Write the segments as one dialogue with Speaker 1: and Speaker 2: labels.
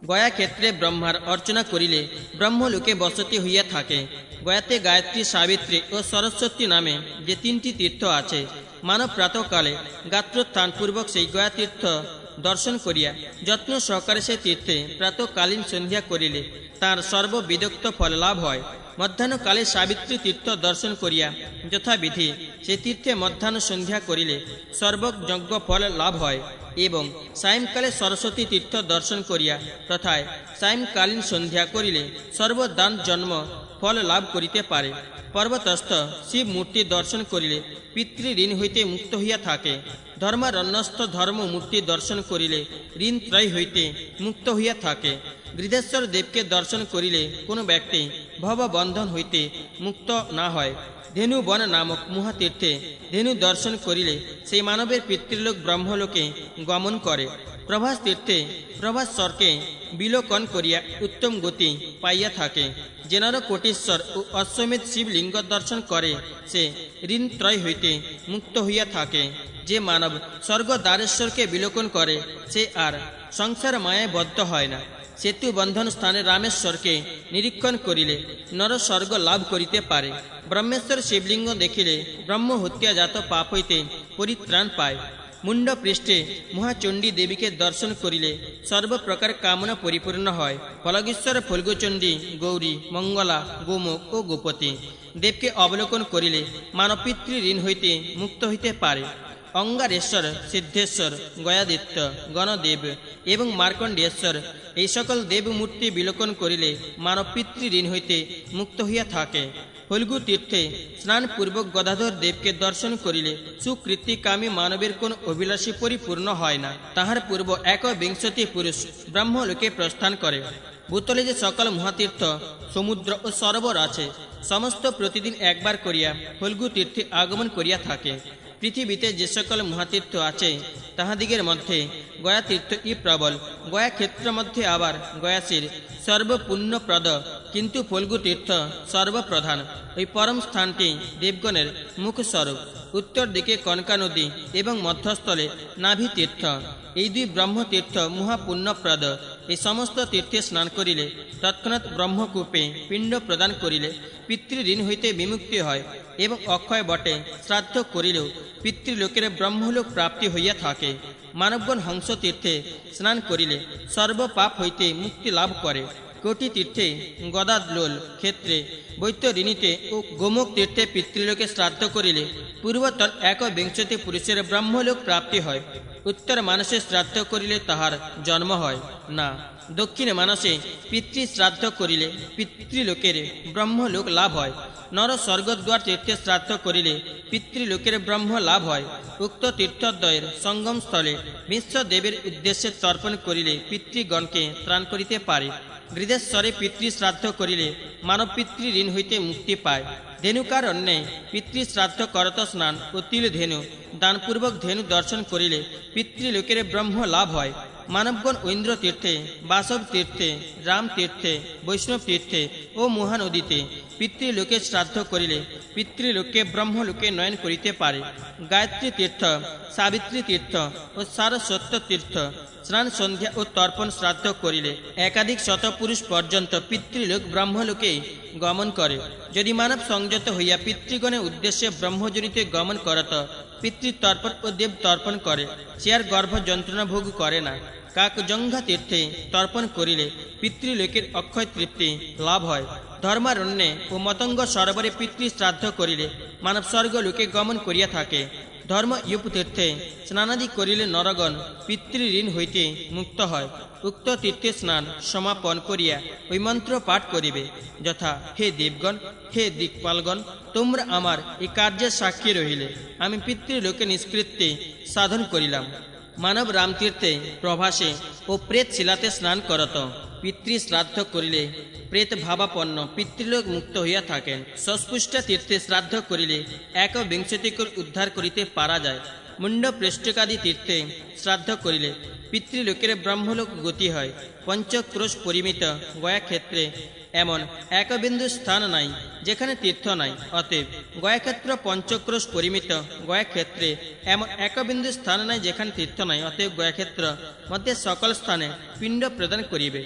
Speaker 1: গয়া ক্ষেত্রে ব্রহ্মার অর্চনা করিলে ব্রহ্মলোকে বসতি হইয়া থাকে। গয়াতে গায়ত্রী, সাবিত্রী ও সরস্বতী নামে যে তিনটি তীর্থ আছে, মানব প্রাতকালে গাত্রোত্থানপূর্বক সেই গয়া তীর্থ দর্শন করিয়া যত্ন সহকারে সে তীর্থে প্রাতকালীন সন্ধ্যা করিলে তার সর্ববিদক্ত ফল লাভ হয়। মধ্যাহ্নকালে সাবিত্রী তীর্থ দর্শন করিয়া যথাবিধি সে তীর্থে মধ্যাহ্ন সন্ধ্যা করিলে সর্বযজ্ঞ ফল লাভ হয় এবং সায়ংকালে সরস্বতী তীর্থ দর্শন করিয়া তথায় সায়ংকালীন সন্ধ্যা করিলে সর্বদান জন্ম ফল লাভ করিতে পারে। পর্বতস্থ শিব মূর্তি দর্শন করিলে পিতৃঋণ হইতে মুক্ত হইয়া থাকে। ধর্মারণ্যস্থ ধর্ম মূর্তি দর্শন করিলে ঋণ ত্রয় হইতে মুক্ত হইয়া থাকে। গৃধেশ্বর দেবকে দর্শন করিলে কোনো ব্যক্তি ভববন্ধন হইতে মুক্ত না হয়। ধেনু বন নামক মহাতীর্থে ধেনু দর্শন করিলে সেই মানবের পিতৃলোক ব্রহ্মলোকে গমন করে। প্রভাস তীর্থে প্রভাস্বরকে বিলোকন করিয়া উত্তম গতি পাইয়া থাকে। যে নর কোটিশ্বর ও অশ্বমেধ শিবলিঙ্গ দর্শন করে সে ঋণ ত্রয় হইতে মুক্ত হইয়া থাকে। যে মানব স্বর্গ দ্বারেশ্বরকে বিলোকন করে সে আর সংসার মায়ায় বদ্ধ হয় না। সেতু বন্ধন স্থানে রামেশ্বরকে নিরীক্ষণ করিলে নর স্বর্গ লাভ করিতে পারে। ব্রহ্মেশ্বর শিবলিঙ্গ দেখিলে ব্রহ্ম হত্যাজাত পাপ হইতে পরিত্রাণ পায়। মুন্ড পৃষ্ঠে মহাচণ্ডী দেবীকে দর্শন করিলে সর্বপ্রকার কামনা পরিপূর্ণ হয়। ফলগেশ্বর ফল্গুচণ্ডী, গৌরী, মঙ্গলা, গোমুখ ও গোপতী দেবকে অবলোকন করিলে মানব পিতৃ ঋণ হইতে মুক্ত হইতে পারে। অঙ্গারেশ্বর, সিদ্ধেশ্বর, গয়াদিত্য, গণদেব এবং মার্কণ্ডেশ্বর এই সকল দেবমূর্তি বিলোকন করিলে মানব পিতৃ ঋণ হইতে মুক্ত হইয়া থাকে। ফল্গু তীর্থে স্নানপূর্বক গদাধর দেবকে দর্শন করিলে সুকৃতিকামী মানবের কোন অভিলাষী পরিপূর্ণ হয় না। তাহার পূর্ব ১বিংশতি পুরুষ ব্রহ্মলোকে প্রস্থান করে। ভূতলে যে সকল মহাতীর্থ, সমুদ্র ও সরোবর আছে সমস্ত প্রতিদিন একবার করিয়া ফল্গু তীর্থে আগমন করিয়া থাকে। পৃথিবীতে যে সকল মহাতীর্থ আছে তাহাদিগের মধ্যে গয়া তীর্থই প্রবল। গয়া ক্ষেত্র মধ্যে আবার গয়াশির সর্বপুণ্যপ্রদ, কিন্তু ফল্গু তীর্থ সর্বপ্রধান। ওই পরম স্থানটি দেবগণের মুখস্বরূপ। উত্তর দিকে কনকা নদী এবং মধ্যস্থলে নাভি তীর্থ। এই দুই ব্রহ্মতীর্থ মহাপুণ্যপ্রদ। এই সমস্ত তীর্থে স্নান করিলে তৎক্ষণাৎ ব্রহ্মকূপে পিণ্ড প্রদান করিলে পিতৃঋণ হইতে বিমুক্তি হয় এবং অক্ষয় বটে শ্রাদ্ধ করিলেও পিতৃলোকের ব্রহ্মলোক প্রাপ্তি হইয়া থাকে। মানবগণ হংস তীর্থে স্নান করিলে সর্বপাপ হইতে মুক্তি লাভ করে। কোটি তীর্থে, গদালোল ক্ষেত্রে, বৈতরণীতে ও গোমুখ তীর্থে পিতৃলোকে শ্রাদ্ধ করিলে পূর্বতন ১বিংশতি পুরুষের ব্রহ্মলোক প্রাপ্তি হয়। উত্তর মানসে শ্রাদ্ধ করিলে তাহার জন্ম হয় না। দক্ষিণ মানসে পিতৃ শ্রাদ্ধ করিলে পিতৃলোকের ব্রহ্মলোক লাভ হয়। নর স্বর্গদ্বার তীর্থে শ্রাদ্ধ করিলে পিতৃলোকের ব্রহ্ম লাভ হয়। উক্ত তীর্থদ্বয়ের সঙ্গম স্থলে বিশ্বদেবের উদ্দেশ্যে তর্পণ করিলে পিতৃগণকে ত্রাণ করিতে পারে। গৃধেশ্বরে পিতৃ শ্রাদ্ধ করিলে মানব পিতৃ ঋণ হইতে মুক্তি পায়। ধেনুকারণ্যে পিতৃ শ্রাদ্ধ করত স্নান ও তিল ধেনু দানপূর্বক ধেনু দর্শন করিলে পিতৃলোকের ব্রহ্ম লাভ হয়। মানবগণ ঐন্দ্র তীর্থে, বাসব তীর্থে, রাম তীর্থে, বৈষ্ণব তীর্থে ও মহানদীতে পিতৃলোকে শ্রাদ্ধ করিলে পিতৃলোকে ব্রহ্মলোকে নয়ন করিতে পারে। গায়ত্রী তীর্থ, সাবিত্রী তীর্থ ও সারস্বত তীর্থ স্নান, সন্ধ্যা ও তর্পণ শ্রাদ্ধ করিলে একাধিক শতপুরুষ পর্যন্ত পিতৃলোক ব্রহ্মলোকে গমন করে। যদি মানব সংযত হইয়া পিতৃগণের উদ্দেশ্যে ব্রহ্মজনিতে গমন করত পিতৃতর্পণ ও দেব তর্পণ করে, সে আর গর্ভ যন্ত্রণা ভোগ করে না। কাকজঙ্ঘা তীর্থে তর্পণ করিলে পিতৃলোকের অক্ষয় তৃপ্তি লাভ হয়। ধর্মারণ্যে ও মতঙ্গ সরোবরে পিতৃ শ্রাদ্ধ করিলে মানব স্বর্গলোকে গমন করিয়া থাকে। ধর্ম তীর্থে স্নানাদি করিলে নরগণ পিতৃঋণ হইতে মুক্ত হয়। উক্ত তীর্থে স্নান সমাপন করিয়া ওই মন্ত্র পাঠ করিবে, যথা: হে দেবগণ, হে দিকপালগণ, তোমরা আমার এই কার্যের সাক্ষী রহিলে আমি পিতৃলোকে নিষ্কৃত্যে সাধন করিলাম। মানব রামতীর্থে প্রভাসে ও প্রেত শিলাতে স্নান করত। পিতৃ শ্রাদ্ধ করিলে প্রেত ভাবাপন্ন পিতৃলোক মুক্ত হইয়া থাকেন। সস্পুষ্টা তীর্থে শ্রাদ্ধ করিলে ১বিংশতিকুল উদ্ধার করিতে পারা যায়। মুন্ড পৃষ্ঠকাদি তীর্থে শ্রাদ্ধ করিলে পিতৃলোকের ব্রহ্মলোক গতি হয়। পঞ্চক্রোশ পরিমিত গয়া ক্ষেত্রে এমন একবিন্দু স্থান নাই যেখানে তীর্থ নাই। অতএব গয়াক্ষেত্র পঞ্চক্রোশ পরিমিত গয়াক্ষেত্রে এমন একবিন্দু স্থান নাই যেখানে তীর্থ নাই। অতএব গয়াক্ষেত্র মধ্যে সকল স্থানে পিণ্ড প্রদান করিবে।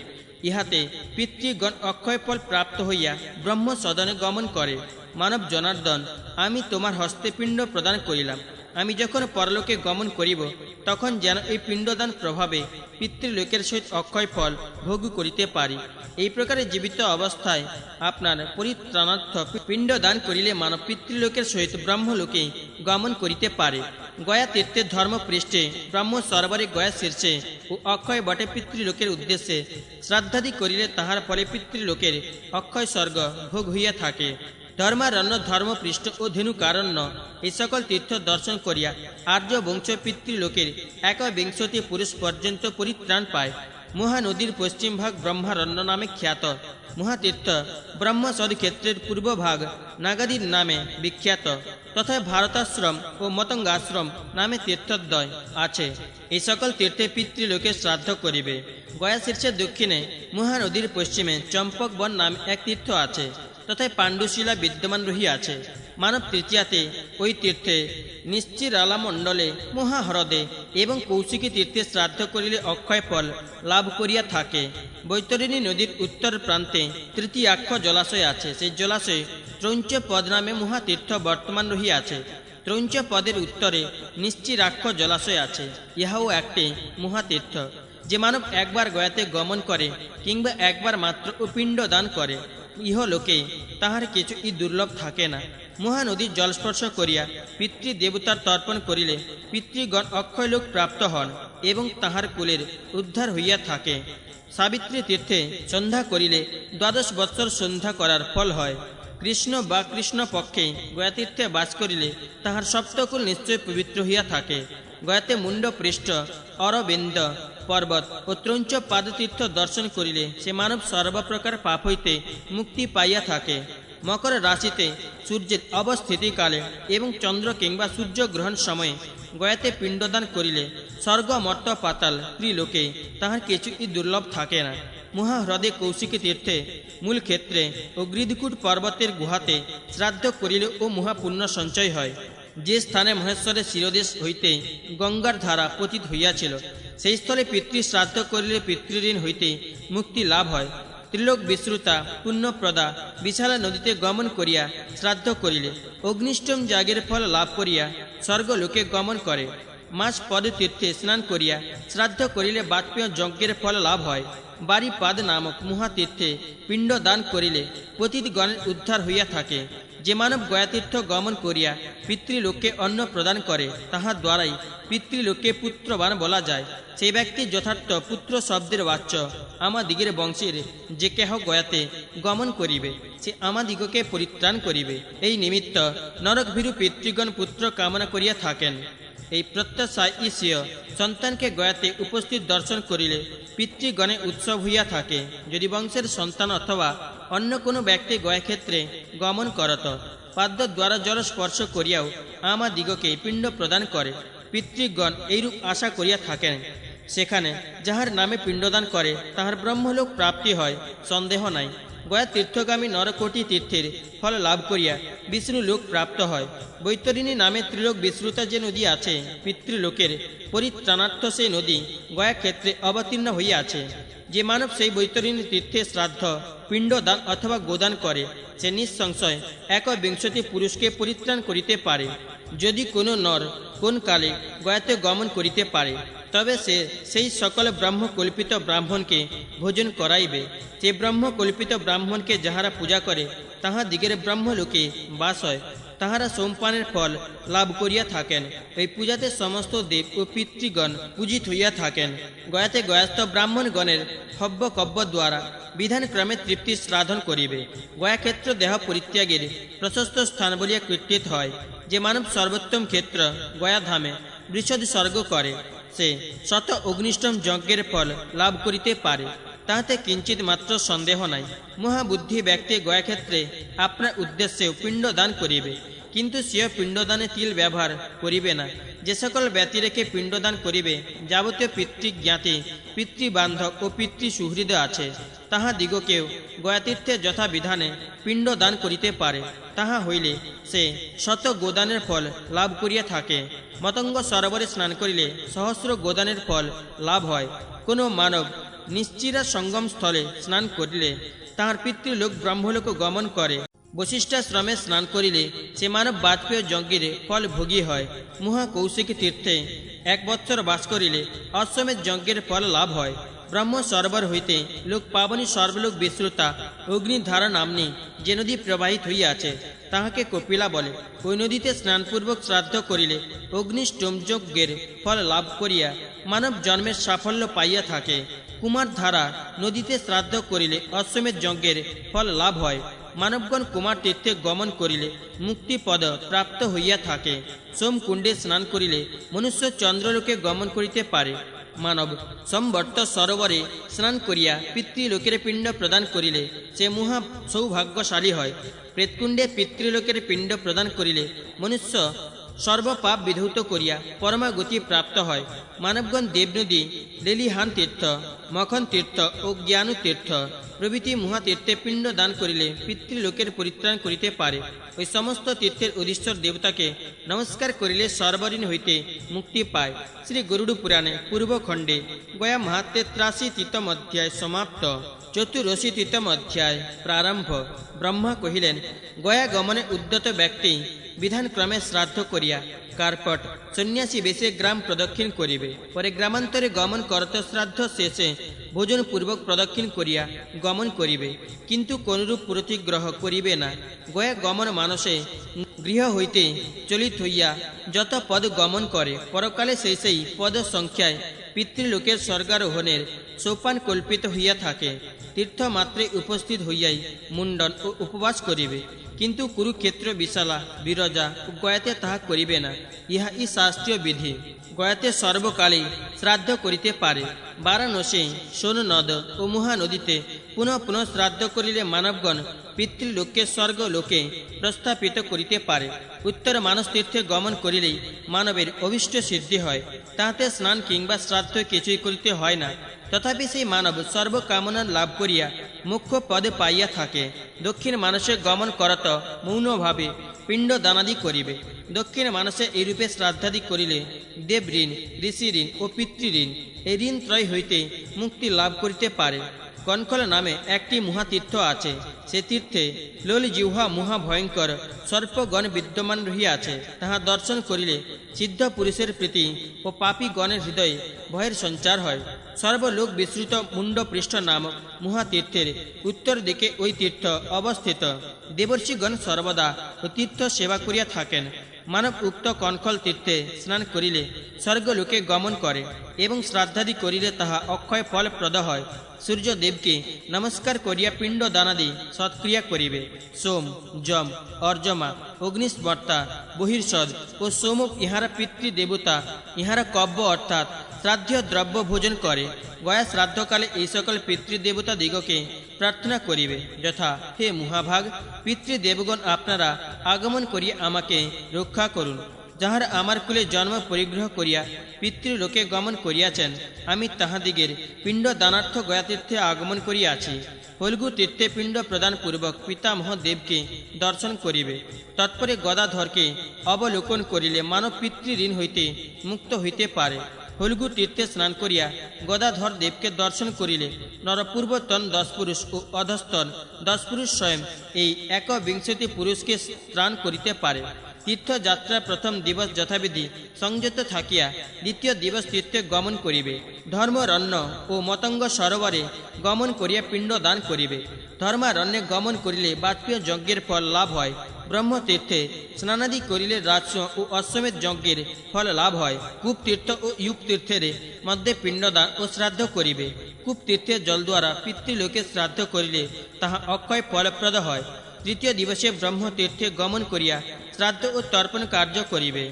Speaker 1: ইহাতে পিতৃগণ অক্ষয় ফল প্রাপ্ত হইয়া ব্রহ্ম সদনে গমন করে। মানব জনার্দন, আমি তোমার হস্তে পিণ্ড প্রদান করিলাম। আমি যখন পরলোকে গমন করিব তখন যেন এই পিণ্ডদান প্রভাবে পিতৃলোকের সহিত অক্ষয় ফল ভোগ করিতে পারি। এই প্রকারে জীবিত অবস্থায় আপনার পরিত্রাণার্থ পিণ্ডদান করিলে মানব পিতৃলোকের সহিত ব্রহ্মলোকে গমন করিতে পারে। গয়া তীর্থের ধর্ম পৃষ্ঠে ব্রহ্ম সরোবরে গয়া শীর্ষে ও অক্ষয় বটে পিতৃলোকের উদ্দেশ্যে শ্রাদ্ধাদি করিলে তাহার ফলে পিতৃলোকের অক্ষয় স্বর্গ ভোগ হইয়া থাকে। ধর্মারণ্য, ধর্মপৃষ্ঠ ও ধেনুকারণ্য এই সকল তীর্থ দর্শন করিয়া আর্য বংশ পিতৃলোকের ১বিংশতি পুরুষ পর্যন্ত পরিত্রাণ পায়। মহানদীর পশ্চিম ভাগ ব্রহ্মারণ্য নামে খ্যাত। মহাতীর্থ ব্রহ্মসদ ক্ষেত্রের পূর্ব ভাগ নাগাদির নামে বিখ্যাত। তথা ভারতাশ্রম ও মতঙ্গাশ্রম নামে তীর্থদ্বয় আছে। এই সকল তীর্থে পিতৃলোকে শ্রাদ্ধ করিবে। গয়া শীর্ষের দক্ষিণে মহানদীর পশ্চিমে চম্পক বন নামে এক তীর্থ আছে। তথায় পাণ্ডুশিলা বিদ্যমান রহিয়াছে। মানব তৃতীয়াতে ওই তীর্থে নিশ্চিরালা মণ্ডলে, মহাহ্রদে এবং কৌশিকী তীর্থে শ্রাদ্ধ করিলে অক্ষয় ফল লাভ করিয়া থাকে। বৈতরণী নদীর উত্তর প্রান্তে তৃতীয়াক্ষ জলাশয় আছে। সেই জলাশয়ে ত্রৌঞ্চ পদ নামে মহাতীর্থ বর্তমান রহিয়াছে। ত্রৌঞ্চ পদের উত্তরে নিশ্চিরাক্ষ জলাশয় আছে। ইহাও একটি মহাতীর্থ। যে মানব একবার গয়াতে গমন করে কিংবা একবার মাত্র ও পিণ্ড দান করে, ইহলোকে তাহার কিছুই দুর্লভ থাকে না। মহানদীর জলস্পর্শ করিয়া পিতৃদেবতার তর্পণ করিলে পিতৃগণ অক্ষয়লোক প্রাপ্ত হন এবং তাহার কুলের উদ্ধার হইয়া থাকে। সাবিত্রী তীর্থে সন্ধ্যা করিলে ১২ বৎসর সন্ধ্যা করার ফল হয়। কৃষ্ণ বা কৃষ্ণ পক্ষে গয়াতীর্থে বাস করিলে তাহার সপ্তকুল নিশ্চয় পবিত্র হইয়া থাকে। গয়াতে মুন্ড পৃষ্ঠ, অরবিন্দ পর্বত ও ত্রৌঞ্চ পাদতীর্থ দর্শন করিলে সে মানব সর্বপ্রকার পাপ হইতে মুক্তি পাইয়া থাকে। মকর রাশিতে সূর্যের অবস্থিতিকালে এবং চন্দ্র কিংবা সূর্যগ্রহণ সময়ে গয়াতে পিণ্ডদান করিলে স্বর্গ, মর্ত, পাতাল ত্রিলোকে তাহার কিছুই দুর্লভ থাকে না। মহাহ্রদে কৌশিকী তীর্থে মূল ক্ষেত্রে ও গৃধকূট পর্বতের গুহাতে শ্রাদ্ধ করিলে ও মহাপুণ্য সঞ্চয় হয়। যে স্থানে মহেশ্বরের শিরদেশ হইতে গঙ্গার ধারা পতিত হইয়াছিল, সেই স্থলে পিতৃশ্রাদ্ধ করিলে পিতৃঋণ হইতে মুক্তি লাভ হয়। ত্রিলোক বিশ্রুতা পুণ্যপ্রদা বিশালা নদীতে গমন করিয়া শ্রাদ্ধ করিলে অগ্নিষ্টম যাগের ফল লাভ করিয়া স্বর্গলোকে গমন করে। মাস পদে তীর্থে স্নান করিয়া শ্রাদ্ধ করিলে বাজপেয় যজ্ঞের ফল লাভ হয়। বারিপাদ নামক মহাতীর্থে পিণ্ড দান করিলে পতিতগণের উদ্ধার হইয়া থাকে। যে মানব গয়াতীর্থ গমন করিয়া পিতৃলোককে অন্ন প্রদান করে, তাহার দ্বারাই পিতৃলোককে পুত্রবান বলা যায়। সেই ব্যক্তি যথার্থ পুত্র শব্দের বাচ্য। আমাদিগের বংশের যে কেহ গয়াতে গমন করিবে, সে আমাদিগকে পরিত্রাণ করিবে। এই নিমিত্ত নরকভীরু পিতৃগণ পুত্র কামনা করিয়া থাকেন। এই প্রত্যাশায় ঈশ্বর সন্তানকে গয়াতে উপস্থিত দর্শন করিলে পিতৃগণে উৎসব হইয়া থাকে। যদি বংশের সন্তান অথবা অন্য কোনো ব্যক্তি গয়াক্ষেত্রে গমন করত, পাদ্য দ্বারা জল স্পর্শ করিয়াও আমাদিগকে পিণ্ড প্রদান করে। পিতৃগণ এইরূপ আশা করিয়া থাকেন, সেখানে যাহার নামে পিণ্ডদান করে তাহার ব্রহ্মলোক প্রাপ্তি হয়, সন্দেহ নাই। গয়া তীর্থগামী নরকোটি তীর্থের ফল লাভ করিয়া বিষ্ণু লোক প্রাপ্ত হয়। বৈতরণী নামে ত্রিলোক বিশ্রুতা যে নদী আছে, পিতৃলোকের পরিত্রাণার্থ সেই নদী গয়া ক্ষেত্রে অবতীর্ণ হইয়াছে। যে মানব সেই বৈতরণী তীর্থে শ্রাদ্ধ, পিণ্ডদান অথবা গোদান করে, সে নিঃসংশয় ১বিংশতি পুরুষকে পরিত্রাণ করিতে পারে। যদি কোনো নর কোন কালে গয়াতে গমন করিতে পারে, তবে সে সেই সকল ব্রহ্মকল্পিত ব্রাহ্মণকে ভোজন করাইবে। সে ব্রহ্মকল্পিত ব্রাহ্মণকে যাহারা পূজা করে, তাহাদিগের ব্রহ্মলোকে বাস হয়। তাহারা সোমপানের ফল লাভ করিয়া থাকেন। এই পূজাতে সমস্ত দেব ও পিতৃগণ পূজিত হইয়া থাকেন। গয়াতে গয়াস্থ ব্রাহ্মণগণের হব্য কব্য দ্বারা বিধানক্রমে তৃপ্তি সাধন করিবে। গয়াক্ষেত্র দেহ পরিত্যাগের প্রশস্ত স্থান বলিয়া কীর্তিত হয়। যে মানব সর্বোত্তম ক্ষেত্র গয়াধামে বৃষদ স্বর্গ করে, সে শত অগ্নিষ্টম যজ্ঞের ফল লাভ করিতে পারে, তাহাতে কিঞ্চিত মাত্র সন্দেহ নাই। মহাবুদ্ধি ব্যক্তি গয়াক্ষেত্রে আপনার উদ্দেশ্যেও পিণ্ড দান করিবে, কিন্তু সেও পিণ্ডদানে তিল ব্যবহার করিবে না। যে সকল ব্যতি রেখে পিণ্ডদান করিবে, যাবতীয় পিতৃজ্ঞাতি পিতৃবান্ধব ও পিতৃসুহৃদ আছে, তাহাদিগকেও গয়াতীর্থে যথাবিধানে পিণ্ড দান করিতে পারে। তাহা হইলে সে শত গোদানের ফল লাভ করিয়া থাকে। মতঙ্গ সরোবরে স্নান করিলে সহস্র গোদানের ফল লাভ হয়। কোনো মানব নিশ্চিরা সঙ্গম স্থলে স্নান করিলে তাহার পিতৃলোক ব্রহ্মলোক গমন করে। বশিষ্ঠাশ্রমে স্নান করিলে সে মানব বাজপেয় যজ্ঞের ফল ভোগী হয়। মহাকৌশিক তীর্থে 1 বৎসর বাস করিলে অশ্বমেধ যজ্ঞের ফল লাভ হয়। ব্রহ্ম সরোবর হইতে লোক পাবনী সর্বলোক বিশ্রুতা অগ্নিধারা নাম্নী যে নদী প্রবাহিত হইয়াছে তাহাকে কপিলা বলে। ওই নদীতে স্নানপূর্বক শ্রাদ্ধ করিলে অগ্নিষ্টম যজ্ঞের ফল লাভ করিয়া মানব জন্মের সাফল্য পাইয়া থাকে। কুমার ধারা নদীতে শ্রাদ্ধ করিলে অশ্বমেধ যজ্ঞের ফল লাভ হয়। মানবগণ কুমার তীর্থে গমন করিলে মুক্তিপদ প্রাপ্ত হইয়া থাকে। সোমকুণ্ডে স্নান করিলে মনুষ্য চন্দ্রলোকে গমন করিতে পারে। মানব সম্বর্ত সরোবরে স্নান করিয়া পিতৃলোকের পিণ্ড প্রদান করিলে সে মহা সৌভাগ্যশালী হয়। প্রেতকুণ্ডে পিতৃলোকের পিণ্ড প্রদান করিলে মনুষ্য সর্বপাপ বিধৌত করিয়া পরমাগতি প্রাপ্ত হয়। মানবগণ দেবনদী, লেলিহান তীর্থ, মখন তীর্থ ও জ্ঞানু তীর্থ প্রভৃতি মহাতীর্থে পিণ্ড দান করিলে পিতৃলোকের পরিত্রাণ করিতে পারে। ওই সমস্ত তীর্থের অধীশ্বর দেবতাকে নমস্কার করিলে সর্বঋণ হইতে মুক্তি পায়। শ্রী গরুড় পুরাণে পূর্বখণ্ডে গয়া মাহাত্ম্যে 83তম অধ্যায় সমাপ্ত। 84তম অধ্যায় প্রারম্ভ। ব্রহ্মা কহিলেন, গয়া গমনে উদ্যত ব্যক্তি বিধানক্রমে শ্রাদ্ধ করিয়া কার্পট সন্ন্যাসী বেশে গ্রাম প্রদক্ষিণ করিবে। পরে গ্রামান্তরে গমন করত শ্রাদ্ধ শেষে ভোজন পূর্বক প্রদক্ষিণ করিয়া গমন করিবে, কিন্তু কোনরূপ প্রতিগ্রহ করিবে না। গয়া গমন মানসে গৃহ হইতে চলিত হইয়া যত পদ গমন করে পরকালে সেই পদ সংখ্যায় পিতৃলোকের স্বর্গারোহণের সোপান কল্পিত হইয়া থাকে। তীর্থমাত্রে উপস্থিত হইয়াই মুন্ডন ও উপবাস করিবে, কিন্তু কুরুক্ষেত্র, বিশালা, বিরজা ও গয়াতে তাহা করিবে না। ইহা শাস্ত্রীয় বিধি। গয়াতে সর্বকালেই শ্রাদ্ধ করিতে পারে। বারাণসী, সোননদ ও মহানদীতে পুনঃ পুনঃ শ্রাদ্ধ করিলে মানবগণ পিতৃলোককে স্বর্গলোকে প্রস্থাপিত করিতে পারে। উত্তর মানস তীর্থে গমন করিলেই মানবের অভীষ্ট সিদ্ধি হয়। তাহাতে স্নান কিংবা শ্রাদ্ধ কিছুই করিতে হয় না। তথাপি সেই মানব সর্বকামনা লাভ করিয়া মুখ্য পদে পাইয়া থাকে। দক্ষিণ মানসে গমন করত মৌনভাবে পিণ্ড দানাদি করিবে। দক্ষিণ মানসে এইরূপে শ্রাদ্ধাদি করিলে দেব ঋণ, ঋষি ঋণ ও পিতৃঋণ এই ঋণ ত্রয় হইতে মুক্তি লাভ করিতে পারে। কনখল নামে একটি মহাতীর্থ আছে। সে তীর্থে লোল জিহ্বা মহাভয়ঙ্কর সর্পগণ বিদ্যমান রহিয়াছে। তাহা দর্শন করিলে সিদ্ধ পুরুষের প্রীতি ও পাপী গণের হৃদয়ে ভয়ের সঞ্চার হয়। সর্বলোক বিস্তৃত মুন্ডপৃষ্ঠ নামক মহাতীর্থের উত্তর দিকে ওই তীর্থ অবস্থিত। দেবর্ষিগণ সর্বদা ও তীর্থ সেবা করিয়া থাকেন। মানব উক্ত কনখল তীর্থে স্নান করিলে স্বর্গলোকে গমন করে এবং শ্রাদ্ধাদি করিলে তাহা অক্ষয় ফলপ্রদ হয়। সূর্যদেবকে নমস্কার করিয়া পিণ্ড দানাদি সৎক্রিয়া করিবে। সোম, যম, অর্জমা, অগ্নিস্মর্তা, বহির্ষদ ও সোমক ইহারা পিতৃদেবতা। ইহারা কব্য অর্থাৎ শ্রাদ্ধ দ্রব্য ভোজন করে। গয়া শ্রাদ্ধকালে এই সকল পিতৃদেবতা দিগকে প্রার্থনা করিবে, যথা: হে মহাভাগ, পিতৃদেবগণ, আপনারা আগমন করিয়া আমাকে রক্ষা করুন। যাহারা আমার কুলে জন্ম পরিগ্রহ করিয়া পিতৃলোকে গমন করিয়াছেন, আমি তাহাদিগের পিণ্ড দানার্থ গয়াতীর্থে আগমন করিয়াছি। ফল্গু তীর্থে পিণ্ড প্রদান পূর্বক পিতামহ দেবকে দর্শন করিবে। তৎপরে গদাধরকে অবলোকন করিলে মানব পিতৃঋণ হইতে মুক্ত হইতে পারে। ফল্গু তীর্থে স্নান করিয়া গদাধর দেবকে দর্শন করিলে নরপূর্বতন 10 পুরুষ ও অধস্তন 10 পুরুষ স্বয়ং এই 21 পুরুষকে ত্রাণ করিতে পারে। তীর্থযাত্রা প্রথম দিবস যথাবিধি সংযত থাকিয়া দ্বিতীয় দিবস তীর্থে গমন করিবে। ধর্মরণ্য ও মতঙ্গ সরোবরে গমন করিয়া পিণ্ড দান করিবে। ধর্মারণ্যে গমন করিলে বাজপেয় যজ্ঞের ফল লাভ হয়। ব্রহ্মতীর্থে স্নানাদি করিলে রাজস্ব ও অশ্বমেধ যজ্ঞের ফল লাভ হয়। কূপ তীর্থ ও ইউপ তীর্থের মধ্যে পিণ্ডদান ও শ্রাদ্ধ করিবে। কূপ তীর্থের জল দ্বারা পিতৃলোকে শ্রাদ্ধ করিলে তাহা অক্ষয় ফলপ্রদ হয়। তৃতীয় দিবসে ব্রহ্মতীর্থে গমন করিয়া শ্রাদ্ধ ও তর্পণ কার্য করিবে।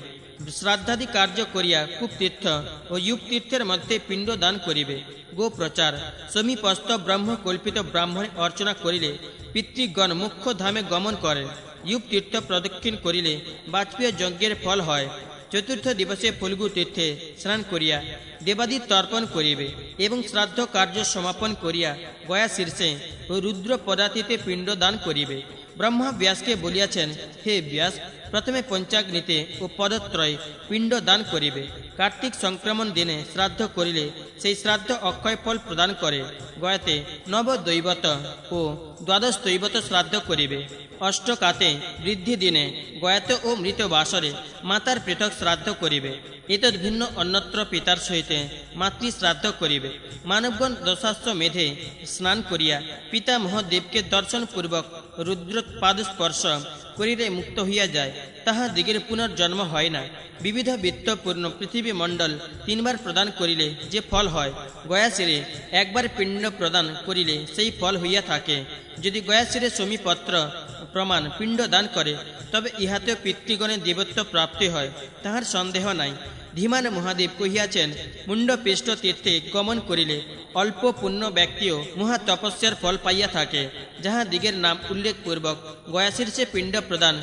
Speaker 1: শ্রাদ্ধাদি কার্য করিয়া কূপ তীর্থ ও ইউপ তীর্থের মধ্যে পিণ্ড দান করিবে। গোপ্রচার সমীপস্থ ব্রহ্ম কল্পিত ব্রাহ্মণে অর্চনা করিলে পিতৃগণ মুখ্য ধামে গমন করেন। ইউপ তীর্থ প্রদক্ষিণ করিলে বাজপেয় যজ্ঞের ফল হয়। চতুর্থ দিবসে ফল্গু তীর্থে স্নান করিয়া দেবাদি তর্পণ করিবে এবং শ্রাদ্ধ কার্য সমাপন করিয়া গয়া শীর্ষে ও রুদ্র পদাতিতে পিণ্ড দান করিবে। ব্রহ্মা ব্যাসকে বলিয়াছেন, হে ব্যাস, প্রথমে পঞ্চাগ্নিতে ও পদত্রয়ে পিণ্ড দান করিবে। কার্তিক সংক্রমণ দিনে শ্রাদ্ধ করিলে সেই শ্রাদ্ধ অক্ষয় ফল প্রদান করে। গয়াতে নবদৈবত ও দ্বাদশ দৈবত শ্রাদ্ধ করিবে। অষ্টকাতে বৃদ্ধি দিনে গয়াতে ও মৃত বাসরে মাতার পৃথক শ্রাদ্ধ করিবে। এতদ ভিন্ন অন্যত্র পিতার সহিতে মাতৃ শ্রাদ্ধ করিবে। মানবগণ দশাস্ব মেধে স্নান করিয়া পিতামহ দেবকে দর্শনপূর্বক রুদ্রপাদ স্পর্শ করিলে মুক্ত হইয়া যায়, তাহা দিগের পুনর্জন্ম হয় না। বিবিধ বৃত্তপূর্ণ পৃথিবী মণ্ডল 3 বার প্রদান করিলে যে ফল হয়, গয়াশিরে একবার পিণ্ড প্রদান করিলে সেই ফল হইয়া থাকে। যদি গয়াশিরে সমীপত্র প্রমাণ পিণ্ড দান করে, তবে ইহাতেও পিতৃগণের দেবত্ব প্রাপ্তি হয়, তাহার সন্দেহ নাই। ধীমান মহাদেব কহিয়াছেন, মুণ্ডপৃষ্ঠ তীর্থে গমন করিলে অল্প পুণ্য ব্যক্তিও মহা তপস্যার ফল পাইয়া থাকে। যাহা দিগের নাম উল্লেখপূর্বক গয়াশীর্ষে পিণ্ড প্রদান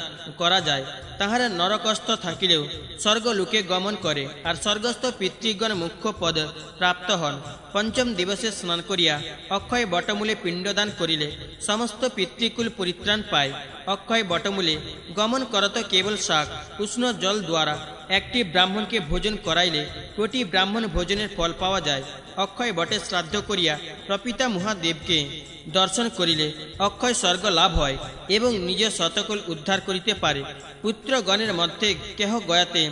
Speaker 1: করা যায়, তাহারা নরকস্থ থাকিলেও স্বর্গলোকে গমন করে, আর স্বর্গস্থ পিতৃগণ মুখ্য পদ প্রাপ্ত হন। পঞ্চম দিবসে স্নান করিয়া অক্ষয় বটমূলে পিণ্ডদান করিলে সমস্ত পিতৃকুল পরিত্রাণ পায়। অক্ষয় বটমূলে গমন করত কেবল শাক উষ্ণ জল দ্বারা একটি ব্রাহ্মণকে ভোজন করাইলে কোটি ব্রাহ্মণ ভোজনের ফল পাওয়া যায়। অক্ষয় বটে শ্রাদ্ধ করিয়া প্রপিতা মহাদেবকে দর্শন করিলে অক্ষয় স্বর্গ লাভ হয় এবং নিজ শতকুল উদ্ধার করিতে পারে। পুত্রগণের মধ্যে কেহ গয়াতে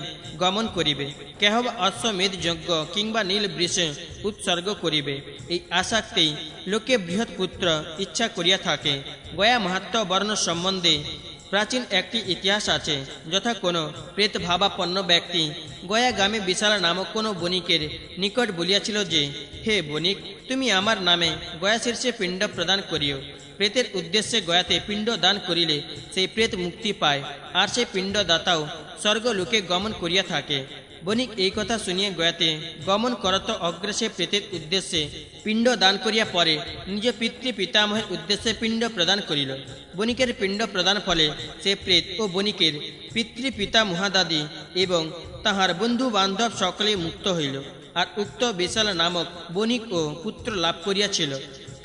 Speaker 1: গমন করিবে, কেহ অশ্বমেধ যজ্ঞ কিংবা নীল বৃষে উৎসর্গ করিবে। এই আশাক্তেই লোকে বৃহৎ পুত্র ইচ্ছা করিয়া থাকে। গয়া মাহাত্ম্য বর্ণ সম্বন্ধে প্রাচীন একটি ইতিহাস আছে। যথা কোনো প্রেতভাবাপন্ন ব্যক্তি গয়া গ্রামে বিশাল নামক কোনো বণিকের নিকট বলিয়াছিল যে, হে বণিক, তুমি আমার নামে গয়া শীর্ষে পিণ্ড প্রদান করিও। প্রেতের উদ্দেশ্যে গয়াতে পিণ্ড দান করিলে সেই প্রেত মুক্তি পায়, আর সেই পিণ্ডদাতাও স্বর্গলোকে গমন করিয়া থাকে। বণিক এই কথা শুনিয়া গয়াতে গমন করত অগ্রসে প্রেতের উদ্দেশ্যে পিণ্ড দান করিয়া পরে নিজ পিতৃ পিতামহের উদ্দেশ্যে পিণ্ড প্রদান করিল। বণিকের পিণ্ড প্রদান ফলে সে প্রেত ও বণিকের পিতৃ পিতা মহাদাদি এবং তাহার বন্ধু বান্ধব সকলেই মুক্ত হইল, আর উক্ত বিশাল নামক বণিক ও পুত্র লাভ করিয়াছিল।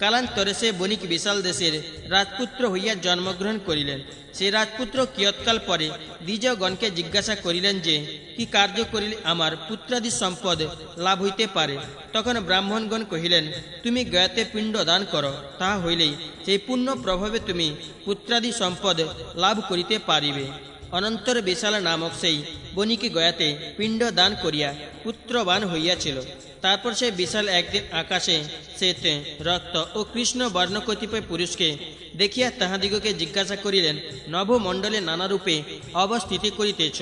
Speaker 1: কালান্তরে সে বণিক বিশাল দেশের রাজপুত্র হইয়া জন্মগ্রহণ করিলেন। সে রাজপুত্র কিয়ৎকাল পরে দ্বিজগণকে জিজ্ঞাসা করিলেন যে, কি কার্য করিলে আমার পুত্রাদি সম্পদ লাভ হইতে পারে? তখন ব্রাহ্মণগণ কহিলেন, তুমি গয়াতে পিণ্ড দান করো, তাহা হইলেই সেই পুণ্য প্রভাবে তুমি পুত্রাদি সম্পদ লাভ করিতে পারিবে। অনন্তর বিশাল নামক সেই বণিক গয়াতে পিণ্ড দান করিয়া পুত্রবান হইয়াছিল। তারপর সে বিশাল একদিন আকাশে শ্বেত রক্ত ও কৃষ্ণ বর্ণ কতিপয় পুরুষকে দেখিয়া তাহাদিগকে জিজ্ঞাসা করিলেন, নভমণ্ডলে নানারূপে অবস্থিতি করিতেছ,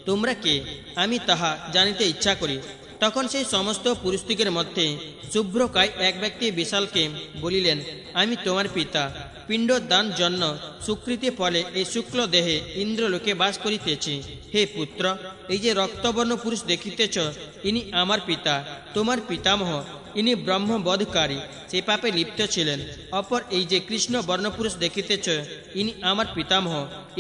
Speaker 1: তোমরা কে? আমি তাহা জানিতে ইচ্ছা করি। তখন সেই সমস্ত পুরুষদিগের মধ্যে শুভ্রকায় এক ব্যক্তি বিশালকে বলিলেন, আমি তোমার পিতা। পিণ্ড দান জন্য সুকৃতি ফলে এই শুক্ল দেহে ইন্দ্রলোকে বাস করিতেছি। হে পুত্র, এই যে রক্তবর্ণ পুরুষ দেখিতেছ, ইনি আমার পিতা, তোমার পিতামহ। ইনি ব্রহ্মবধকারী, সেই পাপে লিপ্ত ছিলেন। অপর এই যে কৃষ্ণ বর্ণপুরুষ দেখিতেছ, ইনি আমার পিতামহ।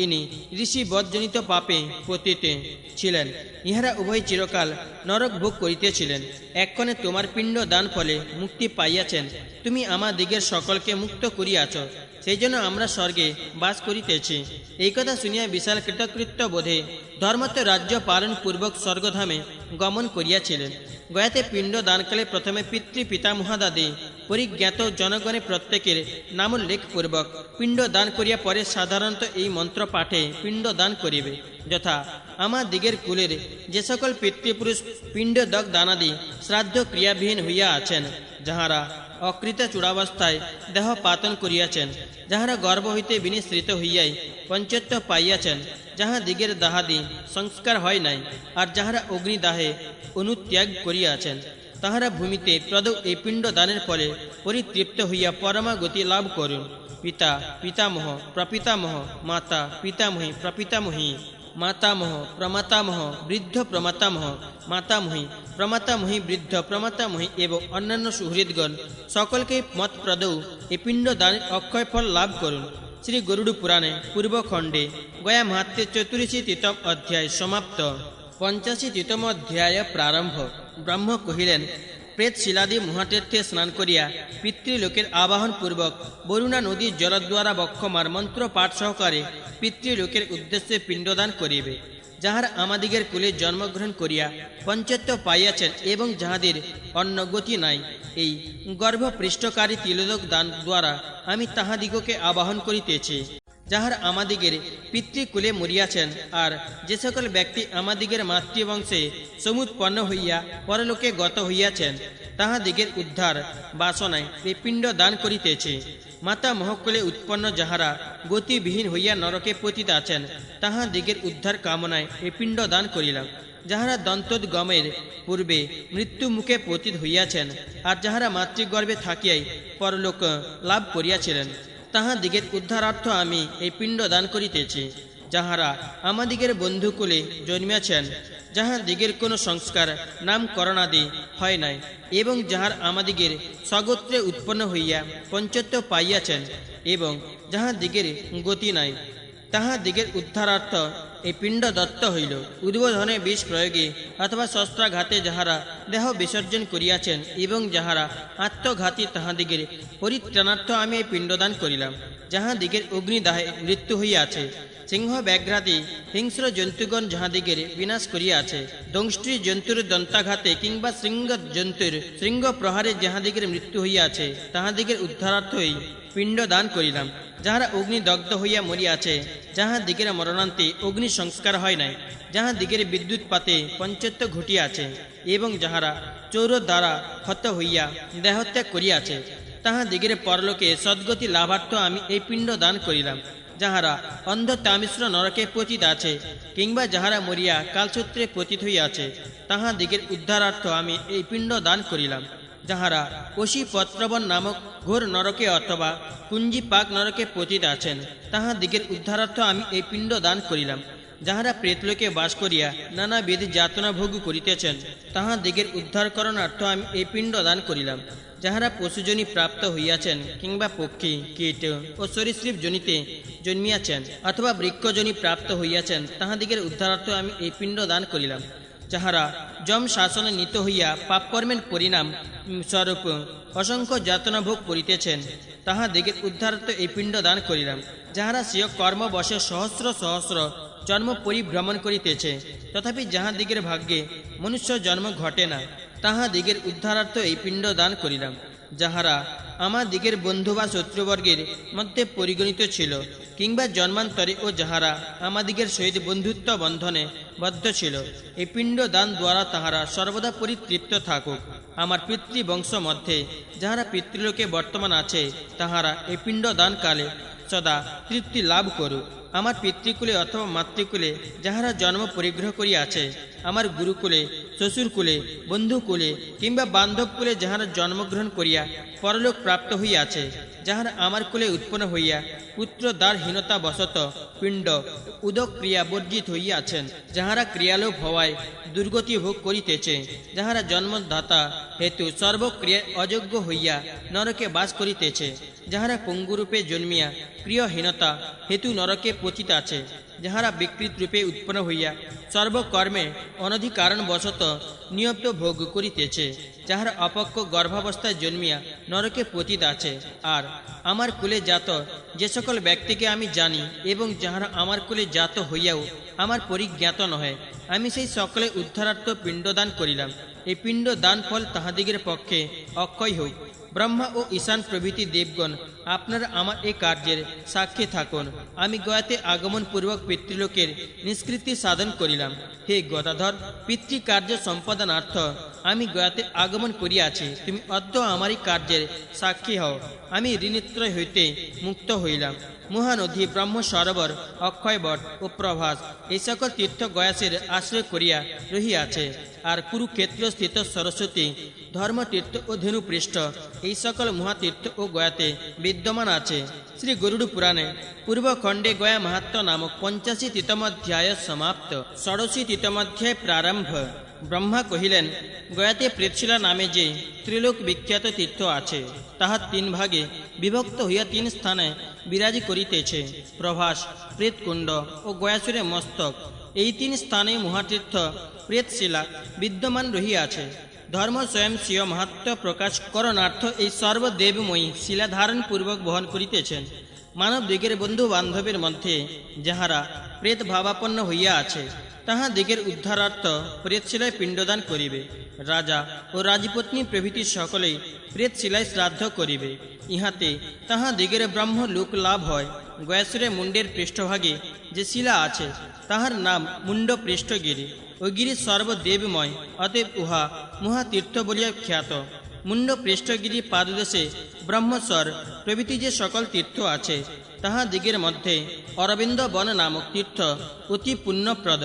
Speaker 1: ইনি ঋষিবধজনিত পাপে পতিতে ছিলেন। ইহারা উভয় চিরকাল নরক ভোগ করিতেছিলেন। এক্ষণে তোমার পিণ্ড দান ফলে মুক্তি পাইয়াছেন। তুমি আমাদিগের সকলকে মুক্ত করিয়াছ, সেই জন্য আমরা স্বর্গে বাস করিতেছি। এই কথা শুনিয়া বিশাল কৃতকৃত্য বোধে ধর্মত্ব রাজ্য পালন পূর্বক স্বর্গধামে গমন করিয়াছিলেন। গয়াতে পিণ্ড দানকালে প্রথমে পিতৃ পিতামহাদাদি পরিজ্ঞাত জনগণে প্রত্যেকের নামোল্লেখপূর্বক পিণ্ড দান করিয়া পরে সাধারণত এই মন্ত্র পাঠে পিণ্ড দান করিবে। যথা, আমার দিগের কুলের যে সকল পিতৃপুরুষ পিণ্ডদক দানাদি শ্রাদ্ধ ক্রিয়াবিহীন হইয়া আছেন, যাহারা অকৃত চূড়াবস্থায় দেহ পাতন করিয়াছেন, যাহারা গর্ভ হইতে বিনিঃসৃত হইয়াই পঞ্চত্ব পাইয়াছেন, যাহা দিগের দাহাদি সংস্কার হয় নাই, আর যাহারা অগ্নিদাহে অনুত্যাগ করিয়াছেন, তাহারা ভূমিতে প্রদৌ এই পিণ্ড দানের ফলে পরিতৃপ্ত হইয়া পরমা গতি লাভ করুন। পিতা পিতামহ প্রপিতামহ, মাতা পিতামহী প্রপিতামহী, মাতামহ প্রমাতামহ, বৃদ্ধ প্রমাতামহ, মাতামহী প্রমাতামহী, বৃদ্ধ প্রমাতামহী এবং অন্যান্য সুহৃদগণ সকলকে মতপ্রদৌ এই পিণ্ড দানের অক্ষয় ফল লাভ করুন। শ্রী গরুড় পুরাণে পূর্বখণ্ডে গয়া মাহাত্ম্যে 84তম অধ্যায় সমাপ্ত। 85তম অধ্যায় প্রারম্ভ। ব্রহ্ম কহিলেন, প্রেত শিলাদি মহাতীর্থে স্নান করিয়া পিতৃলোকের আবাহন পূর্বক বরুণা নদীর জলদ্বারা বক্ষমার মন্ত্র পাঠ সহকারে পিতৃলোকের উদ্দেশ্যে পিণ্ডদান করিবে। যাহারা আমাদিগের কুলে জন্মগ্রহণ করিয়া পঞ্চত্ব পাইয়াছেন এবং যাহাদের অন্য গতি নাই, এই গর্ভপৃষ্ঠকারী তিলোদক দান দ্বারা আমি তাহাদিগকে আবাহন করিতেছি। যাহারা আমাদিগের পিতৃকুলে মরিয়াছেন, আর যে সকল ব্যক্তি আমাদিগের মাতৃবংশে সমুৎপন্ন হইয়া পরলোকে গত হইয়াছেন, তাহাদিগের উদ্ধার বাসনায় এই পিণ্ড দান করিতেছে। মাতা মহকুলে উৎপন্ন যাহারা গতিবিহীন হইয়া নরকে পতিত আছেন, তাহাদিগের উদ্ধার কামনায় এই পিণ্ড দান করিলাম। যাহারা দন্তোদ্গমের পূর্বে মৃত্যু মুখে পতিত হইয়াছেন, আর যাহারা মাতৃগর্ভে থাকিয়াই পরলোক লাভ করিয়াছিলেন, তাহাদিগের উদ্ধারার্থ আমি এই পিণ্ড দান করিতেছি। যাহারা আমাদিগের বন্ধুকুলে জন্মিয়াছেন, যাহাদিগের কোনো সংস্কার নামকরণাদি হয় নাই, এবং যাহার আমাদিগের স্বগোত্রে উৎপন্ন হইয়া পঞ্চত্ব পাইয়াছেন, এবং যাহাদিগের গতি নাই, তাহাদিগের উদ্ধারার্থ এই পিণ্ড দত্ত হইল। উদ্বোধনে বিষ প্রয়োগে অথবা শস্ত্রাঘাতে যাহারা দেহ বিসর্জন করিয়াছেন, এবং যাহারা আত্মঘাতী, তাহাদিগের পরিত্রাণার্থ আমি এই পিণ্ডদান করিলাম। যাহাদিগের অগ্নিদাহে মৃত্যু হইয়াছে, সিংহ ব্যাঘ্রাদি হিংস্র জন্তুগণ যাহাদিগের বিনাশ করিয়াছে, দংষ্ট্রী জন্তুর দন্তাঘাতে কিংবা শৃঙ্গ জন্তুর শৃঙ্গ প্রহারে যাহাদিগের মৃত্যু হইয়াছে, তাহাদিগের উদ্ধারার্থই পিণ্ড দান করিলাম। যাহারা অগ্নিদগ্ধ হইয়া মরিয়াছে, যাহাদিগের মরণান্তে অগ্নি সংস্কার হয় নাই, যাহাদিগের বিদ্যুৎপাতে পঞ্চত্ব ঘটিয়াছে, এবং যাহারা চৌর দ্বারা হত হইয়া দেহত্যাগ করিয়াছে, তাহাদিগের পরলোকে সদ্গতি লাভার্থ আমি এই পিণ্ড দান করিলাম। যাহারা অন্ধ তামিশ্র নরকে পতিত আছে, কিংবা যাহারা মরিয়া কালসূত্রে পতিত হইয়াছে, তাহাদিগের উদ্ধারার্থ আমি এই পিণ্ড দান করিলাম। যাহারা অসি পত্রবন নামক ঘোর নরকে অথবা কুঞ্জিপাক নরকে পতিত আছেন, তাহাদিগের উদ্ধারার্থ আমি এই পিণ্ড দান করিলাম। যাহারা প্রেতলোকে বাস করিয়া নানাবিধ যাতনা ভোগ করিতেছেন, তাহাদিগের উদ্ধারকরণার্থ আমি এই পিণ্ড দান করিলাম। যাহারা পশুজনী প্রাপ্ত হইয়াছেন, কিংবা পক্ষী কীট ও সরীসৃপ জনিতে জন্মিয়াছেন, অথবা বৃক্ষজনী প্রাপ্ত হইয়াছেন, তাহাদিগের উদ্ধারার্থ আমি এই পিণ্ড দান করিলাম। যাহারা যম শাসনে নীত হইয়া পাপকর্মের পরিণাম স্বরূপ অসংখ্য যাতনা ভোগ করিতেছেন, তাহাদিগের উদ্ধারার্থ এই পিণ্ড দান করিলাম। যাহারা স্বীয় কর্মবশে সহস্র সহস্র জন্ম পরিভ্রমণ করিতেছে, তথাপি যাহাদিগের ভাগ্যে মনুষ্য জন্ম ঘটে না, তাহাদিগের উদ্ধারার্থ এই পিণ্ড দান করিলাম। যাহারা আমাদিগের বন্ধু বা শত্রুবর্গের মধ্যে পরিগণিত ছিল, কিংবা জন্মান্তরে, ও যাহারা আমাদিগের সহিত বন্ধুত্ব বন্ধনে বদ্ধ ছিল, এই পিণ্ড দান দ্বারা তাহারা সর্বদা পরিতৃপ্ত থাকুক। আমার পিতৃবংশ মধ্যে যাহারা পিতৃলোকে বর্তমান আছে, তাহারা এই পিণ্ড দান কালে সদা তৃপ্তি লাভ করুক। আমার পিতৃকুলে অথবা মাতৃকুলে যাহারা জন্ম পরিগ্রহ করিয়াছে, আমার গুরুকুলে, শ্বশুরকুলে, বন্ধুকুলে কিংবা বান্ধবকুলে যাহারা জন্মগ্রহণ করিয়া পরলোক প্রাপ্ত হইয়াছে, যাহারা আমার কুলে উৎপন্ন হইয়া পুত্র দ্বারহীনতা বশত পিণ্ড উদক ক্রিয়া বর্জিত হইয়াছেন, যাহারা ক্রিয়ালোভ হওয়ায় দুর্গতি ভোগ করিতেছে, যাহারা জন্মদাতা হেতু সর্বক্রিয়ায় অযোগ্য হইয়া নরকে বাস করিতেছে, যাহারা পঙ্গুরূপে জন্মিয়া প্রিয়হীনতা হেতু নরকে পতিত আছে, যাহারা বিকৃত রূপে উৎপন্ন হইয়া সর্বকর্মে অনধিকারণবশত নিয়ত ভোগ করিতেছে, যাহারা অপক্ষ গর্ভাবস্থায় জন্মিয়া নরকে পতিত আছে, আর আমার কুলে জাত যে সকল ব্যক্তিকে আমি জানি, এবং যাহারা আমার কুলে জাত হইয়াও আমার পরিজ্ঞাত নহে, আমি সেই সকলে উদ্ধারার্থ পিণ্ডদান করিলাম। এই পিণ্ড দান ফল তাহাদিগের পক্ষে অক্ষয় হোক। ব্রহ্মা ও ঈশান প্রভৃতি দেবগণ, আপনারা আমার এই কার্যের সাক্ষী থাকুন। আমি গয়াতে আগমন পূর্বক পিতৃলোকের নিষ্কৃতি সাধন করিলাম। হে গদাধর, পিতৃকার্য সম্পাদনার্থ আমি গয়াতে আগমন করিয়াছি। তুমি অদ্য আমারই কার্যের সাক্ষী হও। আমি ঋণত্রয় হইতে মুক্ত হইলাম। মহানদী, ব্রহ্ম সরোবর, অক্ষয়বট ও প্রভাস এই সকল তীর্থ গয়াসের আশ্রয় করিয়া রহিয়াছে। আর কুরুক্ষেত্র স্থিত সরস্বতী, ধর্মতীর্থ ও ধেনুপৃষ্ঠ এই সকল মহাতীর্থ ও গয়াতে বিদ্যমান আছে। শ্রী গরুড় পুরাণে পূর্বখণ্ডে গয়া মাহাত্ম্য নামক 85তম অধ্যায় সমাপ্ত। 86তম অধ্যায় প্রারম্ভ। ব্রহ্মা কহিলেন, গয়াতে প্রেতশিলা নামে যে ত্রিলোক বিখ্যাত তীর্থ আছে, তাহা 3 ভাগে বিভক্ত হইয়া 3 স্থানে বিরাজ করিতেছে। প্রভাস, প্রেতকুণ্ড ও গয়াসুরে মস্তক এই তিন স্থানে মহাতীর্থ প্রেতশিলা বিদ্যমান রহিয়াছে। ধর্ম স্বয়ং স্বীয় মাহাত্ম্য প্রকাশ করণার্থ এই সর্বদেবময়ী শিলা ধারণ পূর্বক বহন করিতেছেন। মানব দিগের বন্ধু বান্ধবের মধ্যে যাহারা প্রেত ভাবাপন্ন হইয়া আছে, তাহা দিগের উদ্ধারার্থ প্রেতশিলায় পিণ্ডদান করিবে। রাজা ও রাজপত্নী প্রভৃতি সকলেই প্রেতশিলায় শ্রাদ্ধ করিবে। ইহাতে তাহা দিগের ব্রহ্ম লোক লাভ হয়। গয়াসুরে মুন্ডের পৃষ্ঠভাগে যে শিলা আছে, তাহার নাম মুন্ড পৃষ্ঠগিরি। ওই গিরি সর্বদেবময়, অতএব উহা মহাতীর্থ বলিয়া খ্যাত। মুন্ড পৃষ্ঠগিরি পাদদেশে ব্রহ্মস্বর প্রভৃতি যে সকল তীর্থ আছে, তাহা দিগের মধ্যে অরবিন্দ বন নামক তীর্থ অতি পুণ্যপ্রদ।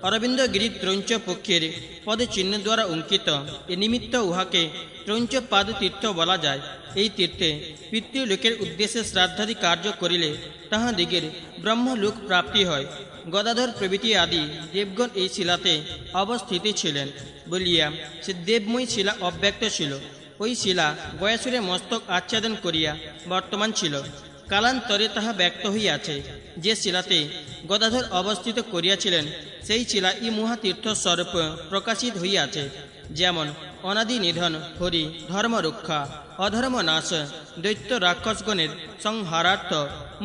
Speaker 1: অরবিন্দগিরি ত্রৈঞ্চ পক্ষের পদে চিহ্ন দ্বারা অঙ্কিত। এ নিমিত্ত উহাকে ত্রৈঞ্চ পাদ তীর্থ বলা যায়। এই তীর্থে পিতৃলোকের উদ্দেশ্যে শ্রাদ্ধাদি কার্য করিলে তাহা দিগের ব্রহ্মলোক প্রাপ্তি হয়। গদাধর প্রভৃতি আদি দেবগণ এই শিলাতে অবস্থিত ছিলেন বলিয়া সে দেবময়ী শিলা অব্যক্ত ছিল। ওই শিলা গয়াসুরে মস্তক আচ্ছাদন করিয়া বর্তমান ছিল। কালান্তরে তাহা ব্যক্ত হইয়াছে। যে শিলাতে গদাধর অবস্থিত করিয়াছিলেন, সেই শিলা ই মহাতীর্থ স্বরূপ প্রকাশিত হইয়াছে। যেমন অনাদি নিধন হরি, ধর্মরক্ষা, অধর্ম নাশ, দৈত্য রাক্ষসগণের সংহারার্থ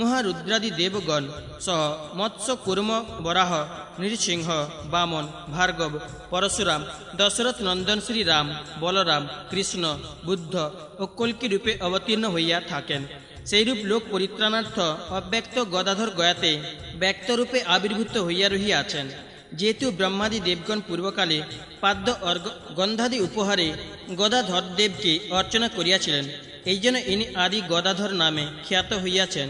Speaker 1: মহারুদ্রাদি দেবগণ সহ মৎস্য কুর্ম বরাহ নৃসিংহ বামন ভার্গব পরশুরাম দশরথ নন্দন শ্রীরাম বলরাম কৃষ্ণ বুদ্ধ ও কল্কি রূপে অবতীর্ণ হইয়া থাকেন। সেইরূপ লোক পরিত্রাণার্থ অব্যক্ত গদাধর গয়াতে ব্যক্তরূপে আবির্ভূত হইয়া রহিয়াছেন। যেহেতু ব্রহ্মাদি দেবগণ পূর্বকালে পাদ্য গন্ধাদি উপহারে গদাধর দেবকে অর্চনা করিয়াছিলেন, এই জন্য ইনি আদি গদাধর নামে খ্যাত হইয়াছেন।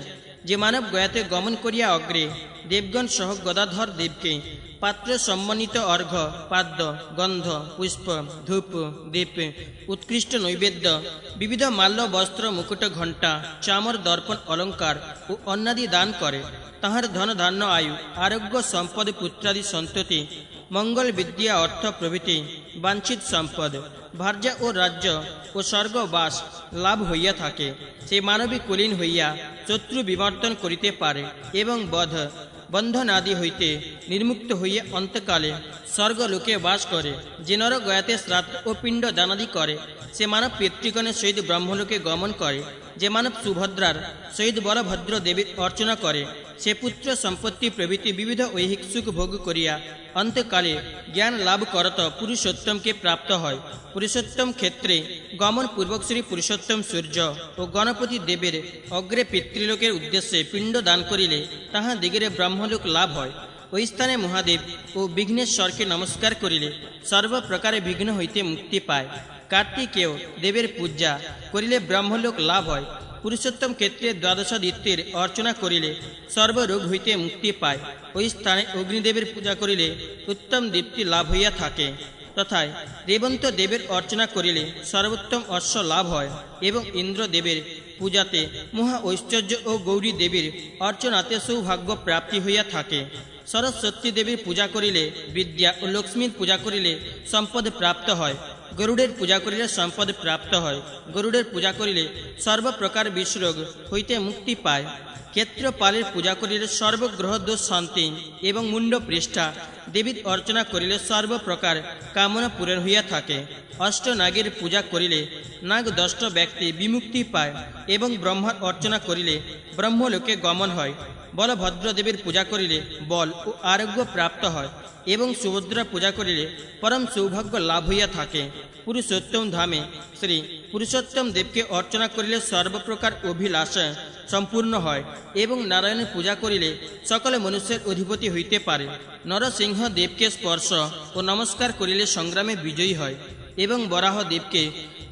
Speaker 1: যে মানব গয়াতে গমন করিয়া অগ্রে দেবগণ সহ গদাধর দেবকে পাত্র সম্মানিত অর্ঘ্য, পাদ্য, গন্ধ, পুষ্প, ধূপ, দীপ, উৎকৃষ্ট নৈবেদ্য, বিবিধ মাল্য, বস্ত্র, মুকুট, ঘণ্টা, চামর, দর্পণ, অলঙ্কার ও অন্নাদি দান করে, তাহার ধন ধান্য, আয়ু, আরোগ্য, সম্পদ, পুত্রাদি সন্ততি, মঙ্গল, বিদ্যা, অর্থ প্রভৃতি বাঞ্ছিত সম্পদ, ভার্যা ও রাজ্য ও স্বর্গবাস লাভ হইয়া থাকে। সেই মানবী কুলীন হইয়া শত্রু বিবর্তন করিতে পারে এবং বন্ধনাদি হইতে নির্মুক্ত হইয়া অন্তকালে স্বর্গলোকে বাস করে। যে নর গয়াতে শ্রাদ্ধ ও পিণ্ড দানাদি করে, সে মানব পিতৃগণের সহিত ব্রহ্মলোকে গমন করে। যে মানব সুভদ্রার সহিত বলভদ্র দেবীর অর্চনা করে, সে পুত্র সম্পত্তি প্রভৃতি বিবিধ ঐহিক সুখ ভোগ করিয়া অন্তকালে জ্ঞান লাভ করত পুরুষোত্তমকে প্রাপ্ত হয়। পুরুষোত্তম ক্ষেত্রে গমন পূর্বক শ্রী পুরুষোত্তম সূর্য ও গণপতি দেবের অগ্রে পিতৃলোকের উদ্দেশ্যে পিণ্ড দান করিলে তাহা দিগের ব্রহ্মলোক লাভ হয়। ওই স্থানে মহাদেব ও বিঘ্নেশ্বরকে নমস্কার করিলে সর্বপ্রকারে বিঘ্ন হইতে মুক্তি পায়। কার্তিকেয় দেবের পূজা করিলে ব্রহ্মলোক লাভ হয়। পুরুষোত্তম ক্ষেত্রে দ্বাদশাদিত্যের অর্চনা করিলে সর্বরোগ হইতে মুক্তি পায়। ওই স্থানে অগ্নিদেবের পূজা করিলে উত্তম দীপ্তি লাভ হইয়া থাকে। তথায় রেবন্ত দেবের অর্চনা করিলে সর্বোত্তম অশ্ব লাভ হয় এবং ইন্দ্রদেবের পূজাতে মহা ঐশ্বর্য ও গৌরী দেবীর অর্চনাতে সৌভাগ্য প্রাপ্তি হইয়া থাকে। সরস্বতী দেবীর পূজা করিলে বিদ্যা ও লক্ষ্মীর পূজা করিলে সম্পদ প্রাপ্ত হয়। গরুড়ের পূজা করিলে সম্পদ প্রাপ্ত হয়। গরুড়ের পূজা করিলে সর্বপ্রকার বিষরোগ হইতে মুক্তি পায়। ক্ষেত্রপালের পূজা করিলে সর্বগ্রহ দোষ শান্তি এবং মুন্ড পৃষ্ঠা দেবীর অর্চনা করিলে সর্বপ্রকার কামনা পূরণ হইয়া থাকে। অষ্টনাগের পূজা করিলে নাগ দষ্ট ব্যক্তি বিমুক্তি পায় এবং ব্রহ্মার অর্চনা করিলে ব্রহ্মলোকে গমন হয়। বলভদ্রদেবের পূজা করিলে বল ও আরোগ্য প্রাপ্ত হয় এবং সুভদ্রা পূজা করিলে পরম সৌভাগ্য লাভ হইয়া থাকে। পুরুষোত্তম ধামে শ্রী পুরুষোত্তম দেবকে অর্চনা করিলে সর্বপ্রকার অভিলাষ সম্পূর্ণ হয় এবং নারায়ণের পূজা করিলে সকল মনুষ্যের অধিপতি হইতে পারে। নরসিংহ দেবকে স্পর্শ ও নমস্কার করিলে সংগ্রামে বিজয়ী হয় এবং বরাহ দেবকে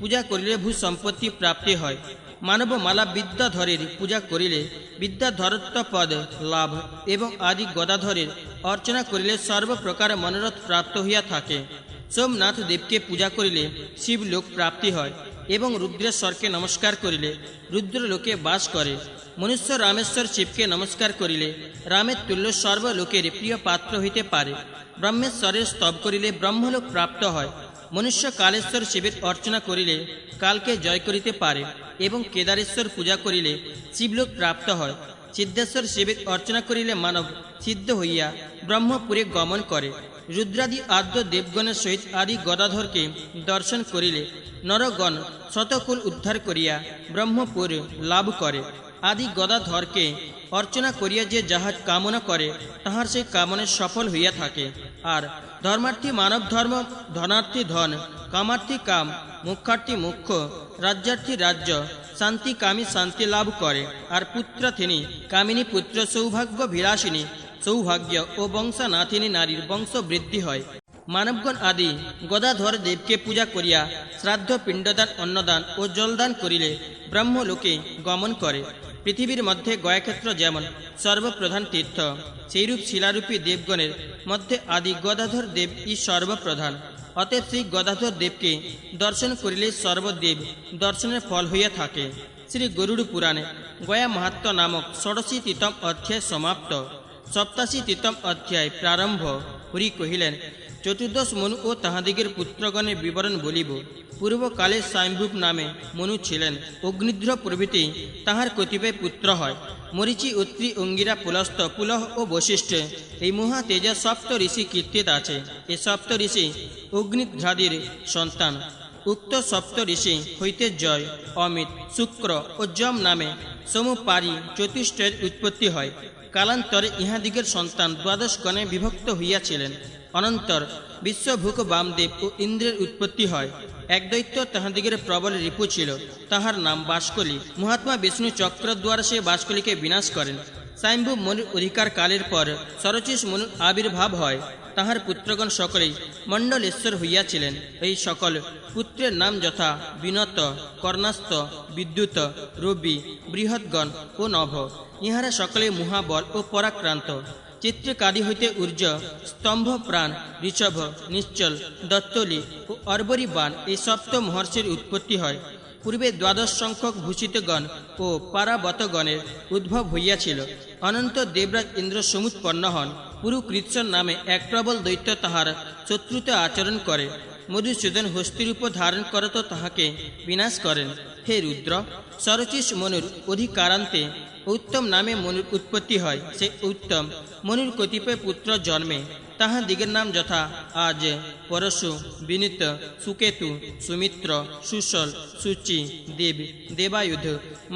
Speaker 1: পূজা করিলে ভূ সম্পত্তি প্রাপ্তি হয়। মানবমালা বিদ্যাধরের পূজা করিলে বিদ্যাধরত্ব পদ লাভ এবং আদি গদাধরের অর্চনা করিলে সর্বপ্রকার মনোরথ প্রাপ্ত হইয়া থাকে। সোমনাথ দেবকে পূজা করিলে শিবলোক প্রাপ্তি হয় এবং রুদ্রেশ্বরকে নমস্কার করিলে রুদ্রলোকে বাস করে। মনুষ্য রামেশ্বর শিবকে নমস্কার করিলে রামের তুল্য সর্বলোকের প্রিয় পাত্র হইতে পারে। ব্রহ্মেশ্বরের স্তব করিলে ব্রহ্মলোক প্রাপ্ত হয়। মনুষ্য কালেশ্বর শিবের অর্চনা করিলে কালকে জয় করিতে পারে এবং কেদারেশ্বর পূজা করিলে শিবলোক প্রাপ্ত হয়। সিদ্ধেশ্বর শিবের অর্চনা করিলে মানব সিদ্ধ হইয়া ব্রহ্মপুরে গমন করে। রুদ্রাদি আদ্য দেবগণের সহিত আদি গদাধরকে দর্শন করিলে নরগণ শতকুল উদ্ধার করিয়া ব্রহ্মপুর লাভ করে। আদি গদাধরকে অর্চনা করিয়া যে যাহা কামনা করে তাহার সেই কামনে সফল হইয়া থাকে। আর ধর্মার্থী মানব ধর্ম, ধনার্থী ধন, কামার্থী কাম, মুখ্যার্থী মুখ্য, রাজ্যার্থী রাজ্য, শান্তি কামী শান্তি লাভ করে। আর পুত্রাথিনী কামিনী পুত্র, সৌভাগ্য বিলাসিনী সৌভাগ্য ও বংশনাথিনী নারীর বংশ বৃদ্ধি হয়। মানবগণ আদি গদাধর দেবকে পূজা করিয়া শ্রাদ্ধ, পিণ্ডদান, অন্নদান ও জলদান করিলে ব্রহ্মলোকে গমন করে। পৃথিবীর মধ্যে গয়াক্ষেত্র যেমন সর্বপ্রধান তীর্থ, সেইরূপ শিলারূপী দেবগণের মধ্যে আদি গদাধর দেব ই সর্বপ্রধান। অতএব শ্রী গদাধর দেবকে দর্শন করিলে সর্বদেব দর্শনের ফল হইয়া থাকে। শ্রী গরুড় পুরাণে গয়া মাহাত্ম্য নামক 86তম অধ্যায় সমাপ্ত। 87তম অধ্যায় প্রারম্ভ। হরি কহিলেন, চতুর্দশ মনু ও তাহাদিগের পুত্রগণের বিবরণ বলিব। পূর্বকালে স্বয়ম্ভূব নামে মনু ছিলেন। অগ্নিধ্র প্রভৃতি তাহার কতিপয় পুত্র হয়। মরিচি, অত্রি, অঙ্গিরা, পুলস্ত, পুলহ ও বশিষ্ঠ এই মহা তেজা সপ্ত ঋষি কীর্তিত আছে। এই সপ্ত ঋষি অগ্নিধ্রাদির সন্তান। উক্ত সপ্ত ঋষি হইতে জয়, অমিত, শুক্র ও যম নামে সমুপারি চতুষ্টের উৎপত্তি হয়। কালান্তরে ইহাদিগের সন্তান 12 গণে বিভক্ত হইয়াছিলেন। অনন্তর বিশ্বভূক বামদেব ও ইন্দ্রের উৎপত্তি হয়। এক দৈত্য তাহাদিগের প্রবল রিপু ছিল, তাহার নাম বাষ্কলি। মহাত্মা বিষ্ণু চক্র দ্বারা সে বাষ্কলিকে বিনাশ করেন। স্বয়ম্ভূ মনুর অধিকার কালের পর সরচিষ মনুর আবির্ভাব হয়। তাহার পুত্রগণ সকলেই মণ্ডলেশ্বর হইয়াছিলেন। এই সকল পুত্রের নাম যথা বিনত, কর্ণাস্ত, বিদ্যুৎ, রবি, বৃহৎগণ ও নভ। ইহারা সকলে মহাবল ও পরাক্রান্ত। চিত্রকাদি হইতে ঊর্জ, স্তম্ভ, প্রাণ, ঋষভ, নিশ্চল, দত্তলি ও অর্বরী বাণ এই সপ্ত মহর্ষির উৎপত্তি হয়। পূর্বে 12 সংখ্যক ভূষিতগণ ও পারাবতগণের উদ্ভব হইয়াছিল। অনন্ত দেবরাজ ইন্দ্র সমুৎপন্ন হন। পুরু কৃৎসন নামে এক প্রবল দৈত্য তাহার শত্রুতে আচরণ করে। মধুসূদন হস্তিরূপ ধারণ করত তাহাকে বিনাশ করেন। হে রুদ্র, সরচিষ মনুর অধিকারান্তে উত্তম নামে মনুর উৎপত্তি হয়। সে উত্তম মনুর কতিপয় পুত্র জন্মে। তাহাদিগের নাম যথা আজ, পরশু, বিনীত, সুকেতু, সুমিত্র, সুশল, সুচি, দেব, দেবায়ুধ,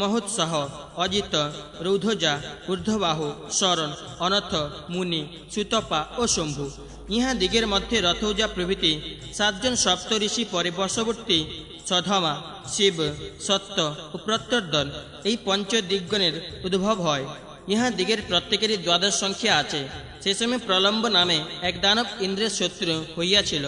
Speaker 1: মহোৎসাহ, অজিত, রৌধজা, ঊর্ধ্ববাহু, শরণ, অনথ, মুনি, সুতপা ও শম্ভু। ইহাদিগের মধ্যে রথৌজা প্রভৃতি 7 জন সপ্তঋষি পরে বশবর্তী সধমা, শিব, সত্য ও প্রত্যর্দন এই পঞ্চদিগ্গণের উদ্ভব হয়। ইহাদিগের প্রত্যেকেরই 12 সংখ্যা আছে। সে সময় প্রলম্ব নামে এক দানব ইন্দ্রের শত্রু হইয়াছিল।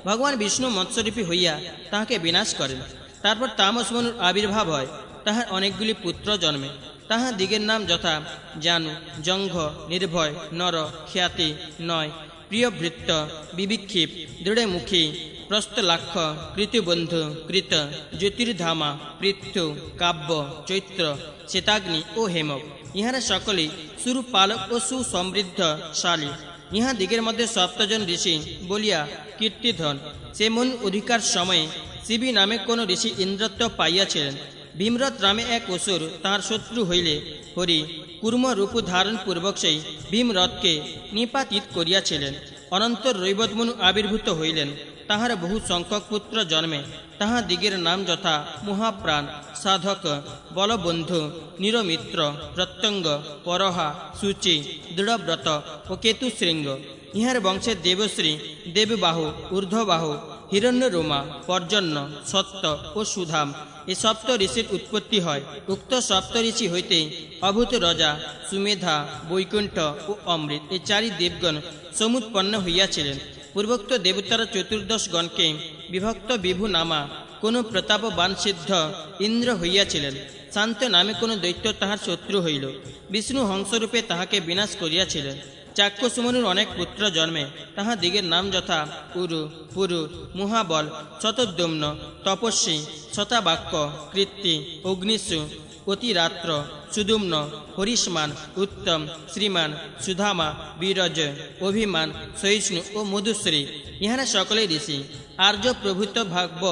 Speaker 1: ভগবান বিষ্ণু মৎস্যরূপী হইয়া তাহাকে বিনাশ করেন। তারপর তামস মনুর আবির্ভাব হয়। তাহার অনেকগুলি পুত্র জন্মে। তাহাদিগের নাম যথা জানু, জঙ্ঘ, নির্ভয়, নর, খ্যাতি, নয়, প্রিয়ভৃত্ত, বিবিক্ষিপ, দৃঢ়মুখী, প্রস্তলাক্ষ, কৃতিবন্ধু, কৃত, জ্যোতির্ধামা, পৃথ্বু, কাব্য, চৈত্র, শ্বেতাগ্নি ও হেমক। ইহারা সকলেই সুরূপালক ও সুসমৃদ্ধশালী। ইহাদিগের মধ্যে 7 জন ঋষি বলিয়া কীর্তিধন। সে মন অধিকার সময়ে শিবী নামে কোন ঋষি ইন্দ্রত্ব পাইয়াছিলেন। ভীমরথ নামে এক অসুর তাহার শত্রু হইলে হরি কুর্ম রূপ ধারণ পূর্বক সেই ভীমরথকে নিপাতিত করিয়াছিলেন। অনন্তর রৈবতমনু আবির্ভূত হইলেন। তাহার বহু সংখ্যক পুত্র জন্মে। তাহাদিগের নাম যথা মহাপ্রাণ, সাধক, বলবন্ধু, নিরমিত্র, প্রত্যঙ্গ, পরহা, সূচি, দৃঢ়ব্রত ও কেতুশৃঙ্গ। ইহার বংশে দেবশ্রী, দেববাহু, ঊর্ধ্ববাহু, হিরণ্যরোমা, পর্জন্য, সত্য ও সুধাম এই সপ্ত ঋষির উৎপত্তি হয়। উক্ত সপ্ত ঋষি হইতে অভূত রজা, সুমেধা, বৈকুণ্ঠ ও অমৃত এই 4 দেবগণ সমুৎপন্ন হইয়াছিলেন। পূর্বোক্ত দেবতারা 14 গণকে বিভক্ত বিভু নামা কোন প্রতাপবান সিদ্ধ ইন্দ্র হইয়াছিলেন। শান্ত নামে কোন দৈত্য তাহার শত্রু হইল। বিষ্ণু হংসরূপে তাহাকে বিনাশ করিয়াছিলেন। চাক্ষুষমনুর অনেক পুত্র জন্মে। তাহাদিগের নাম যথা উরু, পুরু, মহাবল, শতদ্যম্ন, তপস্বী, শতাবাক্য, কৃত্তি, অগ্নিশু, অতিরাত্র, সুদুম্ন, হরিষ্মান, উত্তম, শ্রীমান, সুধামা, বীরজ, অভিমান, সহিষ্ণু ও মধুশ্রী ইহারা সকলে ঋষি। আর্য প্রভূত ভাগ্য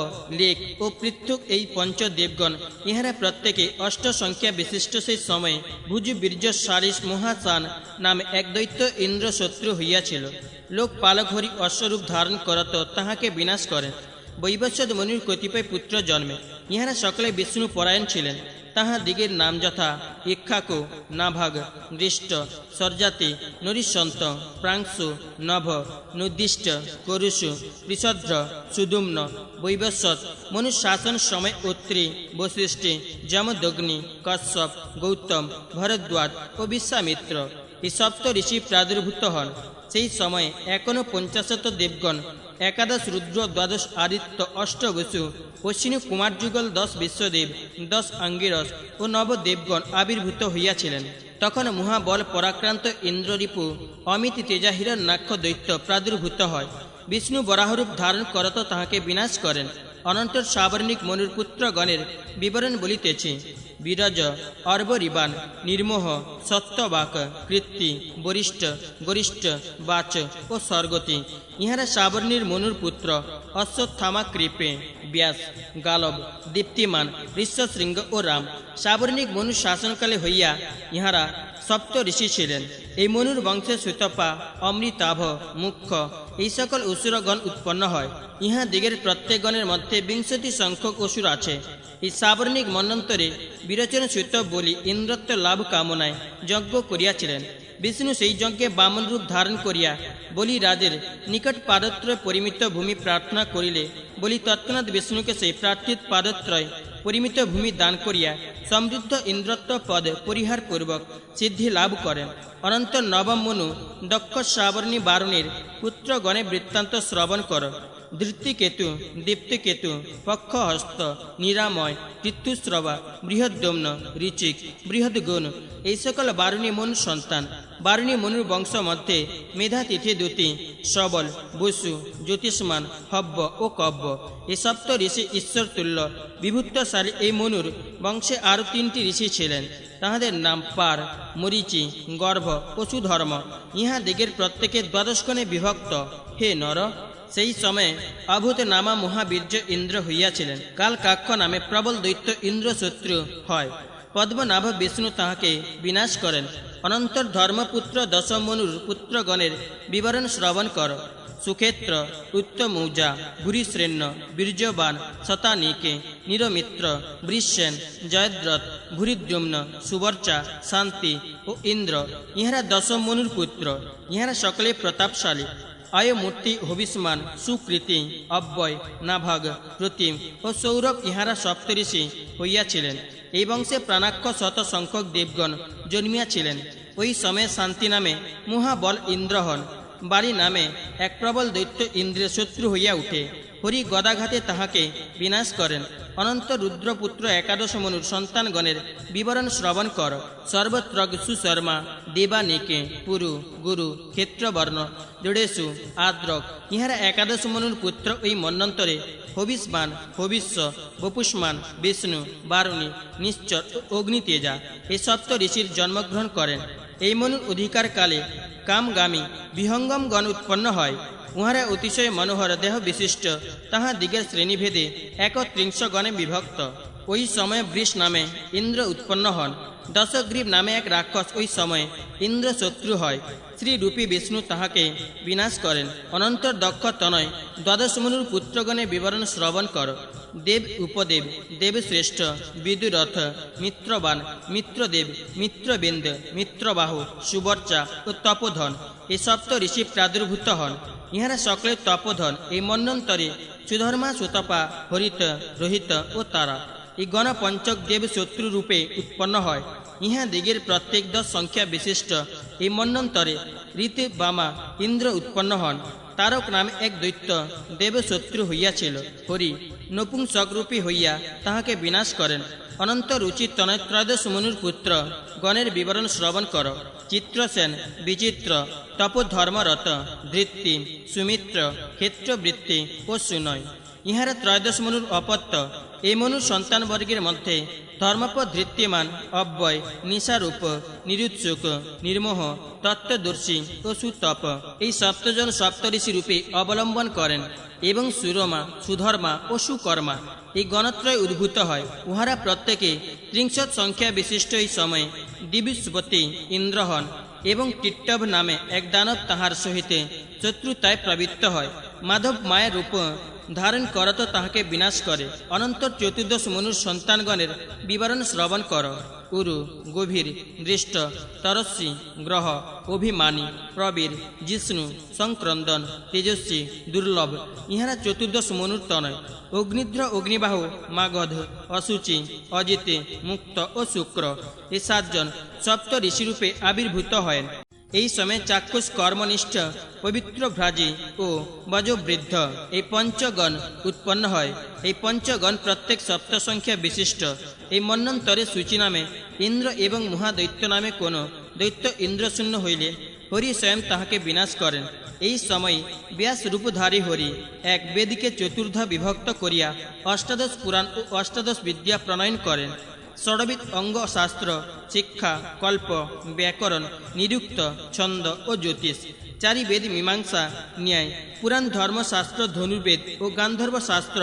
Speaker 1: লেখ ও পৃথক এই পঞ্চদেবগণ ইহারা প্রত্যেকে অষ্ট সংখ্যা বিশিষ্ট সেই সময়ে ভুজ বীর্য সারিস মহাসান নামে এক দৈত্য ইন্দ্র শত্রু হইয়াছিল। লোক পালক হরি অশ্বরূপ ধারণ করত তাহাকে বিনাশ করেন। বৈবস্বত মনুর কতিপয় পুত্র জন্মে, ইহারা সকলে বিষ্ণু পরায়ণ ছিলেন। তাহাদিগের নাম যথা ইক্ষাকু, নাভাগ, দৃষ্ট, সর্জাতি, নরিসন্ত, প্রাংশু, নভ, নুদিষ্ট, করুষু, বৃষধ্র, সুদুম্ন, বৈবস্বত। মনু শাসন সময় অত্রি, বশিষ্ঠি, যমদগ্নি, কশ্যপ, গৌতম, ভরদ্বাজ ও বিশ্বামিত্র এই সপ্ত ঋষি প্রাদুর্ভূত হন। সেই সময়ে 51 দেবগণ, 11 রুদ্র, 12 আদিত্য, 8 বসু, অশ্বিনী কুমার যুগল, 10 বিশ্বদেব, 10 আঙ্গিরস ও নবদেবগণ আবির্ভূত হইয়াছিলেন। তখন মহাবল পরাক্রান্ত ইন্দ্ররিপু অমিত তেজা হিরণ্যাক্ষ দৈত্য প্রাদুর্ভূত হয়। বিষ্ণু বরাহরূপ ধারণ করত তাহাকে বিনাশ করেন। অনন্তর সাবর্ণিক মনুর পুত্রগণের বিবরণ বলিতেছি। বীরজ, অর্বরিবান, নির্মোহ, সত্যবাক, কৃত্তি, বরিষ্ঠ, গরিষ্ঠ, বাচ ও স্বর্গতি ইহারা সাবর্ণীর মনুর পুত্র। অশ্বত্থামা, কৃপে, ব্যাস, গালব, দীপ্তিমান, ঋষ্যশৃঙ্গ ও রাম সাবর্ণিক মনু শাসনকালে হইয়া ইহারা সপ্ত ঋষি ছিলেন। এই মনুর বংশে সুতপা, অমৃতাভ, মুখ্য এই সকল অসুরগণ উৎপন্ন হয়। ইহা দিগের প্রত্যেকগণের মধ্যে 20 সংখ্যক অসুর আছে। এই সাবর্ণিক মন্বন্তরে বিরোচন সুত বলি ইন্দ্রত্ব লাভ কামনায় যজ্ঞ করিয়াছিলেন। বিষ্ণু সেই যজ্ঞে বামন রূপ ধারণ করিয়া বলি রাজের নিকট পাদত্রয় পরিমিত ভূমি প্রার্থনা করিলে বলি তৎক্ষণাৎ বিষ্ণুকে সেই প্রার্থিত পাদত্রয় পরিমিত ভূমি দান করিয়া সমৃদ্ধ ইন্দ্রত্ব পদ পরিহার পূর্বক সিদ্ধি লাভ করেন। অনন্তর নবম মনু দক্ষ সাবর্ণী বারুণীর পুত্রগণে বৃত্তান্ত শ্রবণ কর। ধৃতিকেতু, দীপ্তিকেতু, পক্ষহস্ত, নিরাময়, তীর্থুশ্রবা, বৃহদ্দম্ন, ঋচিক, বৃহদ্গুণ এই সকল বারুণী মনু সন্তান। বারুণী মনুর বংশ মধ্যে মেধাতিথি দুটি, সবল, বসু, জ্যোতিষ্মান, হব্য ও কব্য এই সপ্ত ঋষি ঈশ্বর তুল্য বিভূতশালী। এই মনুর বংশে আরও 3টি ঋষি ছিলেন। তাহাদের নাম পার, মরিচি, গর্ভ ও সুধর্ম। ইহা দিগের প্রত্যেকে 12 গণে বিভক্ত। হে নর, সেই সময়ে অভূত নামা মহাবীর্য ইন্দ্র হইয়াছিলেন। কালকাক্ষ নামে প্রবল দৈত্য ইন্দ্র শত্রু হয়। পদ্মনাভ বিষ্ণু তাহাকে বিনাশ করেন। অনন্তর ধর্মপুত্র দশমনুর পুত্রগণের বিবরণ শ্রবণ কর। সুক্ষেত্র, উত্তমৌজা, ভূরিশ্রেণ্য, বীর্যবান, শতানিকে, নিরমিত্র, বৃষ্যেন, জয়দ্রথ, ভূরিদ্যুম্ন, সুবর্চা, শান্তি ও ইন্দ্র ইহারা দশমনুর পুত্র। ইহারা সকলে প্রতাপশালী। আয়মূর্তি, হবিষ্মান, সুকৃতি, অব্যয়, নাভাগ, প্রতিম ও সৌরভ ইহারা সপ্তঋষি হইয়াছিলেন। এই বংশে প্রাণাক্ষ শত সংখ্যক দেবগণ জন্মিয়াছিলেন। ওই সময়ে শান্তি নামে মহাবল ইন্দ্র হন। বাড়ি নামে এক প্রবল দৈত্য ইন্দ্রের শত্রু হইয়া উঠে। হরি গদাঘাতে তাহাকে বিনাশ করেন। অনন্ত রুদ্রপুত্র 11 মনুর সন্তানগণের বিবরণ শ্রবণ কর। সর্বত্রগ, সুশর্মা, দেবানিকে, পুরু, গুরু, ক্ষেত্রবর্ণ, দৃঢ়েশু, আদ্রক ইহারা 11 মনুর পুত্র। ওই মন্বন্তরে হবিষ্মান, হবিষ্য, বপুষ্মান, বিষ্ণু, বারুণী, নিশ্চর ও অগ্নিতেজা এই সপ্ত ঋষির জন্মগ্রহণ করেন। এই মনুর অধিকার কালে কামগামী বিহঙ্গম গণ উৎপন্ন হয়। উহারা অতিশয় মনোহর দেহ বিশিষ্ট। তাহা দিগের শ্রেণীভেদে 31 গণে বিভক্ত। ওই সময়ে বৃষ নামে ইন্দ্র উৎপন্ন হন। দশগ্রীব নামে এক রাক্ষস ওই সময়ে ইন্দ্র শত্রু হয়। শ্রীরূপী বিষ্ণু তাহাকে বিনাশ করেন। অনন্তর দক্ষ তনয় 12 মনুর পুত্রগণের বিবরণ শ্রবণ কর। দেব উপদেব, দেবশ্রেষ্ঠ, বিদুরথ, মিত্রবান, মিত্রদেব, মিত্রবিন্দ, মিত্রবাহু, সুবর্চা ও তপোধন এই সপ্ত ঋষি প্রাদুর্ভূত হন। ইহারা সকলে তপোধন। এই মন্বন্তরে সুধর্মা, সুতপা, হরিত, রোহিত ও তারা এই গণ পঞ্চক দেব শত্রু রূপে উৎপন্ন হয়। ইহা দিগের প্রত্যেক 10 সংখ্যা বিশিষ্ট। এই মন্বন্তরে ঋতু বামা ইন্দ্র উৎপন্ন হন। তারক নামে এক দৈত্য দেবশত্রু হইয়াছিল। হরি নপুংসকরূপী হইয়া তাহাকে বিনাশ করেন। অনন্ত রুচি তনয় 13 মনুর পুত্র গণের বিবরণ শ্রবণ কর। চিত্রসেন, বিচিত্র, তপোধর্মরত, ধৃত্তি, সুমিত্র, ক্ষেত্রবৃত্তি ও সুনয় ইহারা 13 মনুর অপত্য। এই মনুর সন্তানবর্গের মধ্যে ধর্মপদ ধৃত্যমান, অব্যয়, নিশারূপ, নিরুৎসুক, নির্মোহ, তত্ত্বদর্শী ও সুতপ এই সপ্তজন সপ্তঋষি রূপে অবলম্বন করেন এবং সুরমা, সুধর্মা ও সুকর্মা এই গণত্রয় উদ্ভূত হয়। উহারা প্রত্যেকে ৩০ সংখ্যা বিশিষ্ট এই সময়ে দিবিষ্পতি ইন্দ্র হন এবং টিট্টভ নামে এক দানব তাহার সহিতে শত্রুতায় প্রবৃত্ত হয়। মাধব মায়ের রূপ ধারণ করত তাহাকে বিনাশ করে। অনন্তর ১৪ মনুর সন্তানগণের বিবরণ শ্রবণ কর। উরু, গভীর, দৃষ্ট, তরস্বী, গ্রহ, অভিমানী, প্রবীর, জিষ্ণু, সংক্রন্দন, তেজস্বী, দুর্লভ ইহারা ১৪ মনুর তনয়। অগ্নিদ্র, অগ্নিবাহু, মাগধ, অসুচি, অজিতে, মুক্ত ও শুক্র এই ৭ জন সপ্ত ঋষিরূপে আবির্ভূত হয়। এই সময় চাক্ষুষ, কর্মনিষ্ঠ, পবিত্র ভ্রাজি ও বজবৃদ্ধ এই পঞ্চগণ উৎপন্ন হয়। এই পঞ্চগণ প্রত্যেক সপ্ত সংখ্যা বিশিষ্ট। এই মন্বন্তরে সূচি নামে ইন্দ্র এবং মহাদৈত্য নামে কোন দৈত্য ইন্দ্রশূন্য হইলে হরি স্বয়ং তাহাকে বিনাশ করেন। এই সময় ব্যাস রূপধারী হরি এক বেদকে চতুর্ধ বিভক্ত করিয়া অষ্টাদশ পুরাণ ও অষ্টাদশ বিদ্যা প্রণয়ন করেন। ষড়বিদ অঙ্গ শাস্ত্র, শিক্ষা, কল্প, ব্যাকরণ, নিরুক্ত, ছন্দ ও জ্যোতিষ, ৪ বেদ, মীমাংসা, ন্যায়, পুরাণ, ধর্মশাস্ত্র, ধনুর্বেদ ও গান্ধর্ব শাস্ত্র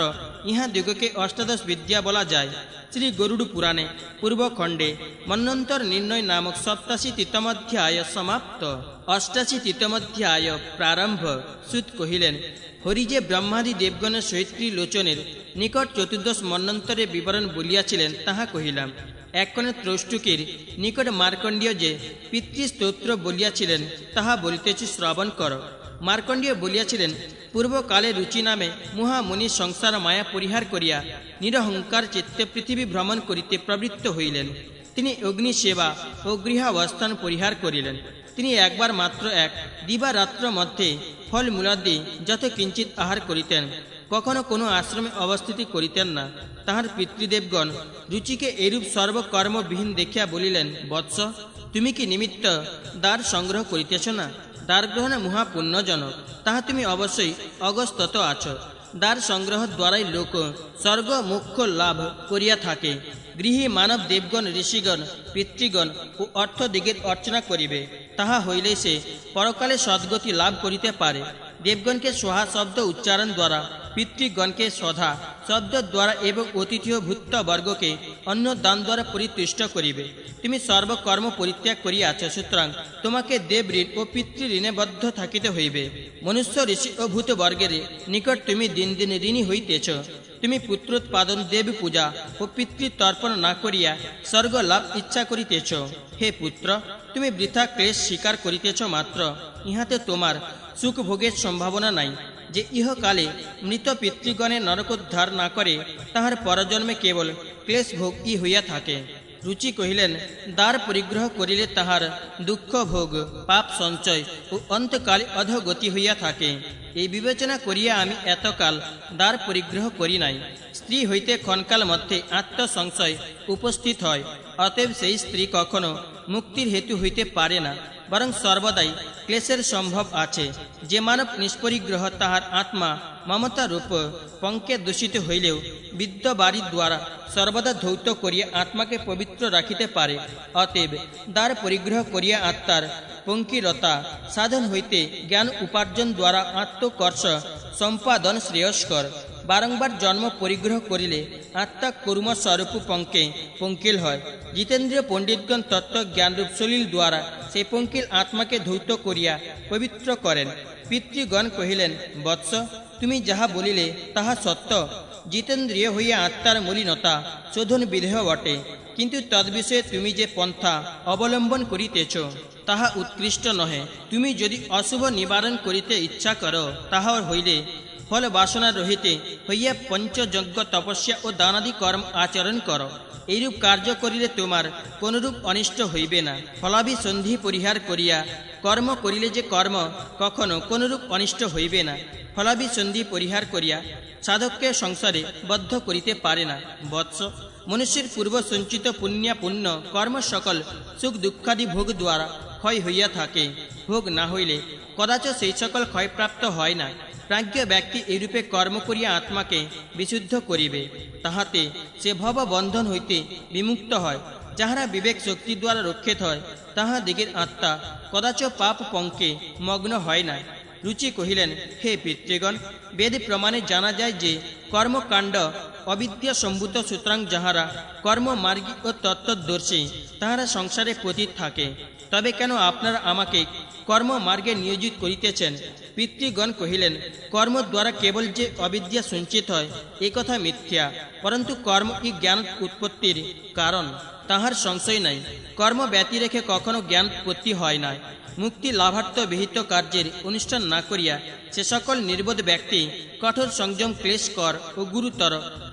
Speaker 1: ইহা দিগকে অষ্টাদশ বিদ্যা বলা যায়। শ্রী গরুড় পুরাণে পূর্বখণ্ডে মন্বন্তর নির্ণয় নামক ৮৭তমধ্যায় সমাপ্ত। ৮৮তমধ্যায় প্রারম্ভ। সুত কহিলেন, হরি যে ব্রহ্মাদি দেবগণের সহিত ত্রিলোচনের নিকট ১৪ মন্বন্তরে বিবরণ বলিয়াছিলেন তাহা কহিলাম। এক্ষণে ত্রষ্টুকের নিকট মার্কণ্ডীয় যে পিতৃস্তোত্র বলিয়াছিলেন তাহা বলিতেছি, শ্রবণ কর। মার্কণ্ডীয় বলিয়াছিলেন, পূর্বকালে রুচি নামে মহামুনি সংসার মায়া পরিহার করিয়া নিরহংকার চিত্তে পৃথিবী ভ্রমণ করিতে প্রবৃত্ত হইলেন। তিনি অগ্নি সেবা ও গৃহাবস্থান পরিহার করিলেন। তিনি একবার মাত্র দিবারাত্র মধ্যে ফল মূলাদি যত কিঞ্চিত আহার করিতেন, কখনো কোনো আশ্রমে অবস্থিতি করিতেন না। তাহার পিতৃদেবগণ রুচিকে এরূপ সর্বকর্মবিহীন দেখিয়া বলিলেন, বৎস, তুমি কি নিমিত্ত দ্বার সংগ্রহ করিতেছ না? দ্বার গ্রহণ মহাপুণ্যজনক, তাহা তুমি অবশ্যই অগস্তত আছো। দ্বার সংগ্রহ দ্বারাই লোক স্বর্গ মোক্ষ লাভ করিয়া থাকে। গৃহী মানব দেবগণ, ঋষিগণ, পিতৃগণ ও অর্থদিগের অর্চনা করিবে, তাহা হইলে সে পরকালে সদ্গতি লাভ করিতে পারে। দেবগণকে সোহা শব্দ উচ্চারণ দ্বারা, পিতৃগণকে সধা শব্দ দ্বারা এবং অতিথিয় ভূতবর্গকে অন্য দান দ্বারা পরিতুষ্ট করিবে। তুমি সর্বকর্ম পরিত্যাগ করিয়াছ, সুতরাং তোমাকে দেবঋণ ও পিতৃঋণে বদ্ধ থাকিতে হইবে। মনুষ্য, ঋষি ও ভূতবর্গের নিকট তুমি দিন দিন ঋণী হইতেছ। তুমি পুত্রোৎপাদন, দেব পূজা ও পিতৃতর্পণ না করিয়া স্বর্গ লাভ ইচ্ছা করিতেছ। হে পুত্র, তুমি বৃথা ক্লেশ স্বীকার করিতেছ মাত্র। ইহাতে তোমার সুখ ভোগের সম্ভাবনা নাই। যে ইহকালে মৃত পিতৃগণে নরকোদ্ধার না করে, তাহার পরজন্মে কেবল ক্লেশ ভোগই হইয়া থাকে। রুচি কহিলেন, দ্বার পরিগ্রহ করিলে তাহার দুঃখ ভোগ, পাপ সঞ্চয় ও অন্তকালে অধোগতি হইয়া থাকে। এই বিবেচনা করিয়া আমি এতকাল দ্বার পরিগ্রহ করি নাই। স্ত্রী হইতে ক্ষণকাল মধ্যে আত্মসংশয় উপস্থিত হয়। অতএব সেই স্ত্রী কখনো মুক্তির হেতু হইতে পারে না, বরং সর্বদাই ক্লেশের সম্ভব আছে। যে মানব নিষ্পরিগ্রহ তাহার আত্মা মমতা রূপ পঙ্কে দূষিত হইলেও বিদ্যবাড়ির দ্বারা সর্বদা ধৌত করিয়া আত্মাকে পবিত্র রাখিতে পারে। অতএব দ্বার পরিগ্রহ করিয়া আত্মার পঙ্কিরতা সাধন হইতে জ্ঞান উপার্জন দ্বারা আত্মকর্ষ সম্পাদন শ্রেয়স্কর। বারংবার জন্ম পরিগ্রহ করিলে আত্মা কর্মস্বরূপ পঙ্কে পঙ্কিল হয়। জিতেন্দ্রীয় পণ্ডিতগণ তত্ত্ব জ্ঞানরূপ সলিল দ্বারা সেই পঙ্কিল আত্মাকে ধৌত করিয়া পবিত্র করেন। পিতৃগণ কহিলেন, বৎস, তুমি যাহা বলিলে তাহা সত্য। জিতেন্দ্রিয় হইয়া আত্মার মলিনতা শোধন বিধেয় বটে, কিন্তু তদ্বিষয়ে তুমি যে পন্থা অবলম্বন করিতেছ তাহা উৎকৃষ্ট নহে। তুমি যদি অশুভ নিবারণ করিতে ইচ্ছা করো, তাহা হইলে ফল বাসনা রহিতে হইয়া পঞ্চযজ্ঞ, তপস্যা ও দানাদি কর্ম আচরণ করো। এইরূপ কার্য করিলে তোমার কোনরূপ অনিষ্ট হইবে না। ফলাভিসন্ধি পরিহার করিয়া কর্ম করিলে যে কর্ম কখনো কোনরূপ অনিষ্ট হইবে না। ফলাভিসন্ধি পরিহার করিয়া সাধককে সংসারে বদ্ধ করিতে পারে না। বৎস, মনুষ্যের পূর্ব সঞ্চিত পুণ্যাপুণ্য কর্ম সকল সুখ দুঃখাদি ভোগ দ্বারা ক্ষয় হইয়া থাকে। ভোগ না হইলে কদাচ সেই সকল ক্ষয়প্রাপ্ত হয় না। প্রাজ্ঞ ব্যক্তি এইরূপে কর্ম করিয়া আত্মাকে বিশুদ্ধ করিবে, তাহাতে সে ভব বন্ধন হইতে বিমুক্ত হয়। যাহারা বিবেক শক্তি দ্বারা রক্ষিত হয়, তাহাদিগের আত্মা কদাচ পাপ পঙ্কে মগ্ন হয় না। রুচি কহিলেন, হে পিতৃগণ, বেদ প্রমাণে জানা যায় যে কর্মকাণ্ড অবিদ্যা সম্ভূত, সুতরাং যাহারা কর্মমার্গী ও তত্ত্বদর্শী তাহারা সংসারে পতিত থাকে। তবে কেন আপনারা আমাকে কর্মমার্গে নিয়োজিত করিতেছেন? পিতৃগণ কহিলেন, কর্ম দ্বারা কেবল যে অবিদ্যা সঞ্চিত হয় এ কথা মিথ্যা, পরন্তু কর্ম ই জ্ঞান উৎপত্তির কারণ, তাহার সংশয় নাই। কর্ম ব্যতি রেখে কখনো জ্ঞান উৎপত্তি হয় না। মুক্তি লাভার্থ বিহিত কার্যের অনুষ্ঠান না করিয়া সে সকল নির্বোধ ব্যক্তি কঠোর সংযম, ক্লেশকর ও গুরুতর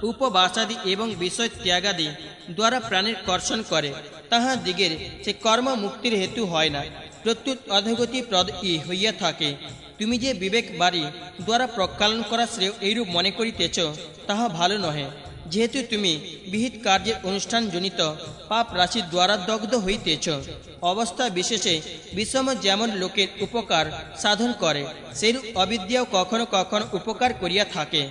Speaker 1: উপবাসাদি এবং বিষয় ত্যাগাদি দ্বারা প্রাণের কর্ষণ করে, তাহাদিগের সে কর্ম মুক্তির হেতু হয় না, প্রত্যুত অধোগতি প্রদ হইয়া থাকে। তুমি যে বিবেক বাড়ি দ্বারা প্রক্ষালন করা শ্রেয় এইরূপ মনে করিতেছ, তাহা ভালো নহে। যেহেতু তুমি বিহিত কার্যের অনুষ্ঠান জনিত পাপ রাশি দ্বারা দগ্ধ হইতেছ। অবস্থা বিশেষে বিষম যেমন লোকের উপকার সাধন করে, সেইরূপ অবিদ্যাও কখনো কখনো উপকার করিয়া থাকে।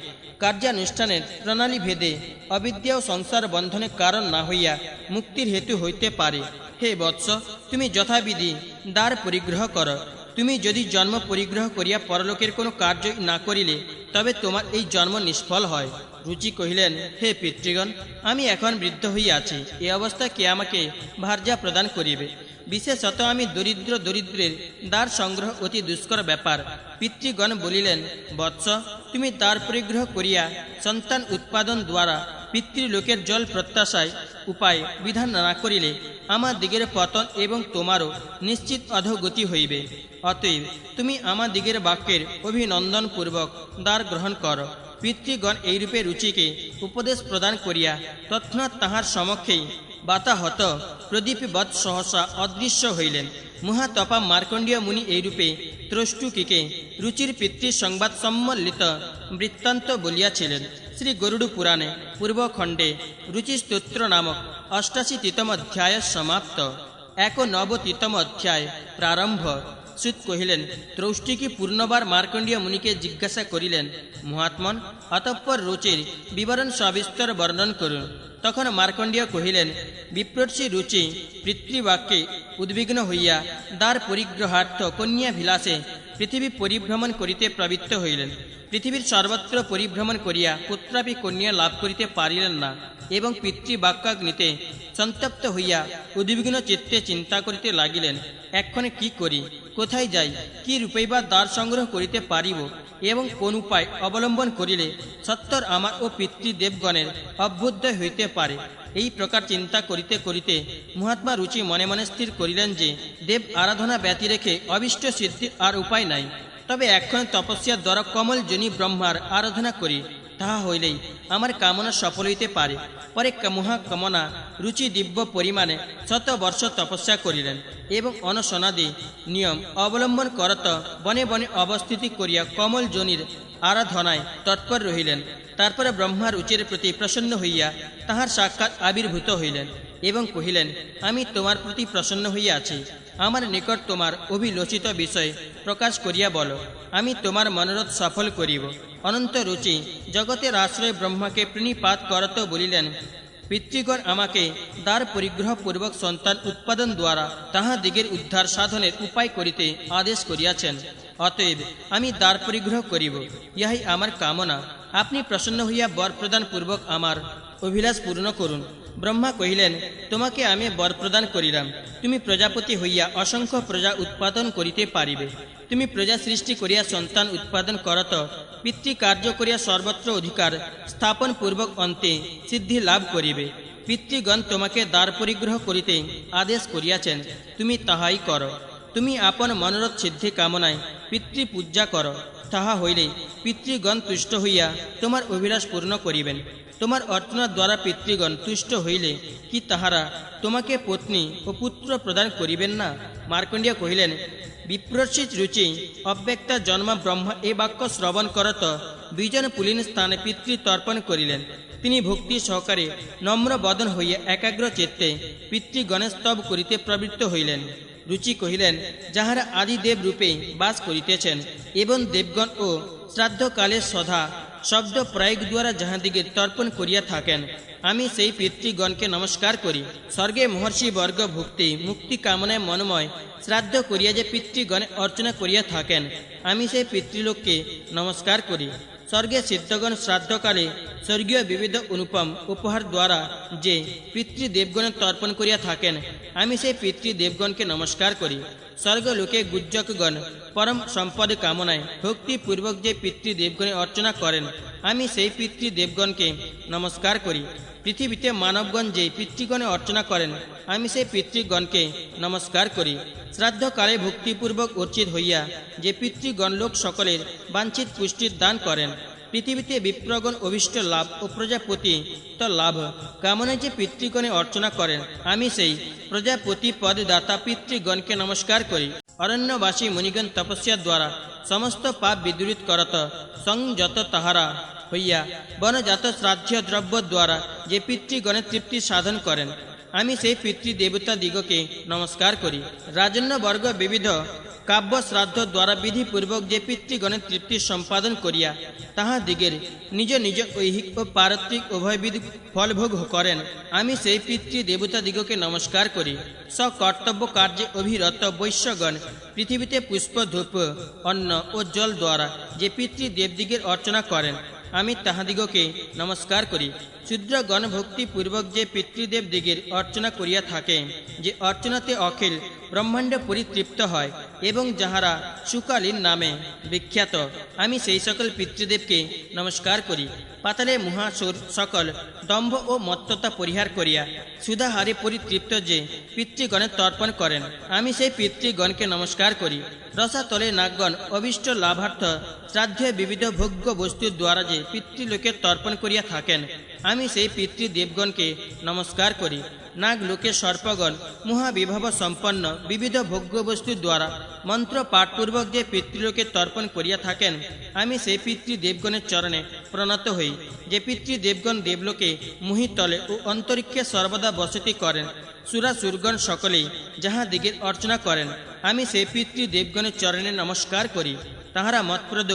Speaker 1: কার্যানুষ্ঠানের প্রণালী ভেদে অবিদ্যাও সংসার বন্ধনের কারণ না হইয়া মুক্তির হেতু হইতে পারে। হে বৎস, তুমি যথাবিধি দ্বার পরিগ্রহ কর। তুমি যদি জন্ম পরিগ্রহ করিয়া পরলোকের কোনো কার্য না করিলে, তবে তোমার এই জন্ম নিষ্ফল হয়। রুচি কহিলেন, হে পিতৃগণ, আমি এখন বৃদ্ধ হইয়াছি, এ অবস্থায় কে আমাকে ভার্যা প্রদান করিবে? বিশেষত আমি দরিদ্রের দ্বার সংগ্রহ অতি দুষ্কর ব্যাপার। পিতৃগণ বলিলেন, বৎস, তুমি দ্বার পরিগ্রহ করিয়া সন্তান উৎপাদন দ্বারা পিতৃলোকের জল প্রত্যাশায় উপায় বিধান না করিলে আমার দিগের পতন এবং তোমারও নিশ্চিত অধোগতি হইবে। অতএব তুমি আমার দিগের বাক্যের অভিনন্দনপূর্বক দ্বার গ্রহণ কর। পিতৃগণ এইরূপে রুচিকে উপদেশ প্রদান করিয়া তৎক্ষণাৎ তাহার সমক্ষেই বাতাহত প্রদীপবৎ সহসা অদৃশ্য হইলেন। মহাতপা মার্কণ্ডীয় মুনি এইরূপে ত্রষ্টুকিকে রুচির পিতৃ সংবাদ সম্বলিত বৃত্তান্ত বলিয়াছিলেন। শ্রী গরুড় পুরাণে পূর্বখণ্ডে রুচিস্তোত্র নামক ৮৮তম অধ্যায় সমাপ্ত। ৯১তম অধ্যায় প্রারম্ভ। সুত কহিলেন, ত্রৌষ্টিকি পূর্ণবার মার্কণ্ডীয় মুনিকে জিজ্ঞাসা করিলেন, মহাত্মন, অতঃপর রুচির বিবরণ সবিস্তর বর্ণন করুন। তখন মার্কণ্ডীয় কহিলেন, বিপ্রর্ষি রুচি পিতৃবাক্যে উদ্বিগ্ন হইয়া দ্বার পরিগ্রহার্থ কন্যাভিলাষে পৃথিবী পরিভ্রমণ করিতে প্রবৃত্ত হইলেন। পৃথিবীর সর্বত্র পরিভ্রমণ করিয়া পুত্রাপি কন্যা লাভ করিতে পারিলেন না এবং পিতৃবাক্যাগ্নিতে সন্তপ্ত হইয়া উদ্বিগ্ন চিত্তে চিন্তা করিতে লাগিলেন, এক্ষণে কি করি, কোথায় যাই, কি রূপেই বা দ্বার সংগ্রহ করিতে পারিব এবং কোন উপায় অবলম্বন করিলে সত্তর আমার ও পিতৃদেবগণের অভ্যুদয় হইতে পারে। এই প্রকার চিন্তা করিতে করিতে মহাত্মা রুচি মনে মনে স্থির করিলেন যে দেব আরাধনা ব্যতি রেখে অবিষ্ট সিদ্ধির আর উপায় নাই। তবে এখন তপস্যার দ্বারা কমল জনী ব্রহ্মার আরাধনা করি, তাহা হইলেই আমার কামনা সফল হইতে পারে। পরে মহাকামনা রুচি দিব্য পরিমাণে 100 বর্ষ তপস্যা করিলেন এবং অনশনাদি নিয়ম অবলম্বন করত বনে বনে অবস্থিতি করিয়া কমল জনির আরাধনায় তৎপর রহিলেন। তারপরে ব্রহ্মা রুচির প্রতি প্রসন্ন হইয়া তাহার সাক্ষাৎ আবির্ভূত হইলেন এবং কহিলেন, আমি তোমার প্রতি প্রসন্ন হইয়া আছি। আমার নিকট তোমার অভিলোচিত বিষয় প্রকাশ করিয়া বলো, আমি তোমার মনোরথ সফল করিব। অনন্ত রুচি জগতের আশ্রয় ব্রহ্মাকে প্রণিপাত করত বলিলেন, পিতৃগণ আমাকে দ্বার পরিগ্রহ পূর্বক সন্তান উৎপাদন দ্বারা তাহাদিগের উদ্ধার সাধনের উপায় করিতে আদেশ করিয়াছেন। অতএব আমি দ্বার পরিগ্রহ করিব, ইহাই আমার কামনা। আপনি প্রসন্ন হইয়া বর প্রদান পূর্বক আমার অভিলাষ পূর্ণ করুন। ব্রহ্মা কহিলেন, তোমাকে আমি বর প্রদান করিলাম, তুমি প্রজাপতি হইয়া অসংখ্য প্রজা উৎপাদন করিতে পারিবে। তুমি প্রজা সৃষ্টি করিয়া সন্তান উৎপাদন করত, পিতৃকার্য করিয়া সর্বত্র অধিকার স্থাপন পূর্বক অন্তে সিদ্ধি লাভ করিবে। পিতৃগণ তোমাকে দ্বার পরিগ্রহ করিতে আদেশ করিয়াছেন, তুমি তাহাই করো। তুমি আপন মনোরথ সিদ্ধি কামনায় পিতৃপূজা করো, তাহা হইলে পিতৃগণ তুষ্ট হইয়া তোমার অভিলাষ পূর্ণ করিবেন। তোমার অর্চনার দ্বারা পিতৃগণ তুষ্ট হইলে কি তাহারা তোমাকে পত্নী ও পুত্র প্রদান করিবেন না? মার্কণ্ডীয় কহিলেন, বিপ্রর্ষিত রুচি অব্যক্তা জন্ম ব্রহ্মা এ বাক্য শ্রবণ করত বিজন পুলিন স্থানে পিতৃতর্পণ করিলেন। তিনি ভক্তি সহকারে নম্র বদন হইয়া একাগ্র চিত্তে পিতৃগণের স্তব করিতে প্রবৃত্ত হইলেন। রুচি কহিলেন, যাহারা আদিদেব রূপে বাস করিতেছেন এবং দেবগণ ও শ্রাদ্ধকালে সদা শব্দ প্রয়োগ দ্বারা যাহাদিগের তর্পণ করিয়া থাকেন, আমি সেই পিতৃগণকে নমস্কার করি। স্বর্গে মহর্ষি বর্গ ভুক্তি মুক্তি কামনায় মনোময় শ্রাদ্ধ করিয়া যে পিতৃগণে অর্চনা করিয়া থাকেন, আমি সেই পিতৃলোককে নমস্কার করি। স্বর্গে সিদ্ধগণ শ্রাদ্ধকালে স্বর্গীয় বিবিধ অনুপম উপহার দ্বারা যে পিতৃদেবগণে তর্পণ করিয়া থাকেন, আমি সেই পিতৃদেবগণকে নমস্কার করি। স্বর্গলোকে গুজ্জকগণ পরম সম্পদ কামনায় ভক্তিপূর্বক যে পিতৃদেবগণে অর্চনা করেন, আমি সেই পিতৃদেবগণকে নমস্কার করি। পৃথিবীতে মানবগণ যে পিতৃগণে অর্চনা করেন, আমি সেই পিতৃগণকে নমস্কার করি। শ্রাদ্ধকালে ভক্তিপূর্বক অর্চিত হইয়া যে পিতৃগণ লোক সকলের বাঞ্ছিত পুষ্টির দান করেন, পৃথিবীতে বিপ্রগণ অভীষ্ট লাভ ও প্রজাপতি তো লাভ কামনায় যে পিতৃগণে অর্চনা করেন, আমি সেই প্রজাপতি পদদাতা পিতৃগণকে নমস্কার করি। অরণ্যবাসী মুনিগণ তপস্যা দ্বারা সমস্ত পাপ বিদূরিত করত সংযত তাহারা হইয়া বনজাত শ্রাদ্ধ দ্রব্য দ্বারা যে পিতৃগণের তৃপ্তি সাধন করেন, আমি সেই পিতৃদেবতা দিগকে নমস্কার করি। রাজন্যবর্গ বিবিধ কাব্য শ্রাদ্ধ দ্বারা বিধিপূর্বক যে পিতৃগণের তৃপ্তি সম্পাদন করিয়া তাহাদিগের নিজ নিজ ঐহিক ও পারত্রিক উভয়বিধ ফলভোগ করেন, আমি সেই পিতৃদেবতা দিগকে নমস্কার করি। সকর্তব্য কার্যে অভিরত বৈশ্যগণ পৃথিবীতে পুষ্প ধূপ অন্ন ও জল দ্বারা যে পিতৃদেবদিগের অর্চনা করেন, আমি তাহাদিগকে নমস্কার করি। শূদ্রগণ ভক্তিপূর্বক যে পিতৃদেব দিগের অর্চনা করিয়া থাকে, যে অর্চনাতে অখিল ব্রহ্মাণ্ড পরিতৃপ্ত হয় এবং যাহারা সুকালীন নামে বিখ্যাত, আমি সেই সকল পিতৃদেবকে নমস্কার করি। পাতালে মহাসুর সকল দম্ভ ও মত্ততা পরিহার করিয়া সুধাহারে পরিতৃপ্ত যে পিতৃগণের তর্পণ করেন, আমি সেই পিতৃগণকে নমস্কার করি। রসাতলে নাগগণ অভীষ্ট লাভার্থ শ্রাদ্ধে বিবিধ ভোগ্য বস্তুর দ্বারা যে পিতৃলোকে তর্পণ করিয়া থাকেন, আমি সেই পিতৃদেবগণকে নমস্কার করি। নাগলোকে সর্পগণ মহাবিভব সম্পন্ন বিবিধ ভোগ্য বস্তুর দ্বারা মন্ত্র পাঠপূর্বক যে পিতৃলোকে তর্পণ করিয়া থাকেন, আমি সেই পিতৃদেবগণের চরণে প্রণত হই। যে পিতৃদেবগণ দেবলোকে মুহিতলে ও অন্তরিক্ষে সর্বদা বসতি করেন, সুরাসুরগণ সকলেই যাহাদিগের অর্চনা করেন, আমি সেই পিতৃদেবগণের চরণে নমস্কার করি। তাহারা মৎপ্রদ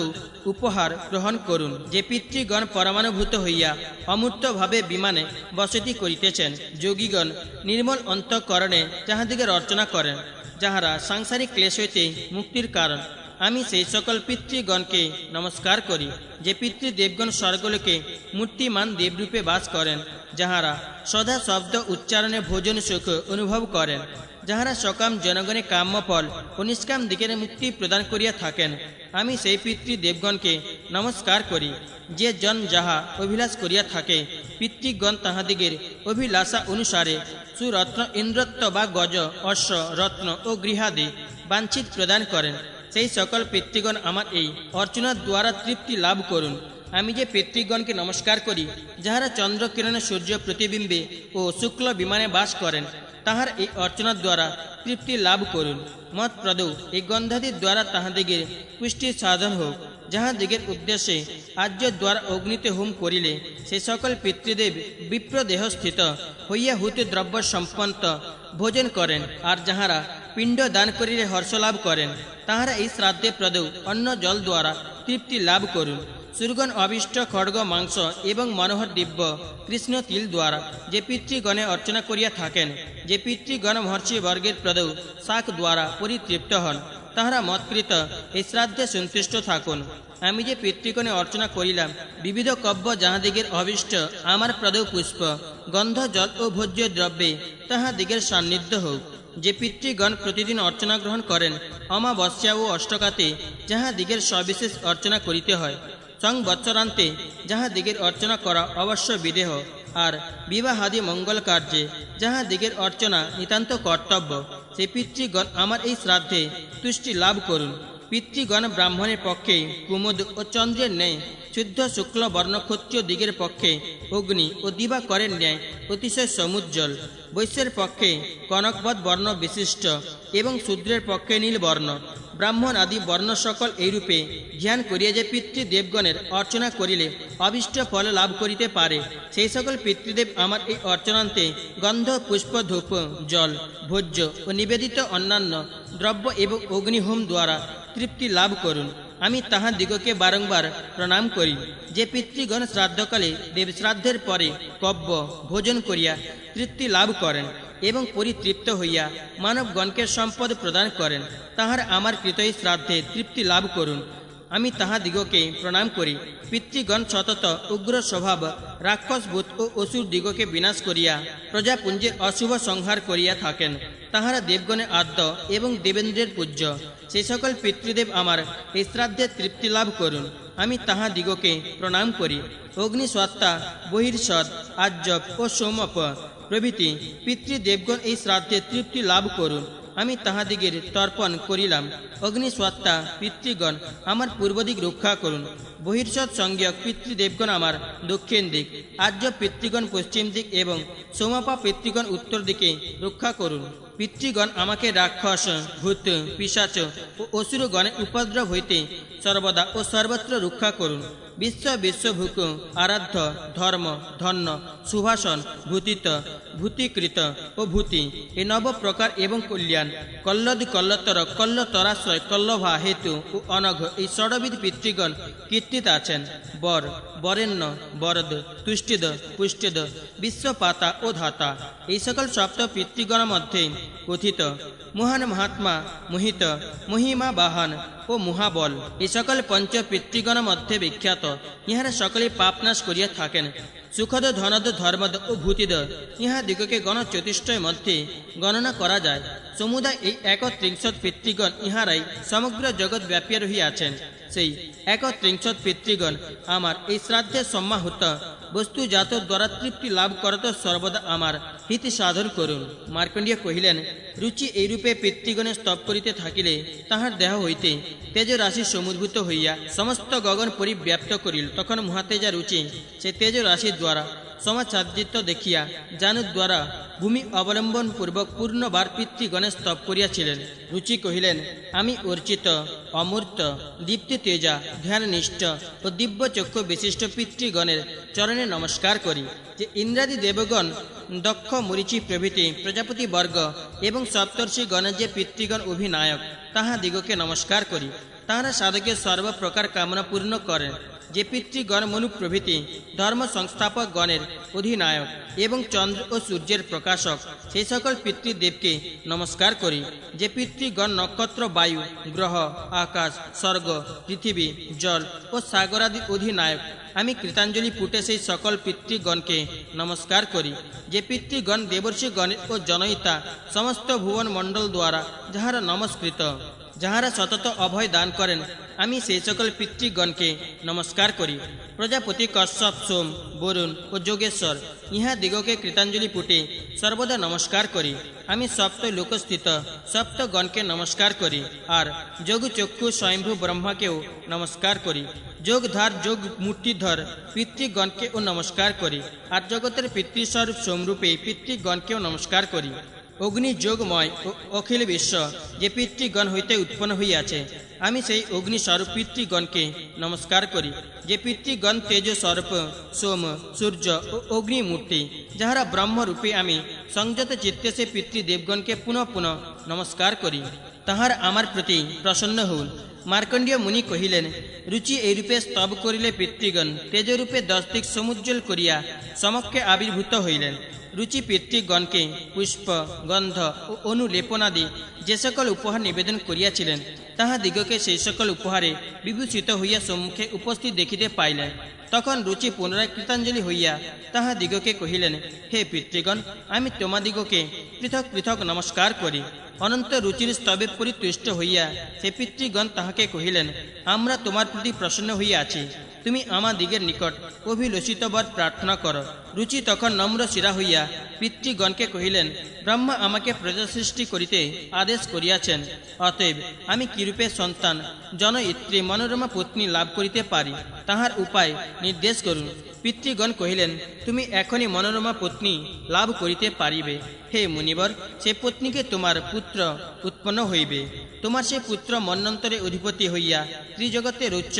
Speaker 1: উপহার গ্রহণ করুন। যে পিতৃগণ পরমানুভূত হইয়া অমূর্তভাবে বিমানে বসতি করিতেছেন, যোগীগণ নির্মল অন্তঃকরণে যাহাদিগের অর্চনা করেন, যাহারা সাংসারিক ক্লেশ হইতে মুক্তির কারণ, আমি সেই সকল পিতৃগণকে নমস্কার করি। যে পিতৃদেবগণ স্বর্গলোকে মূর্তিমান দেবরূপে বাস করেন, যাহারা সদা শব্দ উচ্চারণে ভোজন সুখ অনুভব করেন, যাহারা সকাম জনগণে কাম্য ফল ও নিষ্কাম দিকের মুক্তি প্রদান করিয়া থাকেন, আমি সেই পিতৃদেবগণকে নমস্কার করি। যে জন যাহা অভিলাষ করিয়া থাকে, পিতৃগণ তাহাদিগের অভিলাষা অনুসারে সুরত্ন ইন্দ্রত্ব বা গজ অশ্ব রত্ন ও গৃহাদি বাঞ্ছিত প্রদান করেন, সেই সকল পিতৃগণ আমার এই অর্চনার দ্বারা তৃপ্তি লাভ করুন। আমি যে পিতৃগণকে নমস্কার করি, যাহারা চন্দ্রকিরণে সূর্য প্রতিবিম্বে ও শুক্ল বিমানে বাস করেন, তাহার এই অর্চনার দ্বারা তৃপ্তি লাভ করুন। মৎপ্রদ এই গন্ধাদির দ্বারা তাহাদিগের পুষ্টি সাধন হোক। যাহাদিগের উদ্দেশ্যে আর্য দ্বারা অগ্নিতে হোম করিলে সে সকল পিতৃদেব বিপ্রদেহ স্থিত হইয়া হুত দ্রব্য সম্পন্ন ভোজন করেন, আর যাহারা পিণ্ড দান করিলে হর্ষলাভ করেন, তাহারা এই শ্রাদ্ধে প্রদ অন্ন জল দ্বারা তৃপ্তি লাভ করুন। সুরগণ অবিষ্ট খড়গ মাংস এবং মনোহর দিব্য কৃষ্ণ তিল দ্বারা যে পিতৃগণে অর্চনা করিয়া থাকেন, যে পিতৃগণ মহর্ষি বর্গের প্রদ শাক দ্বারা পরিতৃপ্ত হন, তাহারা মৎকৃত এই শ্রাদ্ধে সন্তুষ্ট থাকুন। আমি যে পিতৃগণে অর্চনা করিলাম, বিবিধ কব্য যাহাদিগের অবিষ্ট আমার প্রদ পুষ্প গন্ধ জল ও ভোজ্য দ্রব্যে তাহাদিগের সান্নিধ্য হোক। যে পিতৃগণ প্রতিদিন অর্চনা গ্রহণ করেন, অমাবস্যা ও অষ্টকাতে যাহাদিগের সবিশেষ অর্চনা করিতে হয়, সংবৎসরান্তে যাহাদিগের অর্চনা করা অবশ্য বিদেহ, আর বিবাহাদি মঙ্গল কার্যে যাহাদিগের অর্চনা নিতান্ত কর্তব্য, সে পিতৃগণ আমার এই শ্রাদ্ধে তুষ্টি লাভ করুন। পিতৃগণ ব্রাহ্মণের পক্ষে কুমুদ ও চন্দ্রের ন্যায় শুদ্ধ শুক্ল বর্ণ ক্ষত্রিয় দিগের পক্ষে অগ্নি ও দিবাকরের ন্যায় অতিশয় সমুজ্জ্বল, বৈশ্যের পক্ষে কনকবৎ বর্ণ বিশিষ্ট এবং শূদ্রের পক্ষে নীল বর্ণ। ব্রাহ্মণ আদি বর্ণ সকল এইরূপে ধ্যান করিয়া যে পিতৃদেবগণের অর্চনা করিলে অভীষ্ট ফল লাভ করিতে পারে, সেই সকল পিতৃদেব আমার এই অর্চনান্তে গন্ধ পুষ্প ধূপ জল ভোজ্য ও নিবেদিত অন্যান্য দ্রব্য এবং অগ্নিহোম দ্বারা তৃপ্তি লাভ করুন। আমি তাহাদিগকে বারংবার প্রণাম করি। যে পিতৃগণ শ্রাদ্ধকালে দেবশ্রাদ্ধের পরে কব্য ভোজন করিয়া তৃপ্তি লাভ করেন এবং পরিতৃপ্ত হইয়া মানবগণকে সম্পদ প্রদান করেন, তাহার আমার কৃত এই শ্রাদ্ধে তৃপ্তি লাভ করুন। আমি তাহাদিগকে প্রণাম করি। পিতৃগণ সতত উগ্র স্বভাব রাক্ষস ভূত ও অসুর দিগকে বিনাশ করিয়া প্রজাপুঞ্জের অশুভ সংহার করিয়া থাকেন, তাহারা দেবগণে আদ্য এবং দেবেন্দ্রের পূজ্য। সেই সকল পিতৃদেব আমার এই শ্রাদ্ধে তৃপ্তি লাভ করুন। আমি তাহাদিগকে প্রণাম করি। অগ্নিস্বত্তা বহির্ষদ আজ্জব ও সোমপ প্রভৃতি পিতৃদেবগণ এই শ্রাদ্ধে তৃপ্তি লাভ করুন। আমি তাহাদিগের তর্পণ করিলাম। অগ্নিস্বত্তা পিতৃগণ আমার পূর্ব দিক রক্ষা করুন। বহির্ষদ সংজ্ঞক পিতৃদেবগণ আমার দক্ষিণ দিক, আর্য পিতৃগণ পশ্চিম দিক এবং সোমপা পিতৃগণ উত্তর দিকে রক্ষা করুন। পিতৃগণ আমাকে রাক্ষস ভূত পিশাচ ও অসুরগণের উপদ্রব হইতে সর্বদা ও সর্বত্র রক্ষা করুন। বিশ্বভূক আরাধ্য ধর্ম ধন্য সুভাষণ ভূতিত ভূতিকৃত ও ভূতি এই নব প্রকার এবং কল্যাণ কল্লদ কল্লতর কল্লতরাশ্রয় কল্লভা হেতু ও অনঘ এই ষড়বিধ পিতৃগণ কীর্তিত আছেন। বর বরেণ্য বরদ তুষ্টিদ পুষ্টিদ বিশ্বপাতা ও ধাতা এই সকল সপ্ত পিতৃগণের মধ্যে কথিত মহান মহাত্মা মোহিত মহিমা বাহন ও মহাবল এই সকল পঞ্চ পিতৃগণের মধ্যে বিখ্যাত। ইহারা সকলে পাপনাশ করিয়া থাকেন। সুখদ ধনদ ধর্মদ ও ভূতিদ ইহাদিগকে গণচতুষ্টয়ের মধ্যে গণনা করা যায়। সমুদায় এই ৩১ পিতৃগণ ইহারাই সমগ্র জগৎ ব্যাপিয়া রহিয়াছেন। সেই ৩১ পিতৃগণ আমার এই শ্রাদ্ধে সম্মাহুত বস্তুজাত দ্বারা তৃপ্তি লাভ করত সর্বদা আমার হিত সাধন করুন। মার্কণ্ডেয় কহিলেন, রুচি এইরূপে পিতৃগণের স্তব করিতে থাকিলে তাহার দেহ হইতে তেজ রাশি সমুদ্ভূত হইয়া সমস্ত গগন পরিব্যাপ্ত করিল। তখন মহাতেজা রুচি সে তেজ রাশির দ্বারা সমাচ্ছাদিত দেখিয়া জানু দ্বারা ভূমি অবলম্বন পূর্বক পূর্ণবার পিতৃগণের স্তব করিয়াছিলেন। রুচি কহিলেন, আমি অর্চিত অমূর্ত দীপ্তি তেজা ধ্যাননিষ্ঠ ও দিব্য চক্ষু বিশিষ্ট পিতৃগণের চরণে নমস্কার করি। যে ইন্দ্রাদি দেবগণ দক্ষ মরিচি প্রভৃতি প্রজাপতি বর্গ এবং সপ্তর্ষি গণের যে পিতৃগণ অভিনায়ক তাহাদিগকে নমস্কার করি। তাহারা সাধকের সর্বপ্রকার কামনা পূর্ণ করেন। যে পিতৃগণ মনু প্রভৃতি ধর্ম সংস্থাপক গণের অধিনায়ক এবং চন্দ্র ও সূর্যের প্রকাশক সেই সকল পিতৃদেবকে নমস্কার করি। যে পিতৃগণ নক্ষত্র বায়ু গ্রহ আকাশ স্বর্গ পৃথিবী জল ও সাগরাদি অধিনায়ক আমি কৃতাঞ্জলি পুটে সেই সকল পিতৃগণকে নমস্কার করি। যে পিতৃগণ দেবর্ষি গণের ও জনয়িতা সমস্ত ভুবন মণ্ডল দ্বারা যাহারা নমস্কৃত, যাহারা সতত অভয় দান করেন, আমি সেই সকল পিতৃগণকে নমস্কার করি। প্রজাপতি কশ্যপ সোম বরুণ ও যোগেশ্বর ইহাদিগকে কৃতাঞ্জলি পুটে সর্বদা নমস্কার করি। আমি সপ্ত লোকস্থিত সপ্তগণকে নমস্কার করি। আর যোগচক্ষু স্বয়ম্ভু ব্রহ্মাকেও নমস্কার করি। যোগধার যোগ মূর্তিধর পিতৃগণকেও নমস্কার করি। আর জগতের পিতৃস্বরূপ সোমরূপে পিতৃগণকেও নমস্কার করি। অগ্নি যোগময় ও অখিল বিশ্ব যে পিতৃগণ হইতে উৎপন্ন হইয়াছে, আমি সেই অগ্নিস্বরূপ পিতৃগণকে নমস্কার করি। যে পিতৃগণ তেজ স্বরূপ সোম সূর্য ও অগ্নিমূর্তি যাহারা ব্রহ্মরূপে, আমি সংযত চিত্তে সে পিতৃদেবগণকে পুনঃ পুনঃ নমস্কার করি। তাহার আমার প্রতি প্রসন্ন হউন। মার্কণ্ডেয় মুনি কহিলেন, রুচি এইরূপে স্তব করিলে পিতৃগণ তেজরূপে 10 দিক সমুজ্জ্বল করিয়া সমক্ষে আবির্ভূত হইলেন। রুচি পিতৃগণকে পুষ্প গন্ধ ও অনুলেপনাদি যে সকল উপহার নিবেদন করিয়াছিলেন, তাহাদিগকে সেই সকল উপহারে বিভূষিত হইয়া সম্মুখে উপস্থিত দেখিতে পাইলেন। তখন রুচি পুনরায় কৃতাঞ্জলি হইয়া তাহাদিগকে কহিলেন, হে পিতৃগণ, আমি তোমাদিগকে পৃথক পৃথক নমস্কার করি। অনন্ত রুচির স্তবে পরিতুষ্ট হইয়া সে পিতৃগণ তাহাকে কহিলেন, আমরা তোমার প্রতি প্রসন্ন হইয়া আছি। তুমি আমাদিগের নিকট অভিলষিত বর প্রার্থনা কর। রুচি তখন নম্র শিরা হইয়া পিতৃগণকে কহিলেন, ব্রহ্মা আমাকে প্রজা সৃষ্টি করিতে আদেশ করিয়াছেন, অতএব আমি কিরূপে সন্তান জনয়িত্রী মনোরমা পত্নী লাভ করিতে পারি, তাহার উপায় নির্দেশ করুন। পিতৃগণ কহিলেন, তুমি এখনই মনোরমা পত্নী লাভ করিতে পারিবে। হে মুনিবর, সে পত্নীকে তোমার পুত্র উৎপন্ন হইবে। তোমার সে পুত্র মন্বন্তরে অধিপতি হইয়া ত্রিজগতে রৌচ্য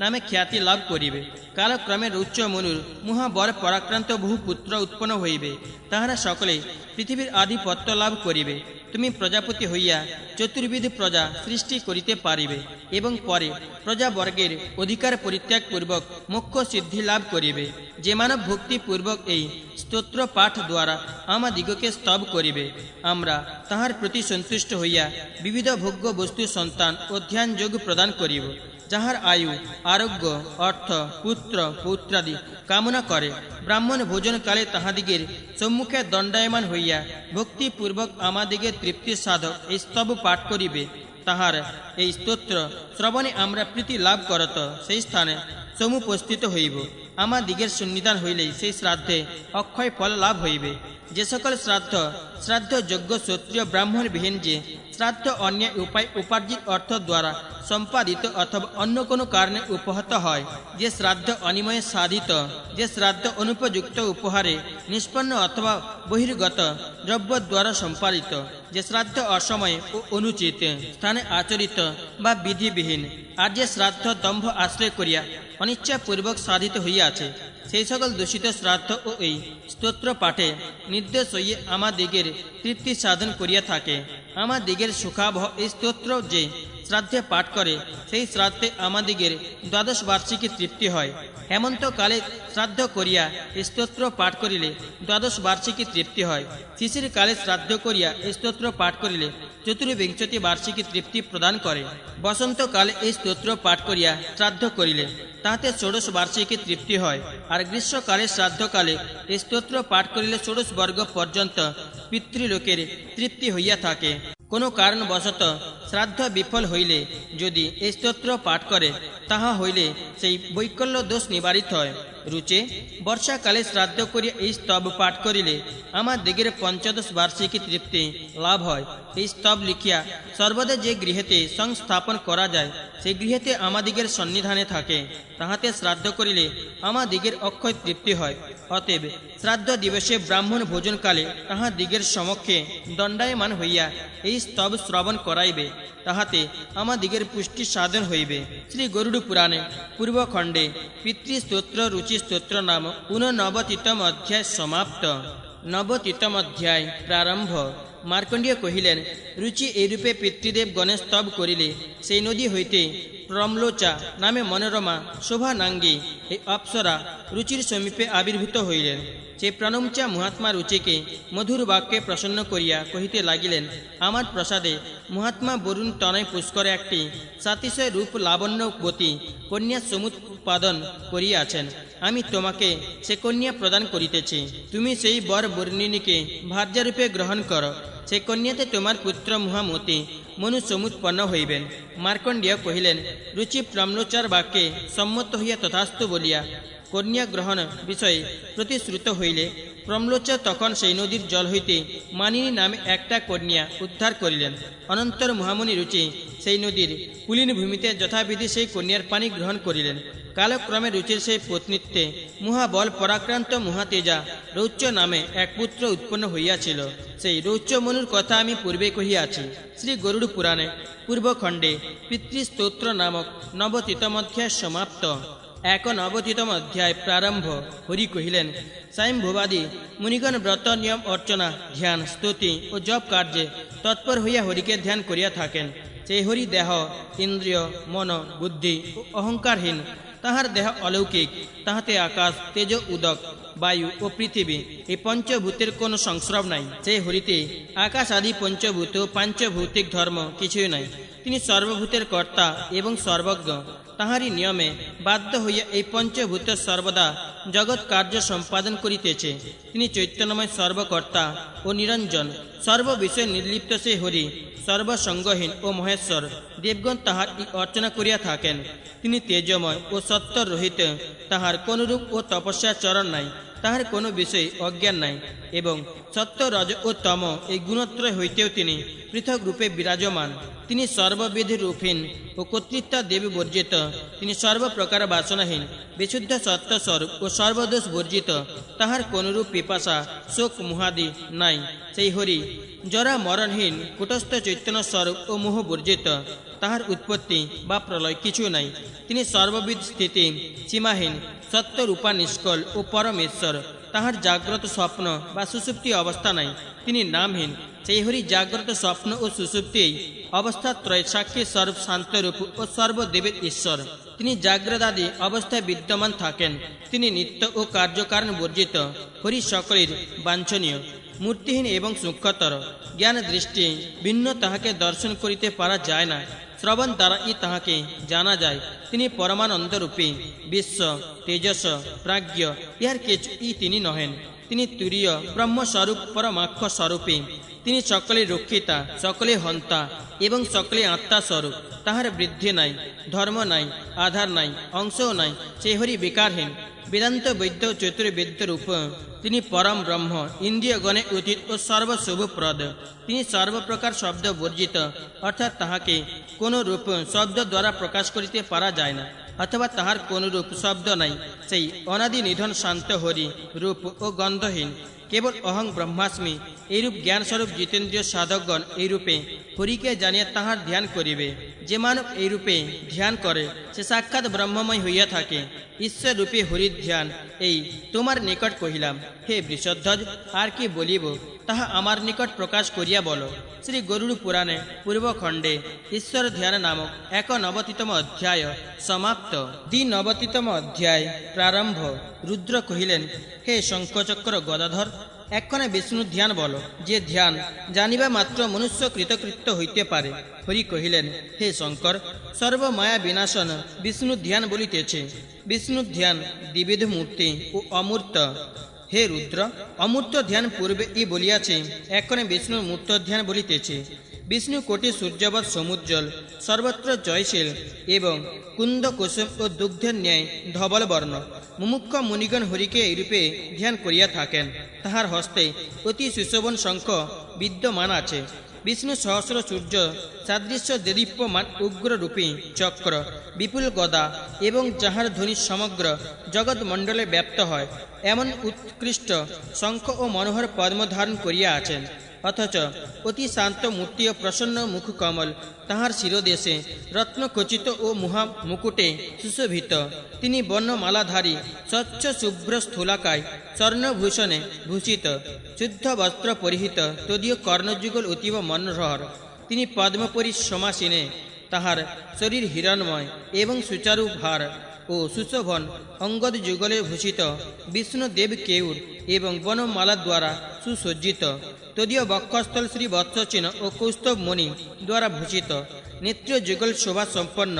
Speaker 1: নামে খ্যাতি লাভ করিবে। কালক্রমে রৌচ্য মনুর মহাবর পরাক্রান্ত বহু পুত্র উৎপন্ন হইবে, তাহারা সকলে পৃথিবীর আধিপত্য লাভ করিবে। তুমি প্রজাপতি হইয়া চতুর্বিধ প্রজা সৃষ্টি করিতে পারিবে এবং পরে প্রজাবর্গের অধিকার পরিত্যাগ পূর্বক মোক্ষ সিদ্ধি লাভ করিবে। যে মানব ভক্তিপূর্বক এই স্তোত্র পাঠ দ্বারা আমাদিগকে স্তব করিবে, আমরা তাহার প্রতি সন্তুষ্ট হইয়া বিবিধ ভোগ্য বস্তু সন্তান ও ধ্যান যোগ প্রদান করিব। যাহার আয়ু আরোগ্য অর্থ পুত্র পৌত্রাদি কামনা করে, ব্রাহ্মণ ভোজনকালে তাহাদিগের সম্মুখে দণ্ডায়মান হইয়া ভক্তিপূর্বক আমাদিগের তৃপ্তি সাধক এই স্তব পাঠ করিবে। তাহার এই স্তোত্র শ্রবণে আমরা প্রীতি লাভ করত সেই স্থানে সমুপস্থিত হইব। আমাদিগের সন্নিধান হইলেই সেই শ্রাদ্ধে অক্ষয় ফল লাভ হইবে। যে সকল শ্রাদ্ধযোগ্য ক্ষত্রিয় ব্রাহ্মণ বিহীন যে শ্রাদ্ধ অন্য উপায় উপার্জিত অর্থ দ্বারা সম্পাদিত অথবা অন্য কোনো কারণে উপহত হয়, যে শ্রাদ্ধ অনিময়ে সাধিত, যে শ্রাদ্ধ অনুপযুক্ত উপহারে নিষ্পন্ন অথবা বহির্গত দ্রব্য দ্বারা সম্পাদিত, যে শ্রাদ্ধ অসময়ে ও অনুচিত স্থানে আচরিত বা বিধিবিহীন, আর যে শ্রাদ্ধ দম্ভ আশ্রয় করিয়া অনিচ্ছাপূর্বক সাধিত হইয়াছে, সেই সকল দূষিত শ্রাদ্ধ ও এই স্তোত্র পাঠে নির্দেশ হইয়ে আমাদিগের তৃপ্তি সাধন করিয়া থাকে। আমাদিগের সুখাবহ এই স্তোত্র যে শ্রাদ্ধে পাঠ করে, সেই শ্রাদ্ধে আমাদিগের দ্বাদশ বার্ষিকী তৃপ্তি হয়। হেমন্তকালে শ্রাদ্ধ করিয়া স্তোত্র পাঠ করিলে দ্বাদশ বার্ষিকী তৃপ্তি হয়। শিশির কালে শ্রাদ্ধ করিয়া স্তোত্র পাঠ করিলে চতুর্বিংশতি বার্ষিকী তৃপ্তি প্রদান করে। বসন্তকালে এই স্তোত্র পাঠ করিয়া শ্রাদ্ধ করিলে তাহাতে ষোড়শ বার্ষিকী তৃপ্তি হয়। আর গ্রীষ্মকালে শ্রাদ্ধকালে এই স্তোত্র পাঠ করিলে ষোড়শ বর্গ পর্যন্ত পিতৃলোকের তৃপ্তি হইয়া থাকে। কোনো কারণবশত শ্রাদ্ধ বিফল হইলে যদি এই স্তোত্র পাঠ করে, তাহা হইলে সেই বৈকল্য দোষ নিবারিত হয়। রুচে বর্ষাকালে শ্রাদ্ধ করিয়া এই স্তব পাঠ করিলে আমাদিগের পঞ্চদশ বার্ষিকী তৃপ্তি লাভ হয়। এই স্তব লিখিয়া সর্বদা যে গৃহেতে সংস্থাপন করা যায়, সেই গৃহেতে আমাদিগের সন্নিধানে থাকে, তাহাতে শ্রাদ্ধ করিলে আমাদিগের অক্ষয় তৃপ্তি হয়। অতএব শ্রাদ্ধ দিবসে ব্রাহ্মণ ভোজনকালে তাহাদিগের সমক্ষে দণ্ডায়মান হইয়া এই স্তব শ্রবণ করাইবে, তাহাতে আমাদিগের পুষ্টি সাধন হইবে। শ্রী গরুড় পুরাণে পূর্বখণ্ডে পিতৃস্তোত্র রুচি স্তোত্র নাম 89তম অধ্যায় সমাপ্ত। 90তম অধ্যায় প্রারম্ভ। মার্কণ্ডেয় কহিলেন, রুচি এইরূপে পিতৃদেব গণেশ স্তব করিলে সেই নদী হইতে প্রম্লোচা নামে মনোরমা শোভানাঙ্গী এই অপ্সরা রুচির সমীপে আবির্ভূত হইলেন। সে প্রণমচা মহাত্মা রুচিকে মধুর বাক্যে প্রসন্ন করিয়া কহিতে লাগিলেন, আমার প্রসাদে মহাত্মা বরুণ তনয় পুষ্করে একটি সাতিশয় রূপ লাবণ্যবতী কন্যা সমুৎপাদন করিয়াছেন। আমি তোমাকে সে কন্যা প্রদান করিতেছি। তুমি সেই বর বর্ণিনীকে ভার্যারূপে গ্রহণ কর। সে কন্যাতে তোমার পুত্র মহামতি মনু সমুৎপন্ন হইবেন। মার্কণ্ডেয় কহিলেন, রুচি প্রম্লোচার বাক্যে সম্মত হইয়া তথাস্তু বলিয়া কন্যা গ্রহণ বিষয়ে প্রতিশ্রুত হইলে প্রম্লোচা তখন সেই নদীর জল হইতে মানিনী নামে একটা কন্যা উদ্ধার করিলেন। অনন্তর মহামুনি রুচি সেই নদীর কুলীন ভূমিতে যথাবিধি সেই কন্যার পানি গ্রহণ করিলেন। কালক্রমে রুচির সেই পত্নীত্বে মহাবল পরাক্রান্ত মহাতেজা রৌচ্য নামে এক পুত্র উৎপন্ন হইয়াছিল। সেই রৌচ্য মনুর কথা আমি পূর্বে কহিয়াছি। শ্রী গরুড় পুরাণে পূর্বখণ্ডে পিতৃস্তোত্র নামক 90তম অধ্যায় সমাপ্ত। 91তম অধ্যায় প্রারম্ভ। হরি কহিলেন, স্বয়ংভুবাদি মুনিগণ ব্রত নিয়ম অর্চনা ধ্যান স্তুতি ও জপ কার্যে তৎপর হইয়া হরিকে ধ্যান করিয়া থাকেন। সেই হরি দেহ ইন্দ্রিয় মন বুদ্ধি ও অহংকারহীন। তাহার দেহ অলৌকিক, তাহাতে আকাশ তেজ উদক বায়ু ও পৃথিবী এই পঞ্চভূতের কোনো সংস্রব নাই। সেই হরিতে আকাশ আদি পঞ্চভূত পাঞ্চভৌতিক ধর্ম কিছুই নাই। তিনি সর্বভূতের কর্তা এবং সর্বজ্ঞ। তাহারই নিয়মে বাধ্য হইয়া এই পঞ্চভূত সর্বদা জগৎ কার্য সম্পাদন করিতেছে। তিনি চৈতন্যময় সর্বকর্তা ও নিরঞ্জন, সর্ববিষয়ে নির্লিপ্ত সে হরি, সর্বসঙ্গহীন ও মহেশ্বর। দেবগণ তাহার অর্চনা করিয়া থাকেন। তিনি তেজময় ও সত্তর রহিত, তাহার কোনরূপ ও তপস্যার চরণ নাই। তাহার কোনো বিষয়ে অজ্ঞান নাই এবং সত্য রজ ও তম এই গুণত্রয় হইতেও তিনি পৃথক রূপে বিরাজমান। তিনি সর্ববিধি রূপহীন ও কর্তৃত্বা দেবী বর্জিত। তিনি সর্বপ্রকার বাসনাহীন, বিশুদ্ধ সত্য স্বরূপ ও সর্বদোষ বর্জিত। তাহার কোনরূপ পিপাসা শোক মুহাদি নাই। সেই হরি জরা মরণহীন, কুটস্থ চৈতন্য স্বরূপ ও মোহ বর্জিত। তাহার উৎপত্তি বা প্রলয় কিছু নাই। তিনি সর্ববিধ স্থিতি সীমাহীন, সত্যরূপা নিষ্কল ও পরমেশ্বর। তাহার জাগ্রত স্বপ্ন বা সুষুপ্তি অবস্থা নাই। তিনি নামহীন। সেই হরি জাগ্রত স্বপ্ন ও সুষুপ্তি অবস্থাত্রয় সাক্ষী স্বরূপ শান্তরূপ ও সর্বদেবের ঈশ্বর। তিনি জাগ্রদাদি অবস্থায় বিদ্যমান থাকেন। তিনি নিত্য ও কার্যকারণ বর্জিত। হরি সকলের বাঞ্ছনীয়, মূর্তিহীন এবং সূক্ষ্মতর। জ্ঞান দৃষ্টি ভিন্ন তাহাকে দর্শন করিতে পারা যায় না। শ্রবণ দ্বারাই তাহাকে জানা যায়। তিনি পরমানন্দরূপী, বিশ্ব তেজস প্রাজ্ঞ, ইহার কিছুই তিনি নহেন। তিনি তুরীয় ব্রহ্মস্বরূপ পরমাক্ষ স্বরূপী। তিনি সকলে রক্ষিতা, সকলে হন্তা এবং সকলে আত্মা স্বরূপ। তাহার বৃদ্ধি নাই, ধর্ম নাই, আধার নাই, অংশও নাই। সেই হরি বিকারহীন, বেদান্ত বৈদ্য চতুর্বেদ্য রূপ। তিনি পরম ব্রহ্ম, ইন্দ্রিয়গণে উচিত ও সর্বশুভপ্রদ। তিনি সর্বপ্রকার শব্দ বর্জিত, অর্থাৎ তাহাকে কোনো রূপ শব্দ দ্বারা প্রকাশ করিতে পারা যায় না, অথবা তাহার কোনরূপ শব্দ নাই। সেই অনাদি নিধন শান্ত হরি রূপ ও গন্ধহীন, কেবল অহং ব্রহ্মাস্মি এইরূপ জ্ঞানস্বরূপ জিতেন্দ্রীয় সাধকগণ এইরূপে হরিকে জানিয়া তাহার ধ্যান করিবে। যে মানব এইরূপে ধ্যান করে সে সাক্ষাৎ ব্রহ্মময় হইয়া থাকে। ঈশ্বর রূপে হরির ধ্যান এই তোমার নিকট কহিলাম। হে বৃষধ্বজ, আর কি বলিব, তাহা আমার নিকট প্রকাশ করিয়া বলো। শ্রী গরুড় পুরাণে পূর্বখণ্ডে ঈশ্বর ধ্যান নামক ৯১তম অধ্যায় সমাপ্ত। ৯২তম অধ্যায় প্রারম্ভ। রুদ্র কহিলেন, হে শঙ্খচক্র গদাধর, এক্ষণে বিষ্ণু ধ্যান বলো, যে ধ্যান জানিবা মাত্র মনুষ্য কৃতকৃত্য হইতে পারে। হরি কহিলেন, হে শঙ্কর, সর্বমায়া বিনাশন বিষ্ণু ধ্যান বলিতেছে। বিষ্ণু ধ্যান দ্বিবিধ মূর্তি ও অমূর্ত। হে রুদ্র, অমূর্ত ধ্যান পূর্বে ই বলিয়াছে, এক্ষণে বিষ্ণুর মূর্ত ধ্যান বলিতেছে। বিষ্ণু কোটি সূর্যবৎ সমুজ্জ্বল, সর্বত্র জয়শীল এবং কুন্দ কুসুম ও দুগ্ধের ন্যায় ধবল বর্ণ। মুমুক্ষ মুনিগণ হরিকে এইরূপে ধ্যান করিয়া থাকেন। তাহার হস্তে অতি সুশোভন শঙ্খ বিদ্যমান আছে। বিষ্ণু সহস্র সূর্য সাদৃশ্য দেদীপ্যমান উগ্ররূপী চক্র, বিপুল গদা এবং যাহার ধ্বনি সমগ্র জগৎমণ্ডলে ব্যপ্ত হয়, এমন উৎকৃষ্ট শঙ্খ ও মনোহর পদ্ম ধারণ করিয়া আছেন। অথচ অতি শান্ত মূর্তি ও প্রসন্ন মুখ কমল তাহার শিরোদেশে রত্নখচিত ও মুহা মুকুটে সুশোভিত। তিনি বর্ণমালাধারী, স্বচ্ছ শুভ্র স্থূলাকায়, স্বর্ণভূষণে ভূষিত, শুদ্ধ বস্ত্র পরিহিত, তদীয় কর্ণযুগল অতীব মনোহর। তিনি পদ্মপরি সমাসীনে, তাহার শরীর হিরণময় এবং সুচারু ভার ও সুশোভন অঙ্গদ যুগলে ভূষিত। বিষ্ণুদেব কেউর এবং বনমালা দ্বারা সুসজ্জিত। তদীয় বক্ষস্থল শ্রী বৎসচিহ্ন ও কৌস্তব মণি দ্বারা ভূষিত। নেত্র যুগল শোভা সম্পন্ন,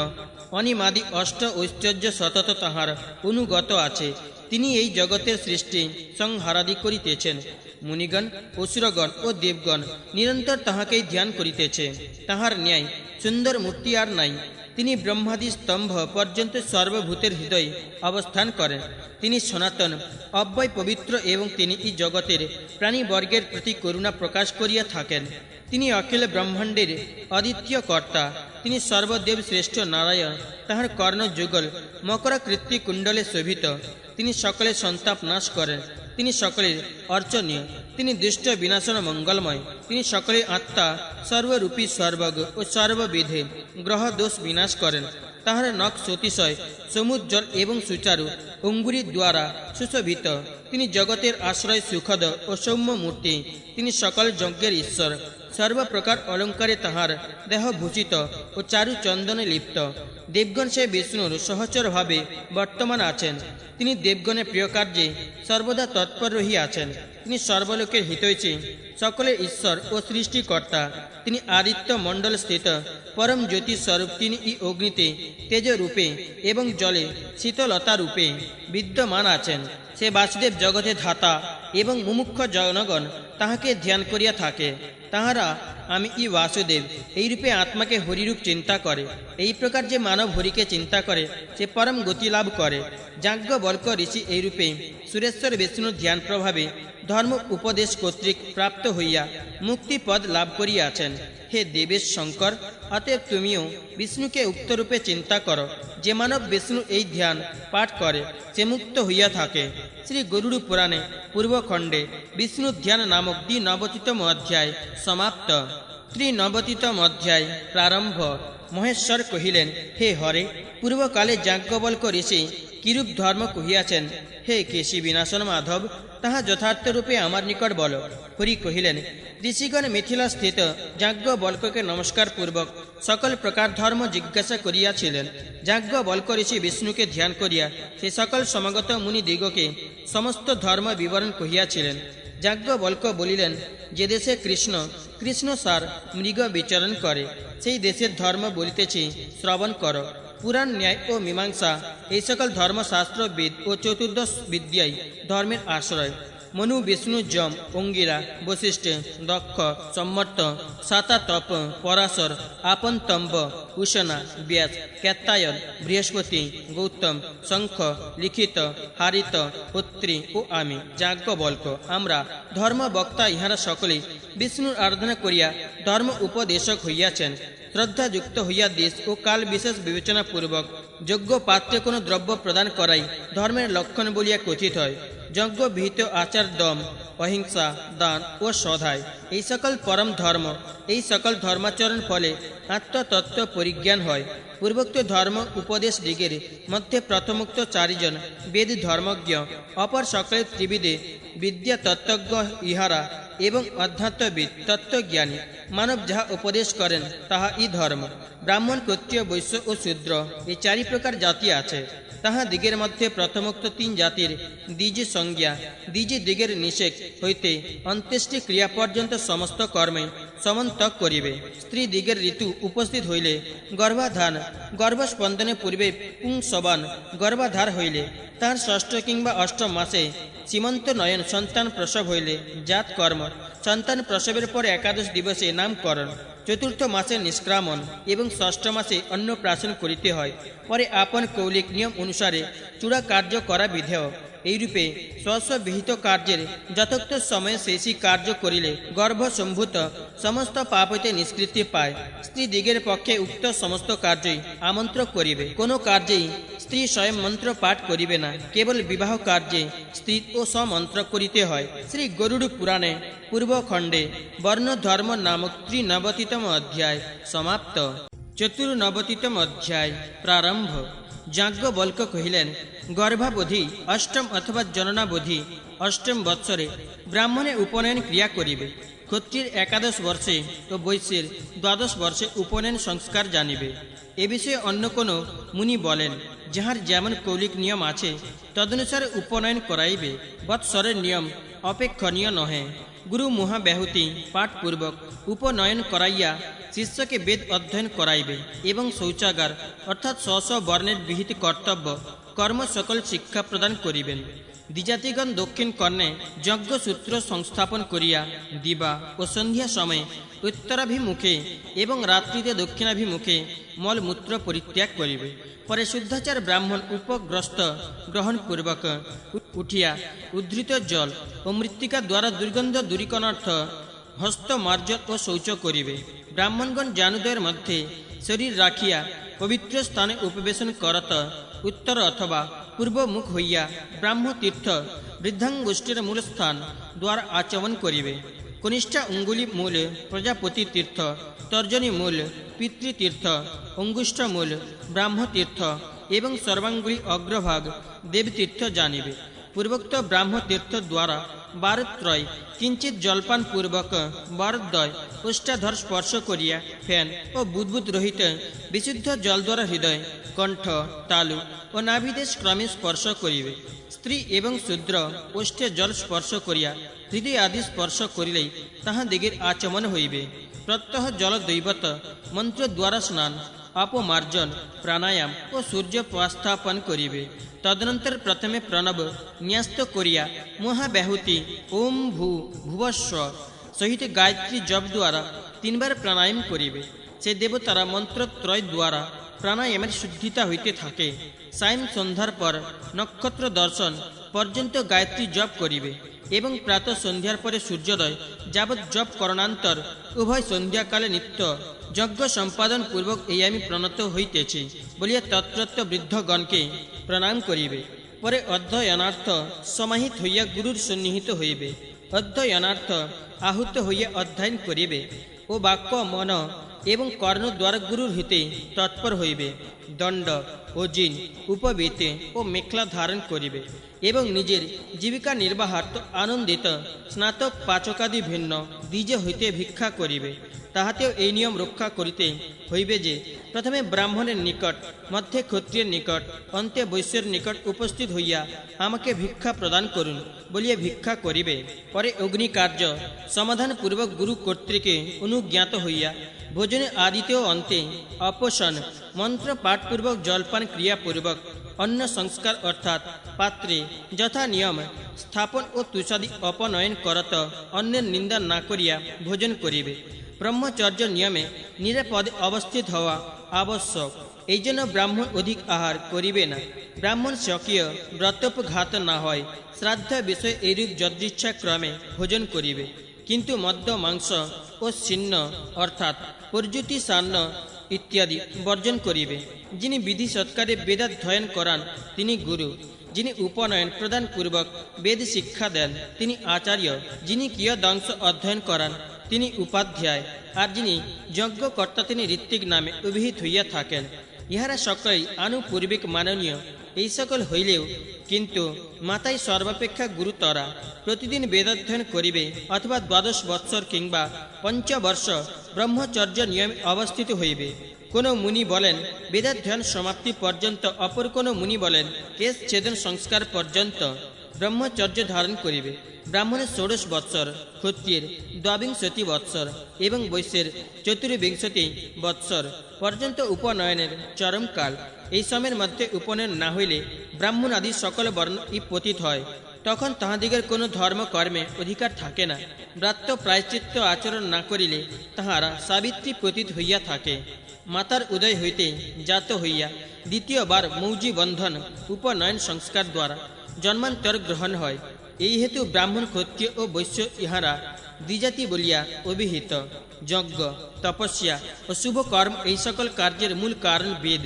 Speaker 1: অনিমাদি অষ্ট ঐশ্বর্য সতত তাহার অনুগত আছে। তিনি এই জগতের সৃষ্টি সংহারাদি করিতেছেন। মুনিগণ, অসুরগণ ও দেবগণ নিরন্তর তাহাকেই ধ্যান করিতেছে। তাহার ন্যায় সুন্দর মূর্তি আর নাই। তিনি ব্রহ্মাদি স্তম্ভ পর্যন্ত সর্বভূতের হৃদয় অবস্থান করেন। তিনি সনাতন, অব্যয়, পবিত্র এবং তিনি এই জগতের প্রাণীবর্গের প্রতি করুণা প্রকাশ করিয়া থাকেন। তিনি অখিল ব্রহ্মাণ্ডের অদ্বিতীয় কর্তা। তিনি সর্বদেব শ্রেষ্ঠ নারায়ণ। তাহার কর্ণযুগল মকরাকৃতি কুণ্ডলে শোভিত। তিনি সকলের সন্তাপ নাশ করেন। তিনি সকলের অর্চনীয়। তিনি দুষ্ট বিনাশন মঙ্গলময়। তিনি সকলের আত্মা, সর্বরূপী, সর্বজ্ঞ ও সর্ববিধে গ্রহ দোষ বিনাশ করেন। তাহার নখ সতিশয় সমুজ্জ্বল এবং সুচারু, অঙ্গুরি দ্বারা সুশোভিত। তিনি জগতের আশ্রয়, সুখদ ও সৌম্য মূর্তি। তিনি সকল যজ্ঞের ঈশ্বর। সর্বপ্রকার অলঙ্কারে তাহার দেহ ভূষিত ও চারু চন্দনে লিপ্ত। দেবগণ সে বিষ্ণুর সহচর ভাবে বর্তমান আছেন। তিনি দেবগণের প্রিয় কার্যে সর্বদা তৎপর রহিয়াছেন। তিনি সর্বলোকের হিতৈষী, সকলের ঈশ্বর ও সৃষ্টিকর্তা। তিনি আদিত্য মণ্ডল স্থিত পরম জ্যোতি স্বরূপ। তিনি ই অগ্নিতে তেজ রূপে এবং জলে শীতলতা রূপে বিদ্যমান আছেন। সে বাসুদেব জগতে ধাতা এবং মুমুক্ষ জনগণ তাহাকে ধ্যান করিয়া থাকে। তাহারা আমি ই বাসুদেব এইরূপে আত্মাকে হরিরূপ চিন্তা করে। এই প্রকার যে মানব হরিকে চিন্তা করে সে পরম গতি লাভ করে। যাজ্ঞবল্ক্য ঋষি এইরূপে সুরেশ্বর বিষ্ণুর ধ্যান প্রভাবে ধর্ম উপদেশ কর্তৃক প্রাপ্ত হইয়া মুক্তিপদ লাভ করিয়াছেন। হে দেবেশ শঙ্কর, অতএব তুমিও বিষ্ণুকে উক্তরূপে চিন্তা করো। যে মানব বিষ্ণু এই ধ্যান পাঠ করে সে মুক্ত হইয়া থাকে। শ্রী গরুড় পুরাণে পূর্বখণ্ডে বিষ্ণু ধ্যান নামক ৯৯তম অধ্যায় সমাপ্ত। ৯৯তম অধ্যায় প্রারম্ভ। মহেশ্বর কহিলেন, হে হরে, পূর্বকালে যাজ্ঞবল্ক্য ঋষি কিরূপ ধর্ম কহিয়াছেন, হে কেশী বিনাশন মাধব, তাহা যথার্থরূপে আমার নিকট বল। হরি কহিলেন, ঋষিগণ মিথিলা স্থিত যাজ্ঞবল্ক্যকে নমস্কার পূর্বক সকল প্রকার ধর্ম জিজ্ঞাসা করিয়াছিলেন। যাজ্ঞবল্ক্য ঋষি বিষ্ণুকে ধ্যান করিয়া সে সকল সমাগত মুনি দিগকে সমস্ত ধর্ম বিবরণ কহিয়াছিলেন। যাজ্ঞবল্ক্য বলিলেন, যে দেশে কৃষ্ণ সার মৃগ বিচরণ করে সেই দেশের ধর্ম বলিতেছি, শ্রবণ কর। পুরাণ, ন্যায় ও মীমাংসা এই সকল ধর্মশাস্ত্র বেদ ও চতুর্দশ বিদ্যাই ধর্মের আশ্রয়। মনু, বিষ্ণু, যম, অঙ্গিরা, বশিষ্ঠ, দক্ষ, সম্মর্ত, সাতাতপ, পরাশর, আপন্তম্ব, উষণা, ব্যাস, কাত্যায়ন, বৃহস্পতি, গৌতম, শঙ্খ, লিখিত, হারিত, অত্রি ও আমি যাজ্ঞবল্ক্য আমরা ধর্মবক্তা ইহারা সকলেই বিষ্ণুর আরাধনা করিয়া ধর্ম উপদেশক হইয়াছেন। শ্রদ্ধাযুক্ত হইয়া দেশ ও কাল বিশেষ বিবেচনা পূর্বক যোগ্য পাত্রে কোনো দ্রব্য প্রদান করাই ধর্মের লক্ষণ বলিয়া কথিত হয়। যজ্ঞ বিহিত আচার, দম, অহিংসা, দান ও সদায় এই সকল পরম ধর্ম। এই সকল ধর্মাচরণ ফলে আত্মতত্ত্ব পরিজ্ঞান হয়। পূর্বোক্ত ধর্ম উপদেশ দিগের মধ্যে প্রথমোক্ত ৪ জন বেদ ধর্মজ্ঞ, অপর সকলে ত্রিবিদে বিদ্যা তত্ত্বজ্ঞ ইহারা এবং অধ্যাত্মবিদ তত্ত্বজ্ঞানী। মানব যাহা উপদেশ করেন তাহা ই ধর্ম। ব্রাহ্মণ, ক্ষত্রিয়, বৈশ্য ও শূদ্র এই ৪ প্রকার জাতি আছে। তাহা দিগের মধ্যে প্রথমোক্ত ৩ জাতির দ্বিজ সংজ্ঞা, দ্বিজ দিগের নিষেক হইতে অন্ত্যেষ্টি ক্রিয়া পর্যন্ত সমস্ত কর্মে সমন্তক করিবে। স্ত্রী দিগের ঋতু উপস্থিত হইলে গর্ভাধান, গর্ভস্পন্দনে পূর্বে পুংসবান গর্ভাধার হইলে তাহার ষষ্ঠ কিংবা অষ্টম মাসে সীমন্ত নয়ন, সন্তান প্রসব হইলে জাত কর্ম, সন্তান প্রসবের পর একাদশ দিবসে নামকরণ, চতুর্থ মাসে নিষ্ক্রামণ এবং ষষ্ঠ মাসে অন্নপ্রাশন করিতে হয়। পরে আপন কৌলিক নিয়ম অনুসারে চূড়া কার্য করা বিধেয়। এইরূপে স্ব বিহিত কার্যের যথোক্ত সময়ে শেষী কার্য করিলে গর্ভসম্ভূত সমস্ত পাপ হইতে নিষ্কৃতি পায়। স্ত্রী দিগের পক্ষে উক্ত সমস্ত কার্যই আমন্ত্র করিবে। কোনো কার্যেই স্ত্রী স্বয়ং মন্ত্র পাঠ করিবে না, কেবল বিবাহ কার্যে স্ত্রী ও স্বমন্ত্র করিতে হয়। শ্রী গরুড় পুরাণে পূর্বখণ্ডে বর্ণ ধর্ম নামক ৯৯তম অধ্যায় সমাপ্ত। ৯৪তম অধ্যায় প্রারম্ভ। যাজ্ঞবল্ক্য কহিলেন, গর্ভাবধি অষ্টম অথবা জননাবধি অষ্টম বৎসরে ব্রাহ্মণের উপনয়ন ক্রিয়া করিবে। ক্ষত্রিয়ের একাদশ বর্ষে ও বৈশ্যের দ্বাদশ বর্ষে উপনয়ন সংস্কার জানিবে। এ বিষয়ে অন্য কোনো মুনি বলেন, যাহার যেমন কৌলিক নিয়ম আছে তদনুসারে উপনয়ন করাইবে। বৎসরের নিয়ম অপেক্ষণীয় নহে। গুরু মহাব্যাহুতি পাঠপূর্বক উপনয়ন করাইয়া শিষ্যকে বেদ অধ্যয়ন করাইবে এবং শৌচাগার অর্থাৎ স্ব বর্ণের বিহিত কর্তব্য কর্ম সকল শিক্ষা প্রদান করিবেন। দ্বিজাতিগণ দক্ষিণ কর্ণে যজ্ঞসূত্র সংস্থাপন করিয়া দিবা ও সন্ধ্যা সময়ে উত্তরাভিমুখে এবং রাত্রিতে দক্ষিণাভিমুখে মলমূত্র পরিত্যাগ করিবে। পরে শুদ্ধাচার ব্রাহ্মণ উপগ্রস্ত গ্রহণপূর্বক উঠিয়া উদ্ধৃত জল ও মৃত্তিকা দ্বারা দুর্গন্ধ দূরীকরণার্থ হস্তমার্জন ও শৌচ করিবে। ব্রাহ্মণগণ জানুদয়ের মধ্যে শরীর রাখিয়া পবিত্র স্থানে উপবেশন করত উত্তর অথবা পূর্বমুখ হইয়া ব্রাহ্মতীর্থ বৃদ্ধাঙ্গুষ্ঠের মূলস্থান দ্বারা আচমন করিবে। কনিষ্ঠা অঙ্গুলি মূল প্রজাপতি তীর্থ, তর্জনী মূল পিতৃতীর্থ, অঙ্গুষ্ঠ মূল ব্রাহ্মতীর্থ এবং সর্বাঙ্গুলি অগ্রভাগ দেবতীর্থ জানিবে। পূর্বোক্ত ব্রাহ্মতীর্থ দ্বারা বারত্রয় কিঞ্চিত জলপান পূর্বক বারদ্বয় ওষ্ঠাধর স্পর্শ করিয়া ফ্যান ও বুদ্বুদ রহিত বিশুদ্ধ জল দ্বারা হৃদয়, কণ্ঠ, তালু ও নাভিদেশ ক্রমে স্পর্শ করিবে। স্ত্রী এবং শূদ্র ওষ্ঠে জল স্পর্শ করিয়া হৃদয় আদি স্পর্শ করিলেই তাহাদিগের আচমন হইবে। প্রত্যহ জল দৈবত মন্ত্র দ্বারা স্নান, अपमार्जन प्राणायाम और सूर्य प्रस्थापन करिबे। तदनंतर प्रथमे प्रणव न्यस्त करिया महाब्याहुति ओम भू भुवस्व सहित गायत्री जप द्वारा 3 बार प्राणायाम करिबे। से देवतारा मंत्र त्रय द्वारा प्राणायामेर शुद्धिता हইতে থাকে। सायं सन्ध्यार पर नक्षत्र दर्शन पर्यंत गायत्री जप करिबे एवं प्रातः सन्ध्यार पर सूर्योदय যাবৎ जप करणान्तर उभय सन्ध्याकाले नित्य यज्ञ सम्पादन पूर्वक এই আমি প্রণত হইতেছি বলিয়া তত্রত্ব বৃদ্ধগণকে प्रणाम करिबे। परे अध्ययनार्थ समाहित हইয়া गुरुर सन्निहित हইবে। अध्ययनार्थ आहूत हইয়া अध्ययन करिबे ओ वाक्य मन एवं कर्ण द्वारा गुरुर हिते तत्पर हইবে। दंड ओजिन उपवीते ओ मेखला धारण करिबे एवं निजेर जीविका निर्वाहार्थ आनंदित स्नातक पाचकादि भिन्न द्विज हইতে भिक्षा करिबे। ताहातेও এই নিয়ম রক্ষা করিতে হইবে যে प्रथमे ब्राह्मणेर निकट मध्य क्षत्रियर निकट अन्ते वैश्यर निकट उपस्थित हইয়া आमाके भिक्षा प्रदान करुन बलिया भिक्षा करिबे। परे अग्नि कार्य समाधान पूर्वक गुरु कर्तृके अनुज्ञात हইয়া भोजने आदितेও अन्ते अपोषण मंत्र पाठ पूर्वक जलपान क्रिया पूर्वक अन्न संस्कार अर्थात पात्रे यथा नियम स्थापन और तुषादि अपनयन करत अन्य निंदा ना करिया भोजन करिबे। ब्रह्मचर्य नियमे निरापदे अवस्थित हवा आवश्यक। এই জন্য ব্রাহ্মণ অধিক আহার করিবে না। ব্রাহ্মণ স্বকীয় ব্রতোপঘাত না হয় শ্রাদ্ধ বিষয়ে এইরূপ যদৃচ্ছা ক্রমে ভোজন করিবে। কিন্তু মদ্য মাংস ও ছিন্ন অর্থাৎ পর্যুতি সান্ন ইত্যাদি বর্জন করিবে। যিনি বিধি সৎকারে বেদাধ্যয়ন করান তিনি গুরু। যিনি উপনয়ন প্রদান পূর্বক বেদ শিক্ষা দেন তিনি আচার্য। যিনি কিয়দংশ অধ্যয়ন করান তিনি উপাধ্যায়। আর যিনি যজ্ঞকর্তা তিনি ঋত্বিক নামে অভিহিত হইয়া থাকেন। ইহারা সকলেই আনুপূর্বিক মাননীয়। এই সকল হইলেও কিন্তু মাতাই সর্বাপেক্ষা গুরুতরা। প্রতিদিন বেদাধ্যয়ন করিবে অথবা 12 বৎসর কিংবা 5 বর্ষ ব্রহ্মচর্য নিয়মে অবস্থিত হইবে। কোনো মুনি বলেন বেদাধ্যয়ন সমাপ্তি পর্যন্ত, অপর কোনো মুনি বলেন কেশ ছেদন সংস্কার পর্যন্ত ব্রহ্মচর্য ধারণ করিবে। ব্রাহ্মণের 16 বৎসর, ক্ষত্রিয়ের 22 বৎসর এবং বৈশ্যের 24 বৎসর পর্যন্ত উপনয়নের চরমকাল। এই সময়ের মধ্যে উপনয়ন না হইলে ব্রাহ্মণ আদি সকল বর্ণ পতিত হয়। তখন তাহাদিগের কোনো ধর্মকর্মে অধিকার থাকে না। ব্রাত্য প্রায়শ্চিত্ত আচরণ না করিলে তাহারা সাবিত্রী পতিত হইয়া থাকে। মাতার উদয় হইতে জাত হইয়া দ্বিতীয়বার মৌজি বন্ধন উপনয়ন সংস্কার দ্বারা জন্মান্তর গ্রহণ হয়। এই হেতু ব্রাহ্মণ ক্ষত্রিয় ও বৈশ্য ইহারা দ্বিজাতি বলিয়া অভিহিত। যজ্ঞ তপস্যা ও শুভ কর্ম এই সকল কার্যের মূল কারণ বেদ।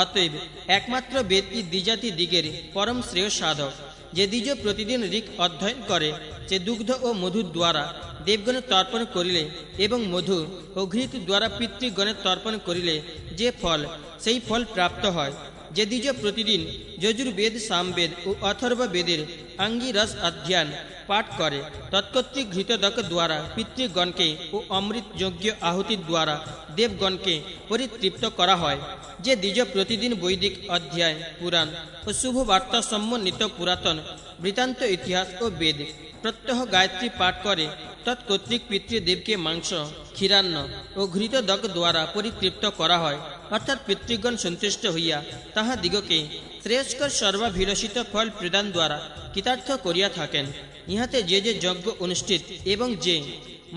Speaker 1: অতএব একমাত্র বেদ এই দ্বিজাতি দিগের পরম শ্রেয় সাধক। যে দ্বিজ প্রতিদিন ঋক অধ্যয়ন করে সে দুগ্ধ ও মধুর দ্বারা দেবগণে তর্পণ করিলে এবং মধু ও ঘৃত দ্বারা পিতৃগণে তর্পণ করিলে যে ফল সেই ফল প্রাপ্ত হয়। যে দ্বিজ প্রতিদিন যজুর্বেদ সামবেদ ও অথর্ব বেদের আঙ্গিরস অধ্যয়ন পাঠ করে তৎকর্তৃক ঘৃতদক দ্বারা পিতৃগণকে ও অমৃত যজ্ঞ আহুতির দ্বারা দেবগণকে পরিতৃপ্ত করা হয়। যে দ্বিজ প্রতিদিন বৈদিক অধ্যায় পুরাণ ও শুভ বার্তা সম্বন্ধিত পুরাতন বৃত্তান্ত ইতিহাস ও বেদ প্রত্যহ গায়ত্রী পাঠ করে তৎকর্তৃক পিতৃদেবকে মাংস ক্ষীরান্ন ও ঘৃতদক দ্বারা পরিতৃপ্ত করা হয়। অর্থাৎ পিতৃগণ সন্তুষ্ট হইয়া তাহাদিগকে শ্রেয়স্কর সর্বাভিলষিত ফল প্রদান দ্বারা কৃতার্থ করিয়া থাকেন। ইহাতে যে যে যজ্ঞ অনুষ্ঠিত এবং যে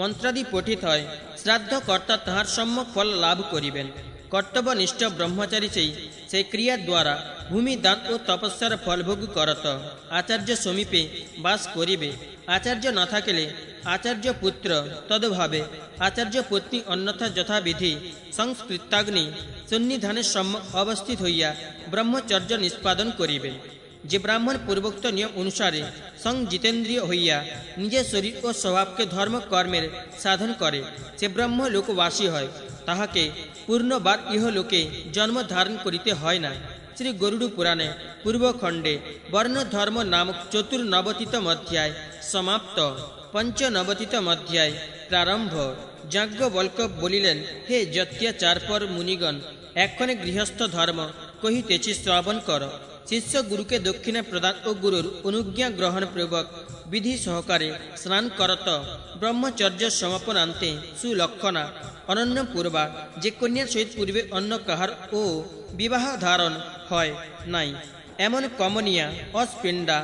Speaker 1: মন্ত্রাদি পঠিত হয় শ্রাদ্ধকর্তা তাহার সম্যক ফল লাভ করিবেন। কর্তব্যনিষ্ঠ ব্রহ্মচারী সেই ক্রিয়ার দ্বারা ভূমি দান ও তপস্যার ফলভোগ করত আচার্য সমীপে বাস করিবে। আচার্য না থাকিলে আচার্য পুত্র তদভাবে আচার্য পত্নী অন্যথা যথাবিধি সংস্কৃতাগ্নি সন্নিধানের সম্মুখ অবস্থিত হইয়া ব্রহ্মচর্য নিষ্পাদন করিবেন। যে ব্রাহ্মণ পূর্বোক্ত নিয়ম অনুসারে সংজিতেন্দ্রিয় হইয়া নিজের শরীর ও স্বভাবকে ধর্মকর্মের সাধন করে সে ব্রহ্মলোকবাসী হয়। তাহাকে পূর্ণবার ইহলোকে জন্ম ধারণ করিতে হয় না। শ্রী গরুড় পুরাণে পূর্বখণ্ডে বর্ণধর্ম নামক 94তম অধ্যায় সমাপ্ত। 95তম অধ্যায় প্রারম্ভ। যাজ্ঞবল্ক্য বলিলেন, হে যত্যাচারপর মুনিগণ, এক্ষণে গৃহস্থ ধর্ম কহিতেছি শ্রবণ কর। শিষ্য গুরুকে দক্ষিণা প্রদান ও গুরুর অনুজ্ঞা গ্রহণ পূর্বক বিধি সহকারে স্নান করত ব্রহ্মচর্য সমাপনান্তে সুলক্ষণা অনন্য পূর্বা যে কন্যার সহিত পূর্বে অন্য কাহার ও বিবাহ ধারণ হয় নাই এমন কমনীয়া অস্পিণ্ডা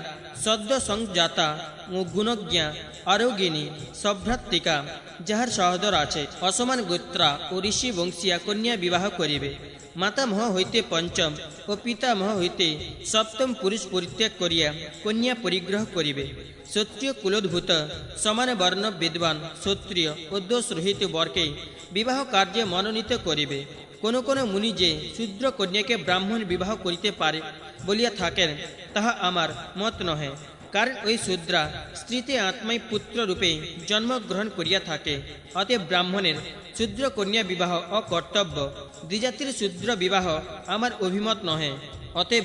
Speaker 1: সদ্য সংজাতা ও গুণজ্ঞা আরোগিনী সভ্রাত্রিকা যাহার সহোদর আছে অসমান গোত্রা ও ঋষি বংশীয়া কন্যা বিবাহ করিবে মাতামহ হইতে পঞ্চম ও পিতামহ হইতে সপ্তম পুরুষ পরিত্যাগ করিয়া কন্যা পরিগ্রহ করিবে ক্ষত্রিয় কুলোদ্ভূত সমান বর্ণ বিদ্বান ক্ষত্রিয় ও দোষ রহিত বরকে বিবাহ কার্যে মনোনীত করিবে কোন কোন মুনি যে শূদ্র কন্যাকে ব্রাহ্মণ বিবাহ করিতে পারে বলিয়া থাকেন তাহা আমার মত নহে কারণ ওই শূদ্রা স্ত্রীতে আত্মায় পুত্র রূপে জন্মগ্রহণ করিয়া থাকে অতএব ব্রাহ্মণের শূদ্র কন্যা বিবাহ অকর্তব্য দ্বিজাতির শূদ্র বিবাহ আমার অভিমত নহে অতএব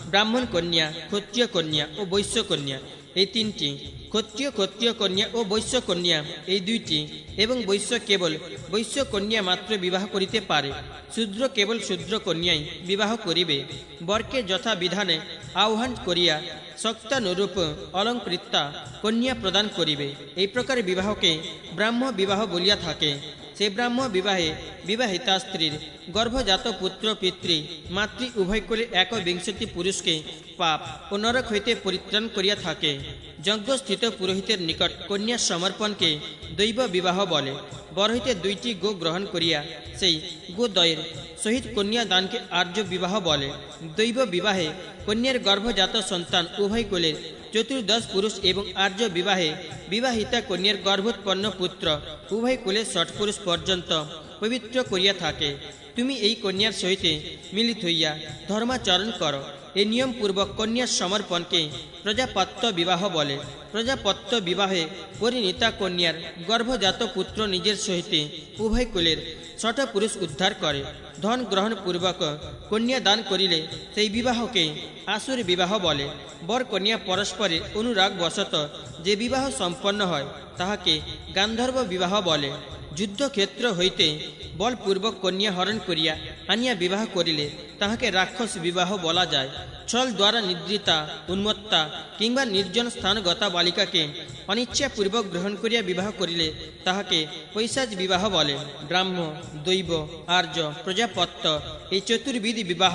Speaker 1: ব্রাহ্মণ কন্যা ক্ষত্রিয় কন্যা ও বৈশ্য কন্যা এই তিনটি ক্ষত্রিয় কন্যা ও বৈশ্য কন্যা এই দুইটি এবং বৈশ্য কেবল বৈশ্য কন্যা মাত্র বিবাহ করিতে পারে শূদ্র কেবল শূদ্র কন্যাই বিবাহ করিবে বরকে যথা বিধানে আহ্বান করিয়া শক্তানুরূপ অলঙ্কৃতা কন্যা প্রদান করিবে এই প্রকার বিবাহকে ব্রাহ্ম বিবাহ বলিয়া থাকে সে ব্রাহ্ম বিবাহে বিবাহিতা স্ত্রীর গর্ভজাত পুত্র পিতৃ মাতৃ উভয় করে ১ পুরুষকে পাপ ও নরক হইতে পরিত্রাণ করিয়া থাকে যজ্ঞস্থিত পুরোহিতের নিকট কন্যা সমর্পণকে দৈব বিবাহ বলে বর হইতে ২টি গো গ্রহণ করিয়া সেই গোদয়ের সহিত কন্যা দানকে আর্য বিবাহ বলে দৈব বিবাহে কন্যার গর্ভজাত সন্তান উভয় কোলের ১৪ পুরুষ এবং আর্য বিবাহে বিবাহিতা কন্যার গর্ভোৎপন্ন পুত্র উভয় কোলে ৬০ পুরুষ পর্যন্ত পবিত্র করিয়া থাকে তুমি এই কন্যার সহিতে মিলিত হইয়া ধর্মাচরণ করো এই নিয়মপূর্বক কন্যার সমর্পণকে প্রজাপত্য বিবাহ বলে প্রজাপত্য বিবাহে পরিণীতা কন্যার গর্ভজাত পুত্র নিজের সহিতে উভয় কুলের ৬০ পুরুষ উদ্ধার করে ধন গ্রহণ পূর্বক কন্যা দান করিলে সেই বিবাহকে আসুর বিবাহ বলে বর কন্যা পরস্পরের অনুরাগ বশত যে বিবাহ সম্পন্ন হয় তাহাকে গান্ধর্ব বিবাহ বলে যুদ্ধক্ষেত্র হইতে বলপূর্বক কন্যা হরণ করিয়া আনিয়া বিবাহ করিলে তাহাকে রাক্ষস বিবাহ বলা যায় ছল দ্বারা নিদ্রিতা উন্মত্তা কিংবা নির্জন স্থানগতা বালিকাকে অনিচ্ছাপূর্বক গ্রহণ করিয়া বিবাহ করিলে তাহাকে পৈশাচ বিবাহ বলে ব্রাহ্ম দৈব আর্য প্রজাপত্য এই চতুর্বিধ বিবাহ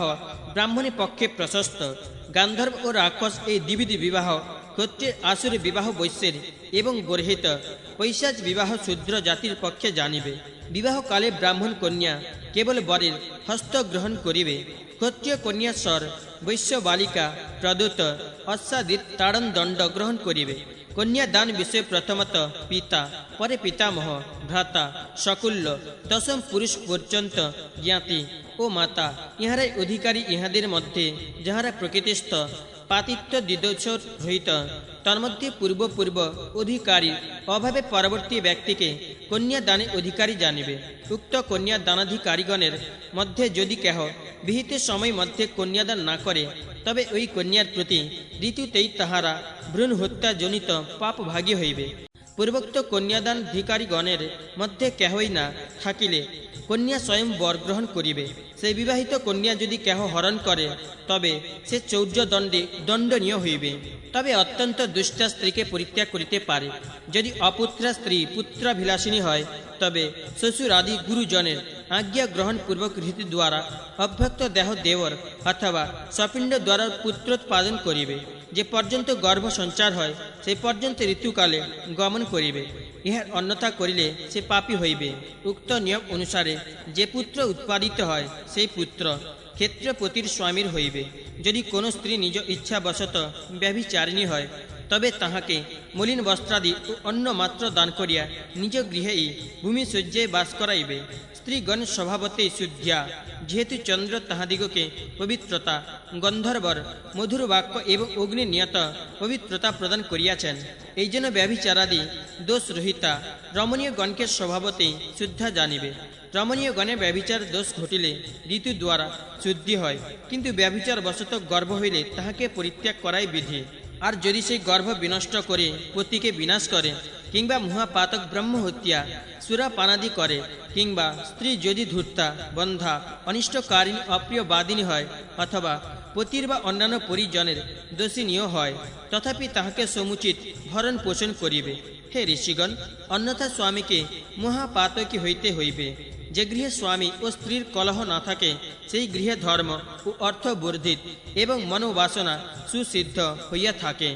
Speaker 1: ব্রাহ্মণের পক্ষে প্রশস্ত গান্ধর্ব ও রাক্ষস এই দ্বিবিধ বিবাহ ক্ষত্রিয় আসুর বিবাহ বৈশ্যের এবং গর্হিত পৈশাচ বিবাহ শূদ্র জাতির পক্ষে জানিবে বিবাহকালে ব্রাহ্মণ কন্যা কেবল বরের হস্ত গ্রহণ করিবে ক্ষত্রিয় কন্যা স্বর বৈশ্য বালিকা প্রদূত অশ্বাদিত তাড়ন দণ্ড গ্রহণ করিবে কন্যা দান বিষয়ে প্রথমত পিতা পরে পিতামহ ভ্রাতা শকুল্য দশম পুরুষ পর্যন্ত জ্ঞাতি ও মাতা ইহারাই অধিকারী ইহাদের মধ্যে যাহারা প্রকৃতিস্থ পাতিত্ব দ্বিদোছর রহিত তন্মধ্যে পূর্ব অধিকারী অভাবে পরবর্তী ব্যক্তিকে কন্যা দানে অধিকারী জানিবে উক্ত কন্যা দানাধিকারীগণের মধ্যে যদি কেহ বিহিত সময় মধ্যে কন্যাদান না করে তবে ওই কন্যার প্রতি ঋতুতেই তাহারা ভ্রূণ হত্যা জনিত পাপ ভাগী হইবে পূর্বোক্ত কন্যাদান ধিকারীগণের মধ্যে কেহই না থাকিলে কন্যা স্বয়ং বর গ্রহণ করিবে সেই বিবাহিত কন্যা যদি কেহ হরণ করে তবে সে চৌর্যদণ্ডে দণ্ডনীয় হইবে তবে অত্যন্ত দুষ্টা স্ত্রীকে পরিত্যাগ করিতে পারে যদি অপুত্রা স্ত্রী পুত্রাভিলাষিনী হয় তবে শ্বশুর আদি গুরুজনের আজ্ঞা গ্রহণ পূর্বক রীতি দ্বারা অভ্যক্ত দেহ দেবর অথবা স্বপিণ্ড দ্বারা পুত্রোৎপাদন করিবে যে পর্যন্ত গর্ভ সঞ্চার হয় সেই পর্যন্ত ঋতুকালে গমন করিবে ইহার অন্যথা করিলে সে পাপী হইবে উক্ত নিয়ম অনুসারে যে পুত্র উৎপাদিত হয় সেই পুত্র ক্ষেত্রপতির স্বামীর হইবে যদি কোনো স্ত্রী নিজ ইচ্ছাবশত ব্যভিচারিণী হয় তবে তাহাকে মলিন বস্ত্রাদি ও অন্ন মাত্র দান করিয়া নিজ গৃহেই ভূমিশয্যায় বাস করাইবে স্ত্রীগণ স্বভাবতেই শুদ্ধ্যা যেহেতু চন্দ্র তাহাদিগকে পবিত্রতা গন্ধর্বর মধুর বাক্য এবং অগ্নি নিয়ত পবিত্রতা প্রদান করিয়াছেন এই জন্য ব্যভিচারাদি দোষ রহিতা রমণীয় গণকে স্বভাবতেই শুদ্ধা জানিবে রমণীয় গণে ব্যভিচার দোষ ঘটিলে ঋতু দ্বারা শুদ্ধি হয় কিন্তু ব্যভিচার বশত গর্ভ হইলে তাহাকে পরিত্যাগ করাই বিধি আর যদি সেই গর্ভ বিনষ্ট করে পতিকে বিনাশ করে কিংবা মহাপাতক ব্রহ্ম হত্যা সুরাপানাদি করে কিংবা স্ত্রী যদি ধূর্তা বন্ধা অনিষ্টকারিণী অপ্রিয় বাদিনী হয় অথবা পতির বা অন্যান্য পরিজনের দোষিনীয় হয়, তথাপি তাহাকে সমুচিত ভরণ পোষণ করিবে। হে ঋষিগণ, অন্যথা স্বামীকে মহাপাতকী হইতে হইবে। যে গৃহে স্বামী ও স্ত্রীর কলহ না থাকে, সেই গৃহে ধর্ম ও অর্থ বর্ধিত এবং মনোবাসনা সুসিদ্ধ হইয়া থাকে।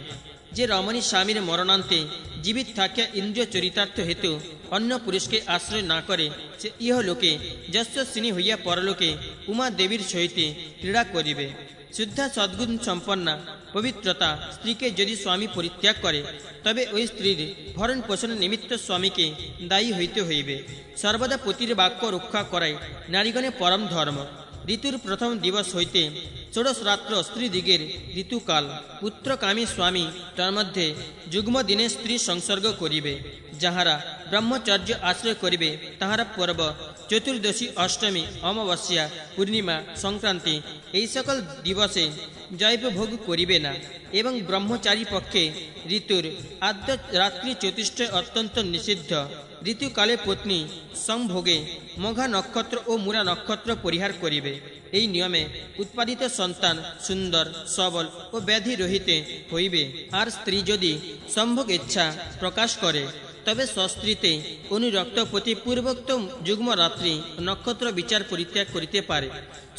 Speaker 1: যে রমণী স্বামীর মরণান্তে জীবিত থাকিয়া ইন্দ্রিয় চরিতার্থ হেতু অন্য পুরুষকে আশ্রয় না করে, সে ইহলোকে যশস্বিনী হইয়া পরলোকে উমা দেবীর সহিত ক্রীড়া করিবে। শুদ্ধা সদ্গুণ সম্পন্না পবিত্রতা স্ত্রীকে যদি স্বামী পরিত্যাগ করে, তবে ওই স্ত্রীর ভরণ পোষণ নিমিত্ত স্বামীকে দায়ী হইতে হইবে। সর্বদা পতির বাক্য রক্ষা করাই নারীগণের পরম ধর্ম। ঋতুর প্রথম দিবস হইতে ষোড়শ রাত্র স্ত্রীদিগের ঋতুকাল। পুত্রকামী স্বামী তন্মধ্যে যুগ্ম দিনে স্ত্রী সংসর্গ করিবে। যাহারা ব্রহ্মচর্য আশ্রয় করিবে, তাহারা পর্ব, চতুর্দশী, অষ্টমী, অমাবস্যা, পূর্ণিমা, সংক্রান্তি এই সকল দিবসে জৈবভোগ করিবে না। এবং ব্রহ্মচারী পক্ষে ঋতুর আদ্য রাত্রি চতুষ্টয় অত্যন্ত নিষিদ্ধ। ঋতুকালে পত্নী সংভোগে মঘা নক্ষত্র ও মূরা নক্ষত্র পরিহার করিবে। এই নিয়মে উৎপাদিত সন্তান সুন্দর, সবল ও ব্যাধি রহিতে হইবে। আর স্ত্রী যদি সম্ভোগ ইচ্ছা প্রকাশ করে, তবে স্বস্ত্রীতে অনুরক্ত প্রতি পূর্বোক্ত যুগ্ম রাত্রি নক্ষত্র বিচার পরিত্যাগ করিতে পারে।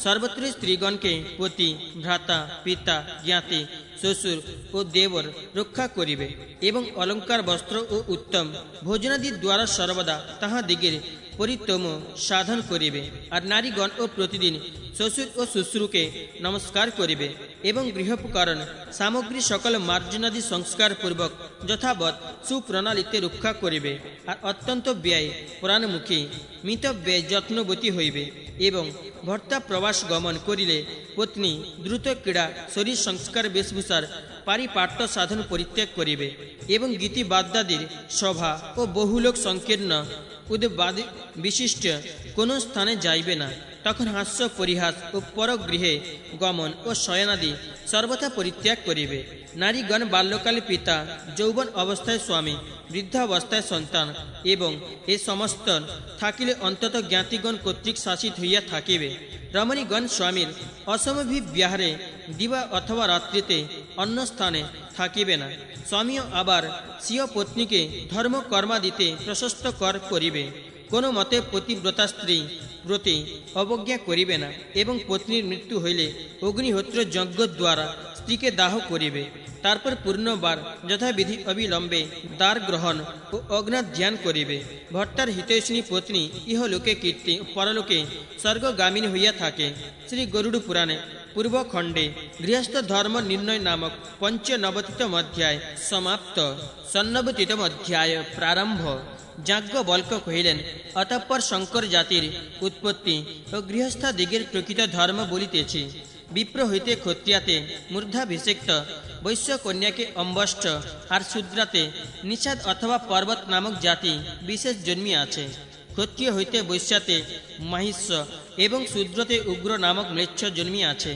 Speaker 1: সর্বত্র স্ত্রীগণকে পতি, ভ্রাতা, পিতা, জ্ঞাতি, শ্বশুর ও দেবর রক্ষা করিবে এবং অলঙ্কার, বস্ত্র ও উত্তম ভোজনাদির দ্বারা সর্বদা তাহাদিগের পরিতম সাধন করিবে। আর নারীগণ ও প্রতিদিন শ্বশুর ও শ্বশুরকে নমস্কার করিবে এবং গৃহোপকরণ সামগ্রী সকল মার্জনাদি সংস্কার পূর্বক যথাবৎ সুপ্রণালীতে রক্ষা করিবে। আর অত্যন্ত ব্যয় প্রাণমুখী মিতব্যয় যত্নবতী হইবে। এবং ভর্তা প্রবাস গমন করিলে পত্নী দ্রুত ক্রীড়া, শরীর সংস্কার, বেশভূষার পারিপাট্য সাধন পরিত্যাগ করিবে এবং গীতিবাদ্যাদির সভা ও বহুলোক সংকীর্ণ উদ্বাদী বিশিষ্ট কোন স্থানে যাইবে না। তখন হাস্য, পরিহাস ও পরগৃহে গমন ও শয়নাদি সর্বথা পরিত্যাগ করিবে। নারীগণ বাল্যকালে পিতা, যৌবন অবস্থায় স্বামী, বৃদ্ধাবস্থায় সন্তান এবং এ সমস্ত থাকিলে অন্তত জ্ঞাতিগণ কর্তৃক শাসিত হইয়া থাকিবে। রমণীগণ স্বামীর অসমভিব্যাহারে দিবা অথবা রাত্রিতে অন্য স্থানে থাকিবে না। স্বামীও আবার স্বীয় পত্নীকে ধর্মকর্মাদিতে প্রশস্ত কর করিবে। কোনো মতে পতিব্রতা স্ত্রী প্রতি অবজ্ঞা করিবে না এবং পত্নীর মৃত্যু হইলে অগ্নিহোত্র যজ্ঞ দ্বারা স্ত্রীকে দাহ করিবে। তারপর পূর্ণবার যথাবিধি অবিলম্বে দ্বার গ্রহণ ও অগ্নাদ ধ্যান করিবে। ভট্টার হিতৈষিণী পত্নী ইহলোকে কীর্তি, পরলোকে স্বর্গগামিনী হইয়া থাকে। শ্রী গরুড় পুরাণে পূর্বখণ্ডে গৃহস্থ ধর্ম নির্ণয় নামক 95তম অধ্যায় সমাপ্ত। 96তম অধ্যায় প্রারম্ভ। যাজ্ঞবল্ক্য কহিলেন, অতঃপর শঙ্কর জাতির উৎপত্তি ও গৃহস্থাদিগের প্রকৃত ধর্ম বলিতেছি। বিপ্র হইতে ক্ষত্রিয়াতে মূর্ধাভিষেক্ত, বৈশ্য কন্যাকে অম্বষ্ট, আর শূদ্রাতে নিষাদ অথবা পর্বত নামক জাতি বিশেষ জন্মিয়াছে। ক্ষত্রিয় হইতে বৈশ্যাতে মাহিষ্য এবং শূদ্রতে উগ্র নামক ম্লেচ্ছ জন্মিয়াছে।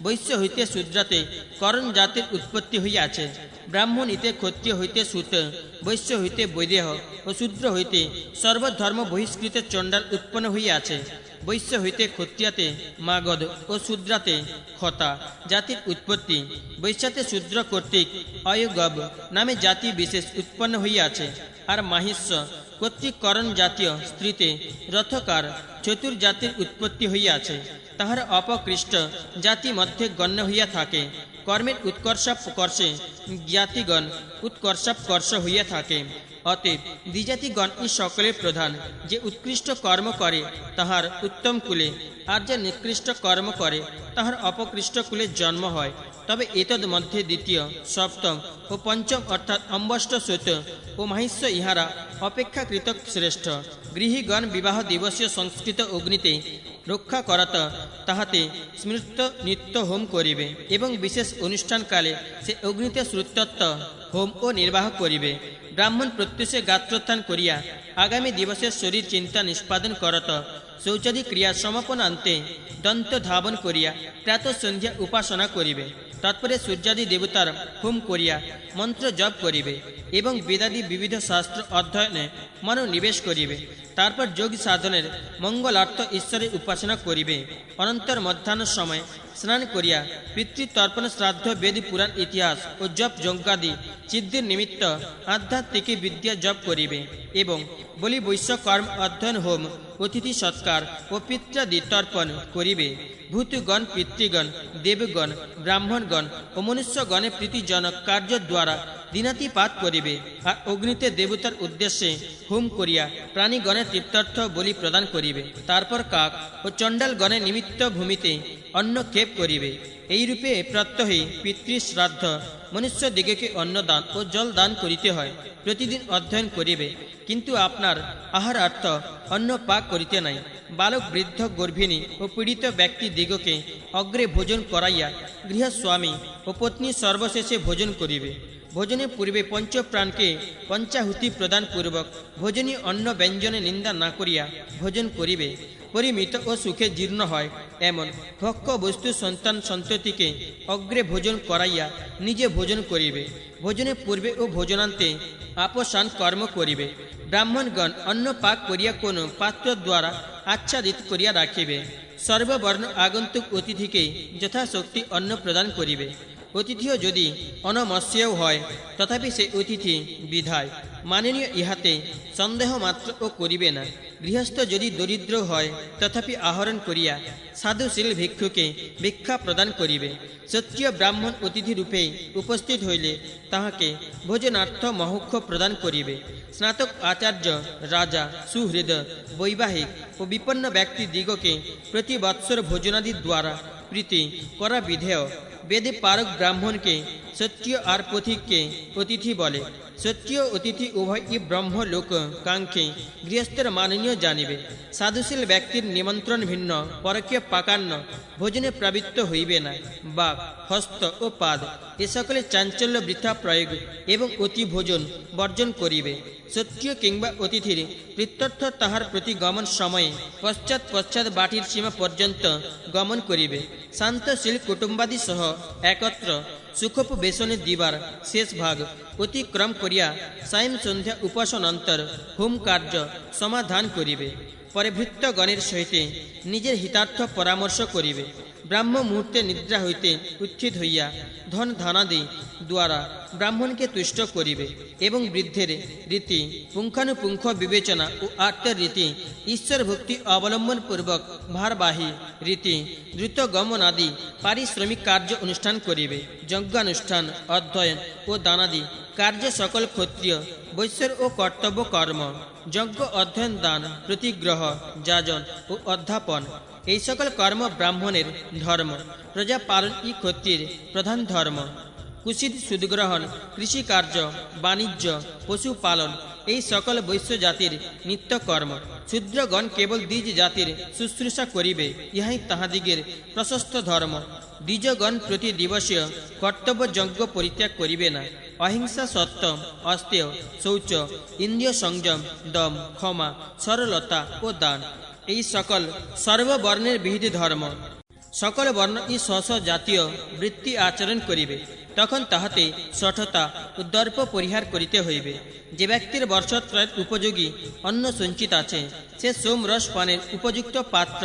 Speaker 1: বৈশ্য হইতে শূদ্রাতে করণ জাতির উৎপত্তি হইয়াছে। ব্রাহ্মণীতে ক্ষত্রিয় হইতে সূত, বৈশ্য হইতে বৈদেহ ও শূদ্র হইতে সর্বধর্ম বহিষ্কৃত চণ্ডাল উৎপন্ন হইয়াছে। বৈশ্য হইতে ক্ষত্রিয়াতে মাগধ ও শূদ্রাতে খতা জাতির উৎপত্তি। বৈশ্যাতে শূদ্র কর্তৃক অয়গব নামে জাতি বিশেষ উৎপন্ন হইয়াছে। আর মাহিষ্য কর্তৃক করণ জাতীয় স্ত্রীতে রথকার চতুর্জাতির উৎপত্তি হইয়াছে। তাহার অপকৃষ্ট জাতি মধ্যে গণ্য হইয়া থাকে। কর্মের উৎকর্ষাপকর্ষে জ্ঞাতিগণ উৎকর্ষাপকর্ষ হইয়া থাকে। অতএব দ্বিজাতিগণ ই সকলের প্রধান। যে উৎকৃষ্ট কর্ম করে তাহার উত্তম কুলে, আর যে নিকৃষ্ট কর্ম করে তাহার অপকৃষ্ট কুলে জন্ম হয়। তবে এতদ মধ্যে দ্বিতীয়, সপ্তম ও পঞ্চম অর্থাৎ অম্বষ্ট, শ্বেত ও মাহিষ্য ইহারা অপেক্ষাকৃত শ্রেষ্ঠ। গৃহীগণ বিবাহ দিবসীয় সংস্কৃত অগ্নিতে রক্ষা করত, তাহাতে স্মৃত নিত্য হোম করিবে এবং বিশেষ অনুষ্ঠানকালে সে অগ্নিতে শ্রুতত্ব হোম ও নির্বাহ করিবে। ব্রাহ্মণ প্রত্যুষে গাত্রোত্থান করিয়া আগামী দিবসের শরীর চিন্তা নিষ্পাদন করত। শৌচাদি ক্রিয়া সমাপনান্তে দন্ত ধাবন করিয়া প্রাত সন্ধ্যা উপাসনা করিবে। তৎপরে সূর্যাদি দেবতার হোম করিয়া মন্ত্র জপ করিবে এবং বেদাদি বিবিধ শাস্ত্র অধ্যয়নে মনোনিবেশ করিবে। তারপর যোগ সাধনের মঙ্গলার্থ ঈশ্বরের উপাসনা করিবে। অনন্তর মধ্যাহ্ন সময় স্নান করিয়া পিতৃতর্পণ শ্রাদ্ধ বেদ পুরাণ ইতিহাস ও জপ যজ্ঞাদি সিদ্ধির নিমিত্ত আধ্যাত্মিক বিদ্যা জপ করিবে এবং বলি বৈশ্য কর্ম অধ্যয়ন হোম অতিথি সৎকার ও পিত্রাদি তর্পণ করিবে। ভূতগণ পিতৃগণ দেবগণ ব্রাহ্মণগণ ও মনুষ্যগণের প্রীতিজনক কার্য দ্বারা দিনাতিপাত করিবে। আর অগ্নিতে দেবতার উদ্দেশ্যে হোম করিয়া প্রাণীগণের তৃপ্তার্থ বলি প্রদান করিবে। তারপর কাক ও চণ্ডালগণের নিমিত্ত ভূমিতে অন্নক্ষেপ করিবে। এইরূপে প্রত্যহে পিতৃশ্রাদ্ধ মনুষ্যদিগকে অন্নদান ও জল দান করিতে হয়। প্রতিদিন অধ্যয়ন করিবে, কিন্তু আপনার আহারার্থ অন্ন পাক করিতে নাই। বালক বৃদ্ধ গর্ভিণী ও পীড়িত ব্যক্তি দিগকে অগ্রে ভোজন করাইয়া গৃহস্বামী ও পত্নী সর্বশেষে ভোজন করিবে। ভোজনের পূর্বে পঞ্চপ্রাণকে পঞ্চাহুতি প্রদান পূর্বক ভোজনীয় অন্ন ব্যঞ্জনে নিন্দা না করিয়া ভোজন করিবে। পরিমিত ও সুখে জীর্ণ হয় এমন ভক্ষ বস্তু সন্তান সন্ততিকে অগ্রে ভোজন করাইয়া নিজে ভোজন করিবে। ভোজনের পূর্বে ও ভোজনান্তে আপোষান কর্ম করিবে। ব্রাহ্মণগণ অন্ন পাক করিয়া কোনো পাত্র দ্বারা আচ্ছাদিত করিয়া রাখিবে। সর্ববর্ণ আগন্তুক অতিথিকে যথাশক্তি অন্ন প্রদান করিবে। অতিথিও যদি অনমস্যও হয় তথাপি সে অতিথি বিধায় মাননীয়, ইহাতে সন্দেহ মাত্র ও করিবে না। গৃহস্থ যদি দরিদ্র হয় তথাপি আহরণ করিয়া সাধুশীল ভিক্ষুকে ভিক্ষা প্রদান করিবে। সত্য ব্রাহ্মণ অতিথি রূপে উপস্থিত হইলে তাহাকে ভোজনার্থ মহুক্ষ প্রদান করিবে। স্নাতক আচার্য রাজা সুহৃদ বৈবাহিক ও বিপন্ন ব্যক্তি দিগকে প্রতি বৎসর ভোজনাদি দ্বারা প্রীতি করা বিধেয়। বেদে পারক ব্রাহ্মণকে সত্য আর পথিককে অতিথি বলে। সত্য অতিথি উভয়ই ব্রহ্মলোক কাঙ্ক্ষে গৃহস্থের মাননীয় জানিবে। সাধুশীল ব্যক্তির নিমন্ত্রণ ভিন্ন পরকীয় পাকান্ন ভোজনে প্রবৃত্ত হইবে না। বাক হস্ত ও পাদ এ সকলে চাঞ্চল্য বৃথা প্রয়োগ এবং অতি ভোজন বর্জন করিবে। সত্য কিংবা অতিথির প্রত্যর্থ তাহার প্রতি গমন সময়ে পশ্চাৎ পশ্চাৎ বাটির সীমা পর্যন্ত গমন করিবে। শান্তশীল কুটুম্বাদি সহ একত্র সুখপ বেসনে দিবার শেষ ভাগ অতিক্রম করিয়া সায়ং সন্ধ্যা উপাসনান্তর হোম কার্য সমাধান করিবে। পরে ভৃত্যগণের সহিতে নিজের হিতার্থ পরামর্শ করিবে। ব্রাহ্ম মুহূর্তে নিদ্রা হইতে উত্থিত হইয়া ধন ধানাদি দ্বারা ব্রাহ্মণকে তুষ্ট করিবে এবং বৃদ্ধের রীতি পুঙ্খানুপুঙ্খ বিবেচনা ও আত্মের রীতি ঈশ্বর ভক্তি অবলম্বন পূর্বক ভারবাহী রীতি দ্রুত গমন আদি পারিশ্রমিক কার্য অনুষ্ঠান করিবে। যজ্ঞানুষ্ঠান অধ্যয়ন ও দানাদি কার্য সকল ক্ষত্রিয় বৈশ্যের ও কর্তব্য কর্ম। যজ্ঞ অধ্যয়ন দান প্রতিগ্রহ যাজন ও অধ্যাপন এই সকল কর্ম ব্রাহ্মণের ধর্ম। প্রজা পালন ই ক্ষত্রিয়ের প্রধান ধর্ম। কুশিদ সুদগ্রহণ কৃষিকার্য বাণিজ্য পশুপালন এই সকল বৈশ্য জাতির নিত্যকর্ম। শূদ্রগণ কেবল দ্বিজ জাতির শুশ্রূষা করিবে, ইহাই তাহাদিগের প্রশস্ত ধর্ম। দ্বিজগণ প্রতি দিবসীয় কর্তব্য যজ্ঞ পরিত্যাগ করিবে না। অহিংসা সত্য অস্তেয় শৌচ ইন্দ্রিয় সংযম দম ক্ষমা সরলতা ও দান এই সকল সর্ববর্ণের বিহিত ধর্ম। সকল বর্ণ ই স্ব জাতীয় বৃত্তি আচরণ করিবে, তখন তাহাতে শঠতা ও দর্প পরিহার করিতে হইবে। যে ব্যক্তির বর্ষত্রয়ের উপযোগী অন্ন সঞ্চিত আছে সে সোম রস পানের উপযুক্ত পাত্র,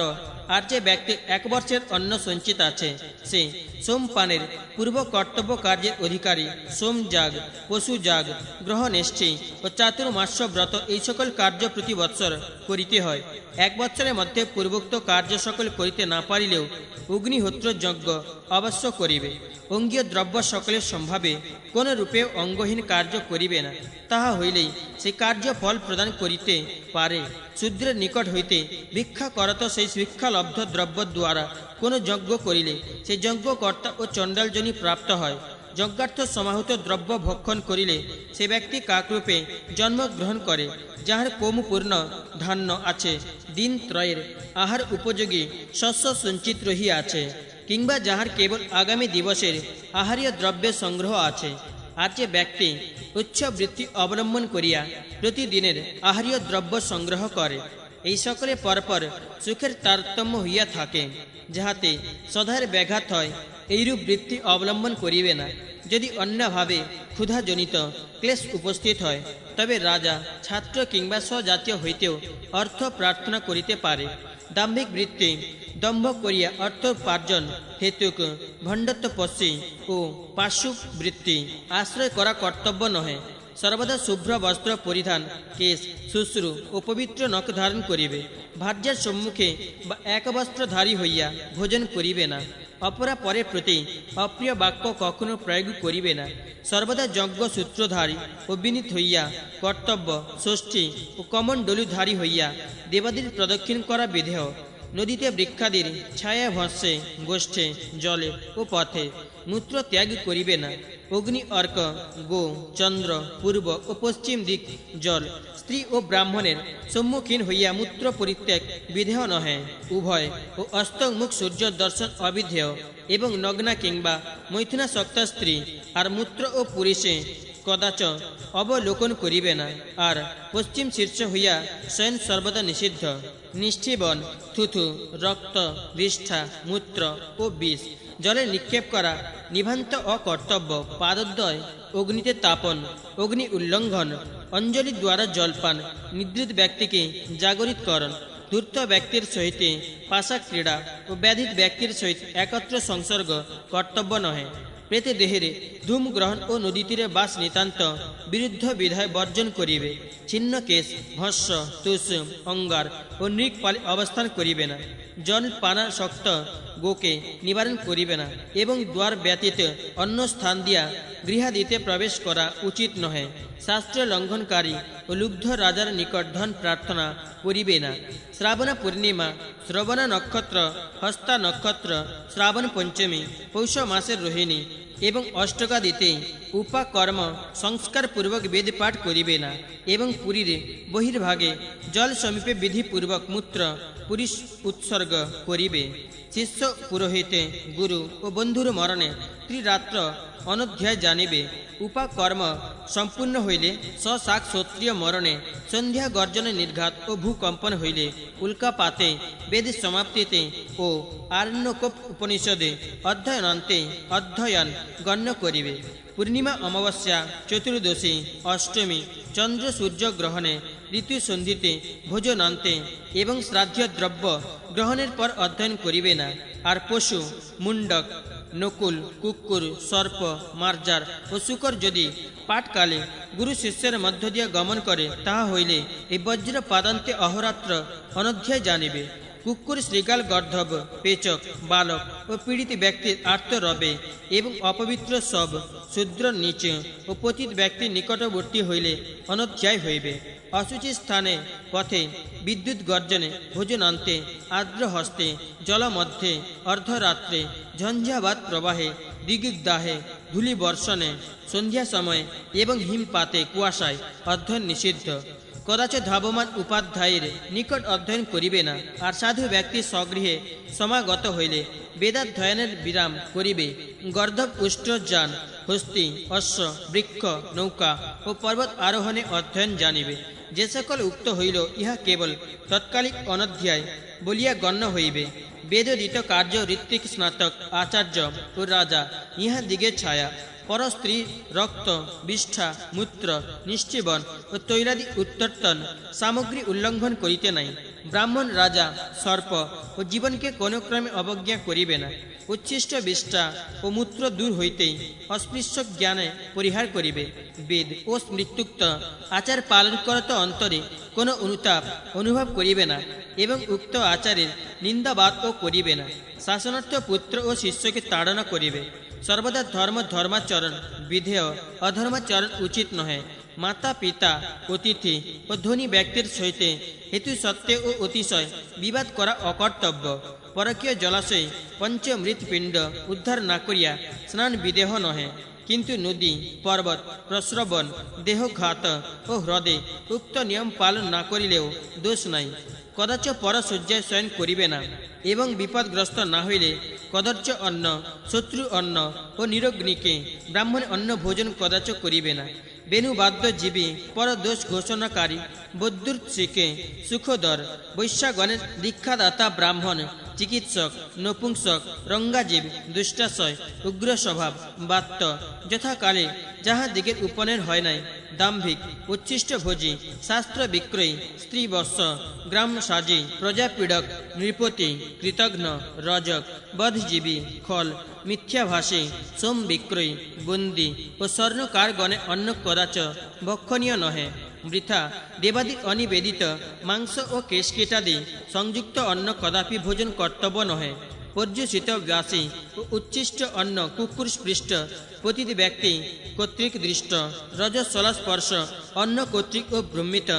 Speaker 1: আর যে ব্যক্তির 1 বর্ষের অন্ন সঞ্চিত আছে সে সোম পানের পূর্ব কর্তব্য কার্যের অধিকারী। সোম যাগ পশু যাগ গ্রহণেষ্ঠী ও চাতুর্মাস্য ব্রত এই সকল কার্য প্রতি বৎসর করিতে হয়। 1 বৎসরের মধ্যে পূর্বোক্ত কার্য সকল করিতে না পারিলেও অগ্নিহোত্র যজ্ঞ অবশ্য করিবে। অঙ্গীয় দ্রব্য সকলের সম্ভাবে কোন রূপে অঙ্গহীন কার্য করিবে না, তাহা হইলেই সে কার্য ফল প্রদান করিতে পারে। শূদ্রের নিকট হইতে ভিক্ষা করত সেই ভিক্ষালব্ধ দ্রব্য দ্বারা কোনো যজ্ঞ করিলে সে যজ্ঞকর্তা ও চণ্ডালজনী প্রাপ্ত হয়। যজ্ঞার্থ সমাহূত দ্রব্য ভক্ষণ করিলে সে ব্যক্তি কাকরূপে জন্মগ্রহণ করে, যাহার কৌমপূর্ণ ধান্য আছে, দিন ত্রয়ের আহার উপযোগী শস্য সঞ্চিত রহিয়া আছে, কিংবা যাহার কেবল আগামী দিবসের আহারীয় দ্রব্যের সংগ্রহ আছে। আর যে ব্যক্তি উচ্চবৃত্তি অবলম্বন করিয়া প্রতিদিনের আহারীয় দ্রব্য সংগ্রহ করে, এই সকলে পরপর সুখের তারতম্য হইয়া থাকে, যাহাতে সদায়ের ব্যাঘাত হয়, এইরূপ বৃত্তি অবলম্বন করিবে না। যদি অন্যভাবে ক্ষুধাজনিত ক্লেশ উপস্থিত হয়, তবে রাজা ছাত্র কিংবা স্বজাতীয় হইতেও অর্থ প্রার্থনা করিতে পারে। দাম্ভিক বৃত্তি দম্ভ করিয়া অর্থোপার্জন হেতুক ভণ্ডত্বপস্যী ও পাশু বৃত্তি আশ্রয় করা কর্তব্য নহে। সর্বদা শুভ্র বস্ত্র পরিধান, কেশ শুশ্রু ও পবিত্র নখ ধারণ করিবে। ভার্যার সম্মুখে বা একবস্ত্রধারী হইয়া ভোজন করিবে না। অপরা পরের প্রতি অপ্রিয় বাক্য কখনো প্রয়োগ করিবে না। সর্বদা যজ্ঞ সূত্রধারী ও বিনীত হইয়া কর্তব্য ষষ্ঠী ও কমণ্ডলুধারী হইয়া দেবাদির প্রদক্ষিণ করা বিধেয়। নদীতে বৃক্ষাদির ছায়া ভস্যে গোষ্ঠে জলে ও পথে মূত্র ত্যাগ করিবে না। অগ্নি অর্ক গো চন্দ্র পূর্ব ও পশ্চিম দিক জল স্ত্রী ও ব্রাহ্মণের সম্মুখীন হইয়া মূত্র পরিত্যাগ বিধেয় নহে। উভয় ও অস্তমুখ সূর্য দর্শন অবিধেয় এবং নগ্না কিংবা মৈথুনাসক্ত স্ত্রী আর মূত্র ও পুরুষে কদাচ অবলোকন করিবে না। আর পশ্চিম শীর্ষ হইয়া শয়ন সর্বদা নিষিদ্ধ। নিষ্ঠিবন থুথু রক্ত বিষ্ঠা মূত্র ও বিষ জলে নিক্ষেপ করা নিভান্ত অকর্তব্য। পাদদ্বয় অগ্নিতে তাপন, অগ্নি উল্লঙ্ঘন, অঞ্জলি দ্বারা জলপান, নিদ্রিত ব্যক্তিকে জাগরিতকরণ, ধূর্ত ব্যক্তির সহিত পাশা ক্রীড়া ও ব্যাধিত ব্যক্তির সহিত একত্র সংসর্গ কর্তব্য নহে। প্রেতে দেহেরে ধূম গ্রহণ ও নদী তীরে বাস নিতান্ত বিরুদ্ধ বিধায় বর্জন করিবে। ছিন্ন কেশ ভস্য তুষ অঙ্গার ও নৃকপালে অবস্থান করিবে না। জল পানা শক্ত গোকে নিবারণ করিবে না এবং দ্বার ব্যতীত অন্য স্থান দিয়া গৃহাদিতে প্রবেশ করা উচিত নহে। শাস্ত্র লঙ্ঘনকারী ও লুব্ধ রাজার নিকট ধন প্রার্থনা করিবে না। শ্রাবণ পূর্ণিমা, শ্রবণা নক্ষত্র, হস্তা নক্ষত্র, শ্রাবণ পঞ্চমী, পৌষ মাসের রোহিণী এবং অষ্টকাদিতে উপাকর্ম সংস্কারপূর্বক বেদ পাঠ করিবে না এবং পুরীর বহির্ভাগে জল সমীপে বিধিপূর্বক মূত্র পুরুষ উৎসর্গ করিবে। শিষ্য পুরোহিতে গুরু ও বন্ধুর মরণে ত্রিরাত্র অনধ্যায় জানিবে। উপাকর্ম সম্পূর্ণ হইলে স্বশাক ক্ষত্রিয় মরণে সন্ধ্যা গর্জনে নির্ঘাত ও ভূকম্পন হইলে উল্কাপাতে বেদ সমাপ্তিতে ও আরণ্যকোপ উপনিষদে অধ্যয়নান্তে অধ্যয়ন গণ্য করিবে। পূর্ণিমা অমাবস্যা চতুর্দশী অষ্টমী চন্দ্র সূর্য গ্রহণে ঋতু সন্ধিতে ভোজনান্তে এবং শ্রাদ্ধ দ্রব্য গ্রহণের পর অধ্যয়ন করিবে না। আর পশু মুন্ডক নকুল কুকুর সর্প মার্জার ও শুকর যদি পাঠকালে গুরু শিষ্যের মধ্য দিয়ে গমন করে, তাহা হইলে এই বজ্র পাদান্তে অহরাত্র অনধ্যায় জানিবে। কুকুর শ্রীকাল গর্ধব পেচক বালক ও পীড়িত ব্যক্তির আর্ত রবে এবং অপবিত্র সব শূদ্র নিচে ও পতিত ব্যক্তির নিকটবর্তী হইলে অনধ্যায় হইবে। অশুচি স্থানে পথে বিদ্যুৎ গর্জনে ভোজনান্তে আর্দ্র হস্তে জলমধ্যে অর্ধরাত্রে ঝঞ্ঝাবাত প্রবাহে দিগ্দাহে ধূলি বর্ষণে সন্ধ্যা সময়ে এবং হিমপাতে কুয়াশায় অধ্যয়ন নিষিদ্ধ। কদাচ ধাবমান উপাধ্যায়ের নিকট অধ্যয়ন করিবে না। আর সাধু ব্যক্তি স্বগৃহে সমাগত হইলে বেদাধ্যয়নের বিরাম করিবে। গর্ধব উষ্ট্রযান হস্তি অশ্ব বৃক্ষ নৌকা ও পর্বত আরোহণে অধ্যয়ন জানিবে। যে সকল উক্ত হইল, ইহা কেবল তৎকালিক অনধ্যায় বলিয়া গণ্য হইবে। বেদোদিত কার্য ঋত্বিক স্নাতক আচার্য ও রাজা ইহা দিগে ছায়া। পর স্ত্রী রক্ত বিষ্ঠা মূত্র নিশ্চিবন ও তৈলাদি উত্তর্তন সামগ্রী উল্লঙ্ঘন করিতে নাই। ব্রাহ্মণ রাজা সর্প ও জীবনকে কোন ক্রমে অবজ্ঞা করিবে না। উচ্ছিষ্ট বিষ্ঠা ও মূত্র দূর হইতেই অস্পৃশ্য জ্ঞানে পরিহার করিবে। বেদ ও স্মৃত্যুক্ত আচার পালন করত অন্তরে কোনো অনুতাপ অনুভব করিবে না এবং উক্ত আচারের নিন্দাবাদ ও করিবে না। শাসনার্থ পুত্র ও শিষ্যকে তাড়না করিবে। সর্বদা ধর্ম ধর্মাচরণ বিধেয়, অধর্মাচরণ উচিত নহে। মাতা পিতা অতিথি ও ধনী ব্যক্তির সহিত হেতু সত্ত্বে ও অতিশয় বিবাদ করা অকর্তব্য। পরকীয় জলাশয়ে পঞ্চমৃত পিণ্ড উদ্ধার না করিয়া স্নান বিদেহ নহে। কিন্তু নদী পর্বত প্রস্রবণ দেহঘাত ও হ্রদে উক্ত নিয়ম পালন না করিলেও দোষ নাই। কদাচ পর শয্যায় শয়ন করিবে না এবং বিপদগ্রস্ত না হইলে কদর্চ অন্ন শত্রু অন্ন ও নিরগ্নিকে ব্রাহ্মণ অন্ন ভোজন কদাচ করিবে না। বেণুবাদ্য জীবী পর দোষ ঘোষণাকারী বৈদ্যুৎ শিখে সুখদর বৈশ্যাগণের দীক্ষাদাতা ব্রাহ্মণ চিকিৎসক, নপুংসক, রঙ্গাজীব, দুষ্টাশয়, উগ্র স্বভাব, বাত্য, যথাকালে যাহা দিগের উপনের হয় নাই, দাম্ভিক, উচ্ছিষ্ট ভোজী, শাস্ত্র বিক্রয়ী, স্ত্রী বৎস, গ্রাম সাজি, প্রজাপীড়ক, নৃপতি, কৃতঘ্ন, রজক, বধজীবী, খল, মিথ্যাভাষী, সোম বিক্রয়ী, বন্দী ও স্বর্ণকার গণে অন্ন কদাচ ভক্ষণীয় নহে। বৃথা দেবাদি অনিবেদিত মাংস ও কেশকীটাদি সংযুক্ত অন্ন কদাপি ভোজন কর্তব্য নহে। পর্যুষিত ব্যাসী ও উচ্ছিষ্ট অন্ন কুকুরস্পৃষ্ট প্রতিটি ব্যক্তি কর্তৃক দৃষ্ট, রজস্বলাস্পর্শ অন্ন কর্তৃক ও ভ্রমিত,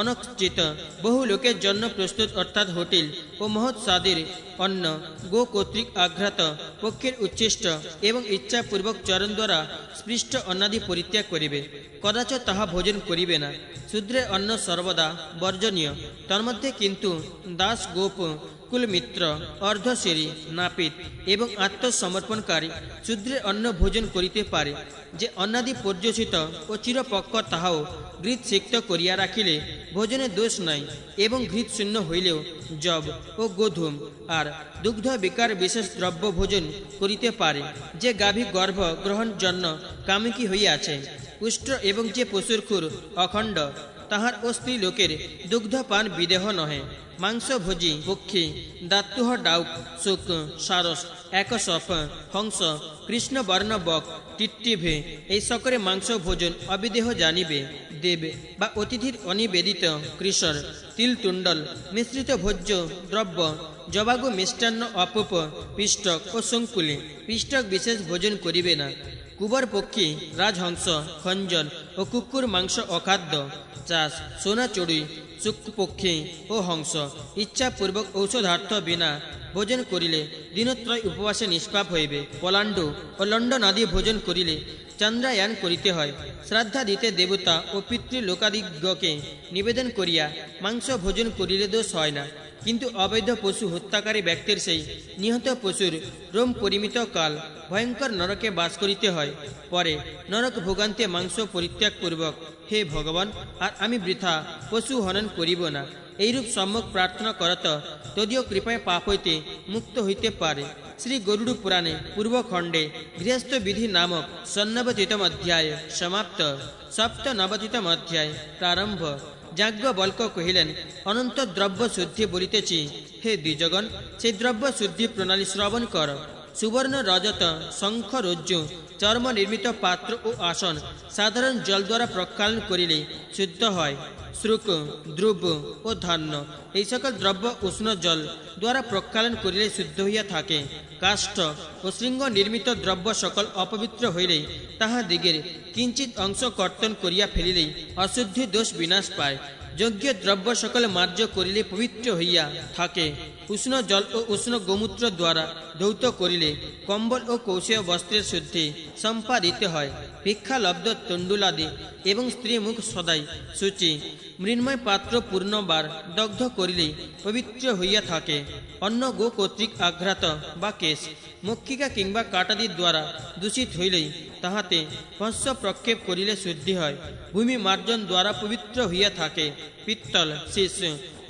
Speaker 1: অনক্ষিত বহু লোকের জন্য প্রস্তুত অর্থাৎ হোটেল ও মহৎ স্বাদের অন্ন গো কর্তৃক আঘ্রাত পক্ষের উচ্ছিষ্ট এবং ইচ্ছাপূর্বক চরণ দ্বারা স্পৃষ্ট অন্নাদি পরিত্যাগ করিবে, কদাচ তাহা ভোজন করিবে না। শূদ্রের অন্ন সর্বদা বর্জনীয়, তন্মধ্যে কিন্তু দাস, গোপ, কুলমিত্র, অর্ধশেরী, নাপিত এবং আত্মসমর্পণকারী শূদ্রের অন্ন ভোজন করিতে পারে। যে অন্নাদি পর্যুষিত ও চিরপক্ষ তাহাও ঘৃত সিক্ত করিয়া রাখিলে ভোজনে দোষ নাই, এবং ঘৃত শূন্য হইলেও জব ও গোধূম আর দুগ্ধ বিকার বিশেষ দ্রব্য ভোজন করিতে পারে। যে গাভী গর্ভ গ্রহণ জন্য কামিকী হইয়াছে, পুষ্ট এবং যে পশুর খুর অখণ্ড, তাহার ও স্ত্রী লোকের দুগ্ধপান বিদেহ নহে। মাংসভোজী পক্ষী, দাতুহ ডাউক, শুক, সারস, একসফ, হংস, কৃষ্ণবর্ণ বক, টিট্টিভে এই সকলে মাংস ভোজন অবিদেহ জানিবে। দেব বা অতিথির অনিবেদিত কৃষর, তিলতুণ্ডল, মিশ্রিত ভোজ্য দ্রব্য, জবাগু, মিষ্টান্ন, অপুপ, পিষ্টক ও শঙ্কুলি পিষ্টক বিশেষ ভোজন করিবে না। কুবর পক্ষী, রাজহংস, খঞ্জন ও কুকুর মাংস অখাদ্য। চাষ, সোনা চড়ুই, শুকপক্ষী ও হংস ইচ্ছাপূর্বক ঔষধার্থ বিনা ভোজন করিলে দিনত্রয় উপবাসে নিষ্পাপ হইবে। পলাণ্ড ও লণ্ডন আদি ভোজন করিলে চন্দ্রায়ন করিতে হয়। শ্রাদ্ধা দিতে দেবতা ও পিতৃলোকাদিগকে নিবেদন করিয়া মাংস ভোজন করিলে দোষ হয় না, কিন্তু অবৈধ পশু হত্যাকারী ব্যক্তির সেই নিহত পশুর রোম পরিমিত কাল ভয়ঙ্কর নরকে বাস করিতে হয়। পরে নরক ভোগান্তে মাংস পরিত্যাগ পূর্বক, হে ভগবান, আর আমি বৃথা পশু হনন করিব না, এইরূপ সম্যক প্রার্থনা করত তদীয় কৃপায় পাপ হইতে মুক্ত হইতে পারে। শ্রী গরুড় পুরাণে পূর্বখণ্ডে গৃহস্থ বিধি নামক ষণ্ণবতিতম অধ্যায় সমাপ্ত। সপ্তনবতিতম অধ্যায় প্রারম্ভ। যাজ্ঞবল্ক্য কহিলেন, অনন্ত দ্রব্য শুদ্ধি বলিতেছি, হে দ্বিজগণ, সেই দ্রব্য শুদ্ধি প্রণালী শ্রবণ কর। সুবর্ণ, রজত, শঙ্খ, রজ্জু, চর্ম নির্মিত পাত্র ও আসন সাধারণ জল দ্বারা প্রক্ষালন করিলে শুদ্ধ হয়। শ্রুক, ধ্রুব ও ধান্য এই সকল দ্রব্য উষ্ণ জল দ্বারা প্রক্ষালন করিলে শুদ্ধ হইয়া থাকে। কাষ্ঠ ও শৃঙ্গ নির্মিত দ্রব্য সকল অপবিত্র হইলেই তাহাদিগের কিঞ্চিত অংশ কর্তন করিয়া ফেলিলেই অশুদ্ধি দোষ বিনাশ পায়। যজ্ঞ দ্রব্য সকল মার্য করিলে পবিত্র হইয়া থাকে। উষ্ণ জল ও উষ্ণ গোমূত্র দ্বারা ধৌত করিলে কম্বল ও কৌশেয় বস্ত্রের শুদ্ধি সম্পাদিত হয়। ভিক্ষালব্ধ তণ্ডুলাদি এবং স্ত্রী মুখ সদাই শুচি। মৃন্ময় পাত্র পূর্ণবার দগ্ধ করিলেই পবিত্র হইয়া থাকে। অন্য গো কর্তৃক আঘ্রাত বা কেশ, মক্ষিকা কিংবা কাটাদি দ্বারা দূষিত হইলেই তাহাতে ভস্য প্রক্ষেপ করিলে শুদ্ধি হয়। ভূমি মার্জন দ্বারা পবিত্র হইয়া থাকে। পিত্তল, শীষ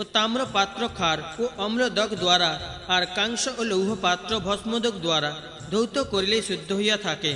Speaker 1: ও তাম্র পাত্র খার ও অম্লদক দ্বারা, আর কাংস ও লৌহ পাত্র ভস্মোদক দ্বারা ধৌত করিলে শুদ্ধ হইয়া থাকে।